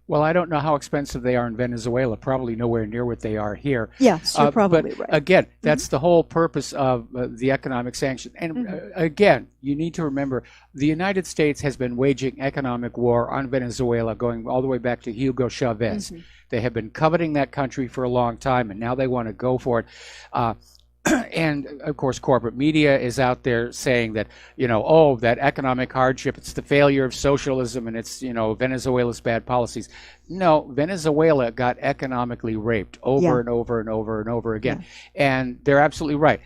well, I don't know how expensive they are in Venezuela. Probably nowhere near what they are here. Yes, you're probably but right. Again, that's the whole purpose of the economic sanction. And again, you need to remember, the United States has been waging economic war on Venezuela going all the way back to Hugo Chavez. They have been coveting that country for a long time, and now they want to go for it. And of course, corporate media is out there saying that, that economic hardship, it's the failure of socialism, and it's, Venezuela's bad policies. No, Venezuela got economically raped over and over and over and over again. And they're absolutely right.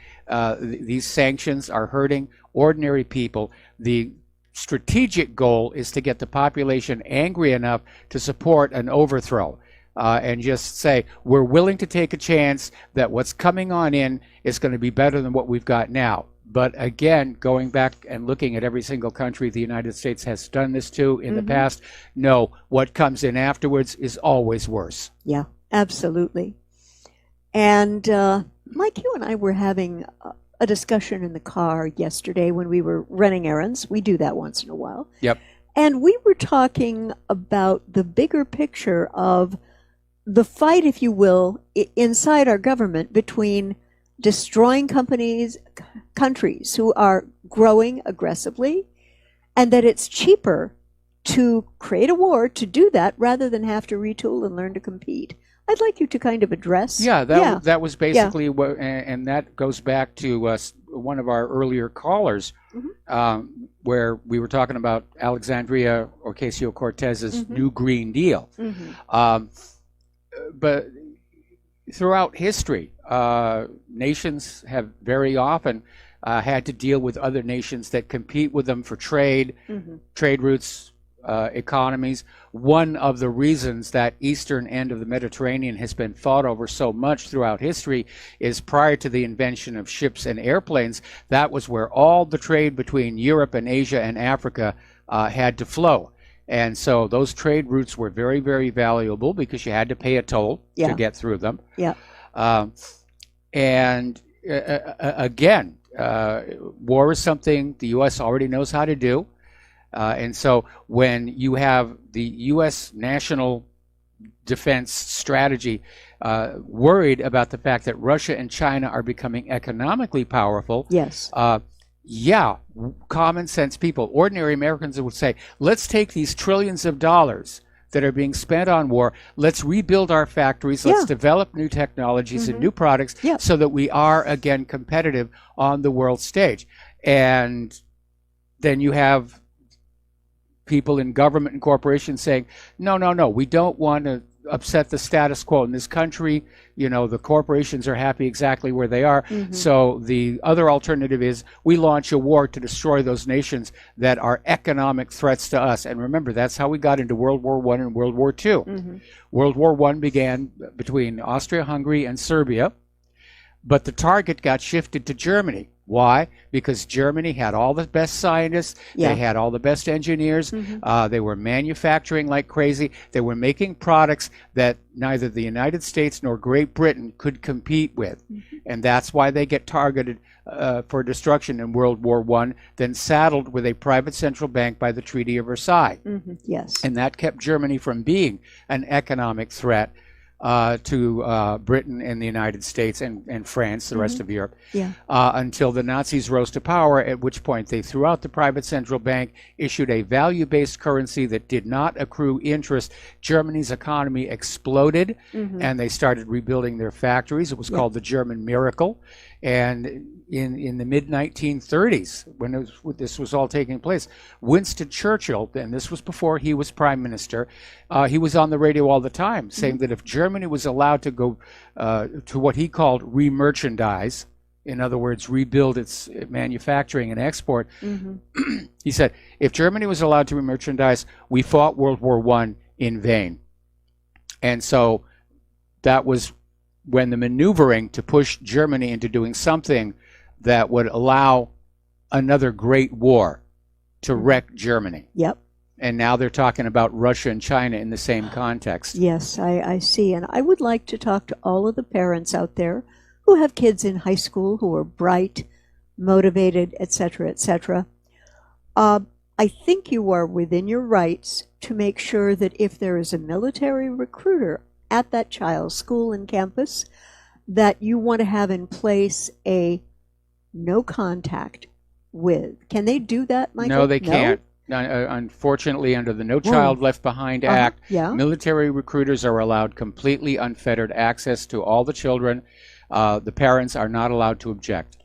These sanctions are hurting ordinary people. The strategic goal is to get the population angry enough to support an overthrow. And just say, we're willing to take a chance that what's coming on in is going to be better than what we've got now. But again, going back and looking at every single country the United States has done this to in the past, no, what comes in afterwards is always worse. Yeah, absolutely. And Mike, you and I were having a discussion in the car yesterday when we were running errands. We do that once in a while. Yep. And we were talking about the bigger picture of the fight, if you will, inside our government between destroying countries who are growing aggressively, and that it's cheaper to create a war to do that rather than have to retool and learn to compete. I'd like you to kind of address. That was basically what, and that goes back to one of our earlier callers, where we were talking about Alexandria Ocasio-Cortez's New Green Deal. But throughout history, nations have very often had to deal with other nations that compete with them for trade, trade routes, economies. One of the reasons that eastern end of the Mediterranean has been fought over so much throughout history is prior to the invention of ships and airplanes, that was where all the trade between Europe and Asia and Africa had to flow. And so those trade routes were very, very valuable because you had to pay a toll to get through them. And again, war is something the U.S. already knows how to do. And so when you have the U.S. national defense strategy worried about the fact that Russia and China are becoming economically powerful, common sense people, ordinary Americans would say, let's take these trillions of dollars that are being spent on war, let's rebuild our factories, let's develop new technologies and new products so that we are again competitive on the world stage. And then you have people in government and corporations saying, no, we don't want to upset the status quo in this country. You know, the corporations are happy exactly where they are. So the other alternative is we launch a war to destroy those nations that are economic threats to us. And remember, that's how we got into World War I and World War II. World War I began between Austria-Hungary and Serbia, but the target got shifted to Germany. Why? Because Germany had all the best scientists, they had all the best engineers, they were manufacturing like crazy, they were making products that neither the United States nor Great Britain could compete with. And that's why they get targeted for destruction in World War I, then saddled with a private central bank by the Treaty of Versailles. Yes. And that kept Germany from being an economic threat to Britain and the United States and France, the rest of Europe, until the Nazis rose to power, at which point they threw out the private central bank, issued a value-based currency that did not accrue interest. Germany's economy exploded, and they started rebuilding their factories. It was called the German Miracle. And in the mid-1930s, when this was all taking place, Winston Churchill, and this was before he was prime minister, he was on the radio all the time saying that if Germany was allowed to go to what he called re-merchandise, in other words, rebuild its manufacturing and export, he said, if Germany was allowed to re-merchandise, we fought World War I in vain. And so that was when the maneuvering to push Germany into doing something that would allow another great war to wreck Germany. And now they're talking about Russia and China in the same context. Yes, I see. And I would like to talk to all of the parents out there who have kids in high school who are bright, motivated, etc., etc. I think you are within your rights to make sure that if there is a military recruiter at that child's school and campus, that you want to have in place a no contact with. Can they do that, Michael? No, they can't. Unfortunately, under the No Child Left Behind Act, military recruiters are allowed completely unfettered access to all the children. The parents are not allowed to object.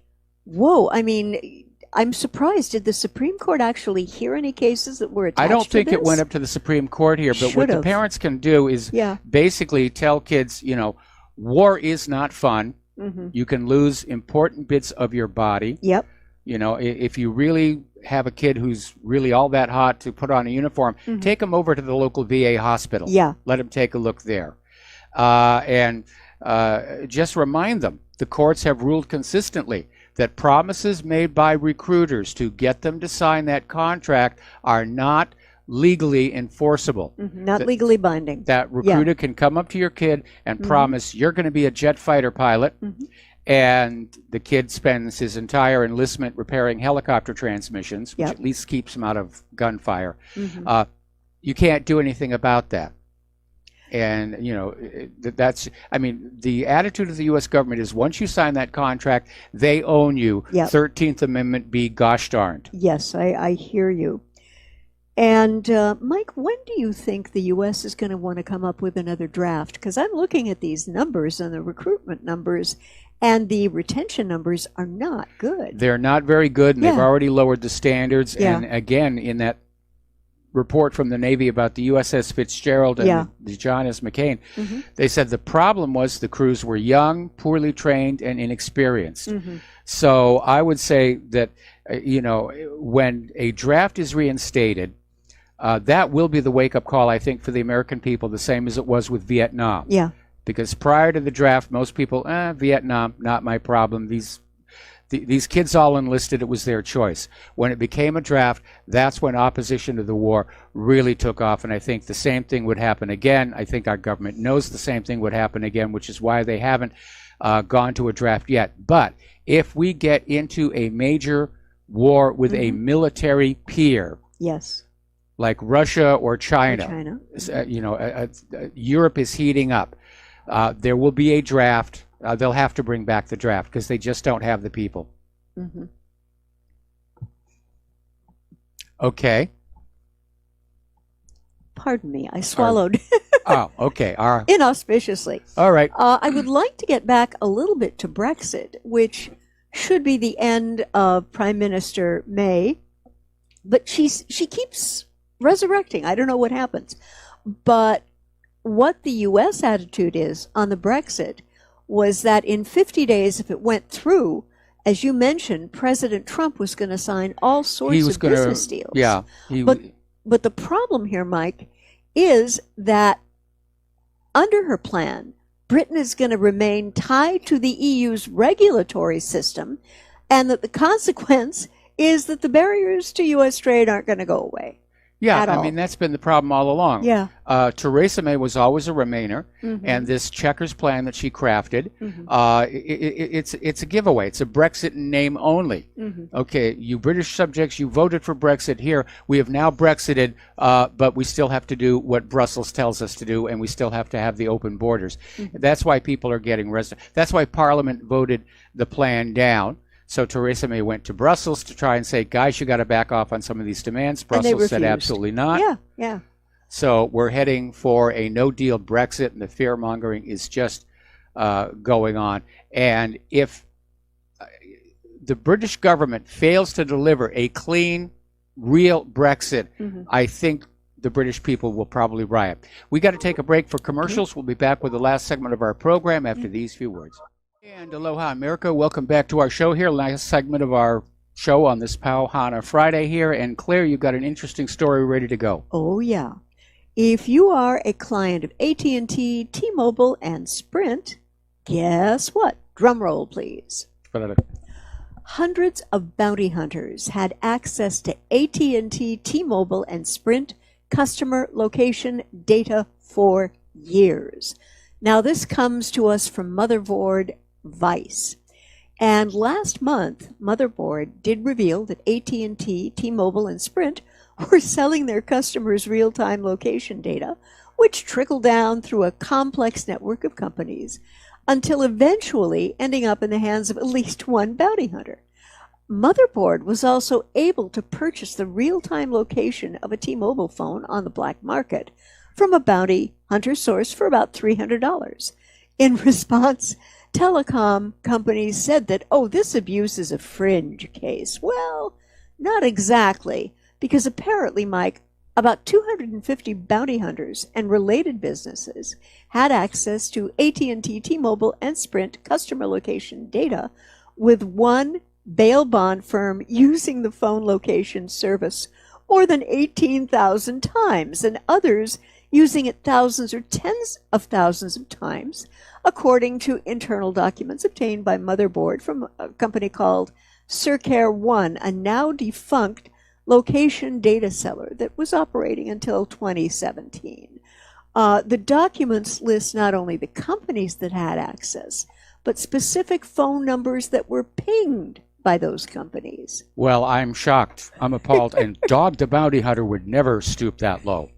Whoa, I mean, I'm surprised. Did the Supreme Court actually hear any cases that were attached I don't think to it went up to the Supreme Court here, but what the parents can do is basically tell kids, you know, war is not fun. You can lose important bits of your body. You know, if you really have a kid who's really all that hot to put on a uniform, take them over to the local VA hospital. Let them take a look there. And just remind them, the courts have ruled consistently that promises made by recruiters to get them to sign that contract are not legally enforceable. Not legally binding. That recruiter can come up to your kid and promise you're going to be a jet fighter pilot, and the kid spends his entire enlistment repairing helicopter transmissions, which at least keeps him out of gunfire. You can't do anything about that. And, you know, that's, I mean, the attitude of the U.S. government is once you sign that contract, they own you. 13th Amendment be gosh darned. Yes, I hear you. And, Mike, when do you think the U.S. is going to want to come up with another draft? Because I'm looking at these numbers and the recruitment numbers, and the retention numbers are not good. They're not very good, and they've already lowered the standards. And, again, in that report from the Navy about the USS Fitzgerald and the John S. McCain, they said the problem was the crews were young, poorly trained, and inexperienced. So I would say that, you know, when a draft is reinstated, that will be the wake-up call, I think, for the American people, the same as it was with Vietnam. Because prior to the draft, most people, Vietnam, not my problem. These kids all enlisted, it was their choice. When it became a draft, that's when opposition to the war really took off, and I think the same thing would happen again. I think our government knows the same thing would happen again, which is why they haven't gone to a draft yet. But if we get into a major war with a military peer, like Russia or China, you know, Europe is heating up. There will be a draft. They'll have to bring back the draft because they just don't have the people. Okay. Pardon me, I swallowed. Oh, okay. Inauspiciously. All right. I would like to get back a little bit to Brexit, which should be the end of Prime Minister May, but she keeps resurrecting. I don't know what happens. But what the U.S. attitude is on the Brexit was that in 50 days, if it went through, as you mentioned, President Trump was going to sign all sorts of business deals. Yeah. But the problem here, Mike, is that under her plan, Britain is going to remain tied to the EU's regulatory system, and that the consequence is that the barriers to U.S. trade aren't going to go away. Yeah, I mean, that's been the problem all along. Yeah. Theresa May was always a Remainer, Mhm. and this checkers plan that she crafted, Mhm. it's a giveaway. It's a Brexit in name only. Mhm. Okay, you British subjects, you voted for Brexit here. We have now Brexited, but we still have to do what Brussels tells us to do, and we still have to have the open borders. Mhm. That's why people are getting resistant. That's why Parliament voted the plan down. So Theresa May went to Brussels to try and say, guys, you got to back off on some of these demands. And they Brussels said refused. absolutely not. Yeah, yeah. So we're heading for a no-deal Brexit, and the fear-mongering is just going on. And if the British government fails to deliver a clean, real Brexit, Mhm. I think the British people will probably riot. We got to take a break for commercials. We'll be back with the last segment of our program after these few words. And aloha, America. Welcome back to our show here. Last segment of our show on this Pauhana Friday here. And Claire, you got an interesting story ready to go. Oh, yeah. If you are a client of AT&T, T-Mobile, and Sprint, guess what? Drum roll, please. Hundreds of bounty hunters had access to AT&T, T-Mobile, and Sprint customer location data for years. Now, this comes to us from Motherboard Vice. And last month, Motherboard did reveal that AT&T, T-Mobile, and Sprint were selling their customers' real-time location data, which trickled down through a complex network of companies until eventually ending up in the hands of at least one bounty hunter. Motherboard was also able to purchase the real-time location of a T-Mobile phone on the black market from a bounty hunter source for about $300. In response, telecom companies said that, oh, this abuse is a fringe case. Well, not exactly, because apparently, Mike, about 250 bounty hunters and related businesses had access to AT&T, T-Mobile, and Sprint customer location data, with one bail bond firm using the phone location service more than 18,000 times, and others using it thousands or tens of thousands of times, according to internal documents obtained by Motherboard from a company called Circare One, a now defunct location data seller that was operating until 2017. The documents list not only the companies that had access, but specific phone numbers that were pinged by those companies. Well, I'm shocked. I'm appalled. And Dog the Bounty Hunter would never stoop that low.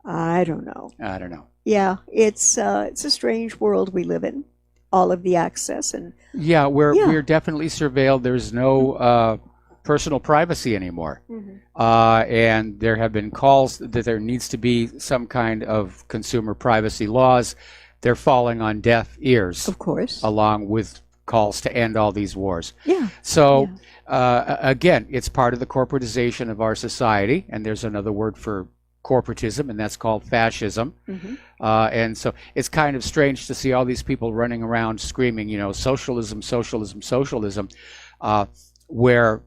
I don't know. I don't know. Yeah, it's a strange world we live in. All of the access and Yeah, we're definitely surveilled. There's no personal privacy anymore. Mhm. And there have been calls that there needs to be some kind of consumer privacy laws. They're falling on deaf ears. Of course. Along with calls to end all these wars. Yeah. So, again, it's part of the corporatization of our society, and there's another word for corporatism, and that's called fascism. Mhm. And so it's kind of strange to see all these people running around screaming, socialism, socialism, socialism, where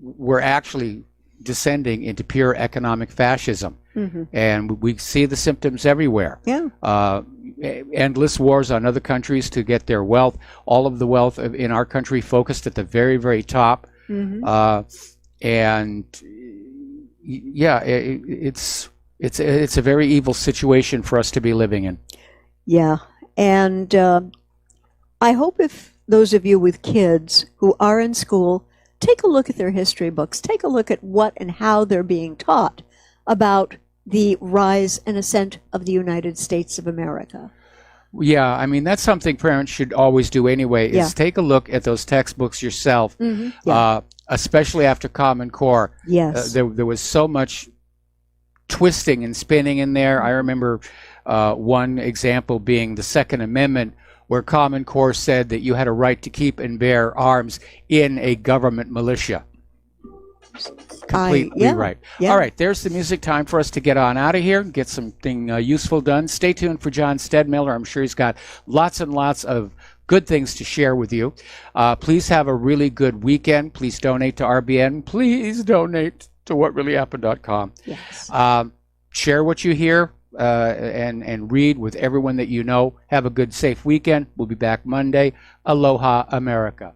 we're actually descending into pure economic fascism. Mhm. And we see the symptoms everywhere. Yeah. Endless wars on other countries to get their wealth. All of the wealth in our country focused at the very, very top. Mhm. And yeah, it's a very evil situation for us to be living in. Yeah, and I hope if those of you with kids who are in school, take a look at their history books, take a look at what and how they're being taught about the rise and ascent of the United States of America. Yeah, I mean, that's something parents should always do anyway, is take a look at those textbooks yourself, Mhm. Yeah. Especially after Common Core. Yes. There was so much twisting and spinning in there. I remember one example being the Second Amendment, where Common Core said that you had a right to keep and bear arms in a government militia. complete rewrite. Yeah. All right, there's the music. Time for us to get on out of here and get something useful done. Stay tuned for John Stedmiller. I'm sure he's got lots and lots of good things to share with you. Please have a really good weekend. Please donate to RBN. Please donate to whatreallyhappened.com. Yes. Share what you hear and read with everyone that you know. Have a good, safe weekend. We'll be back Monday. Aloha, America.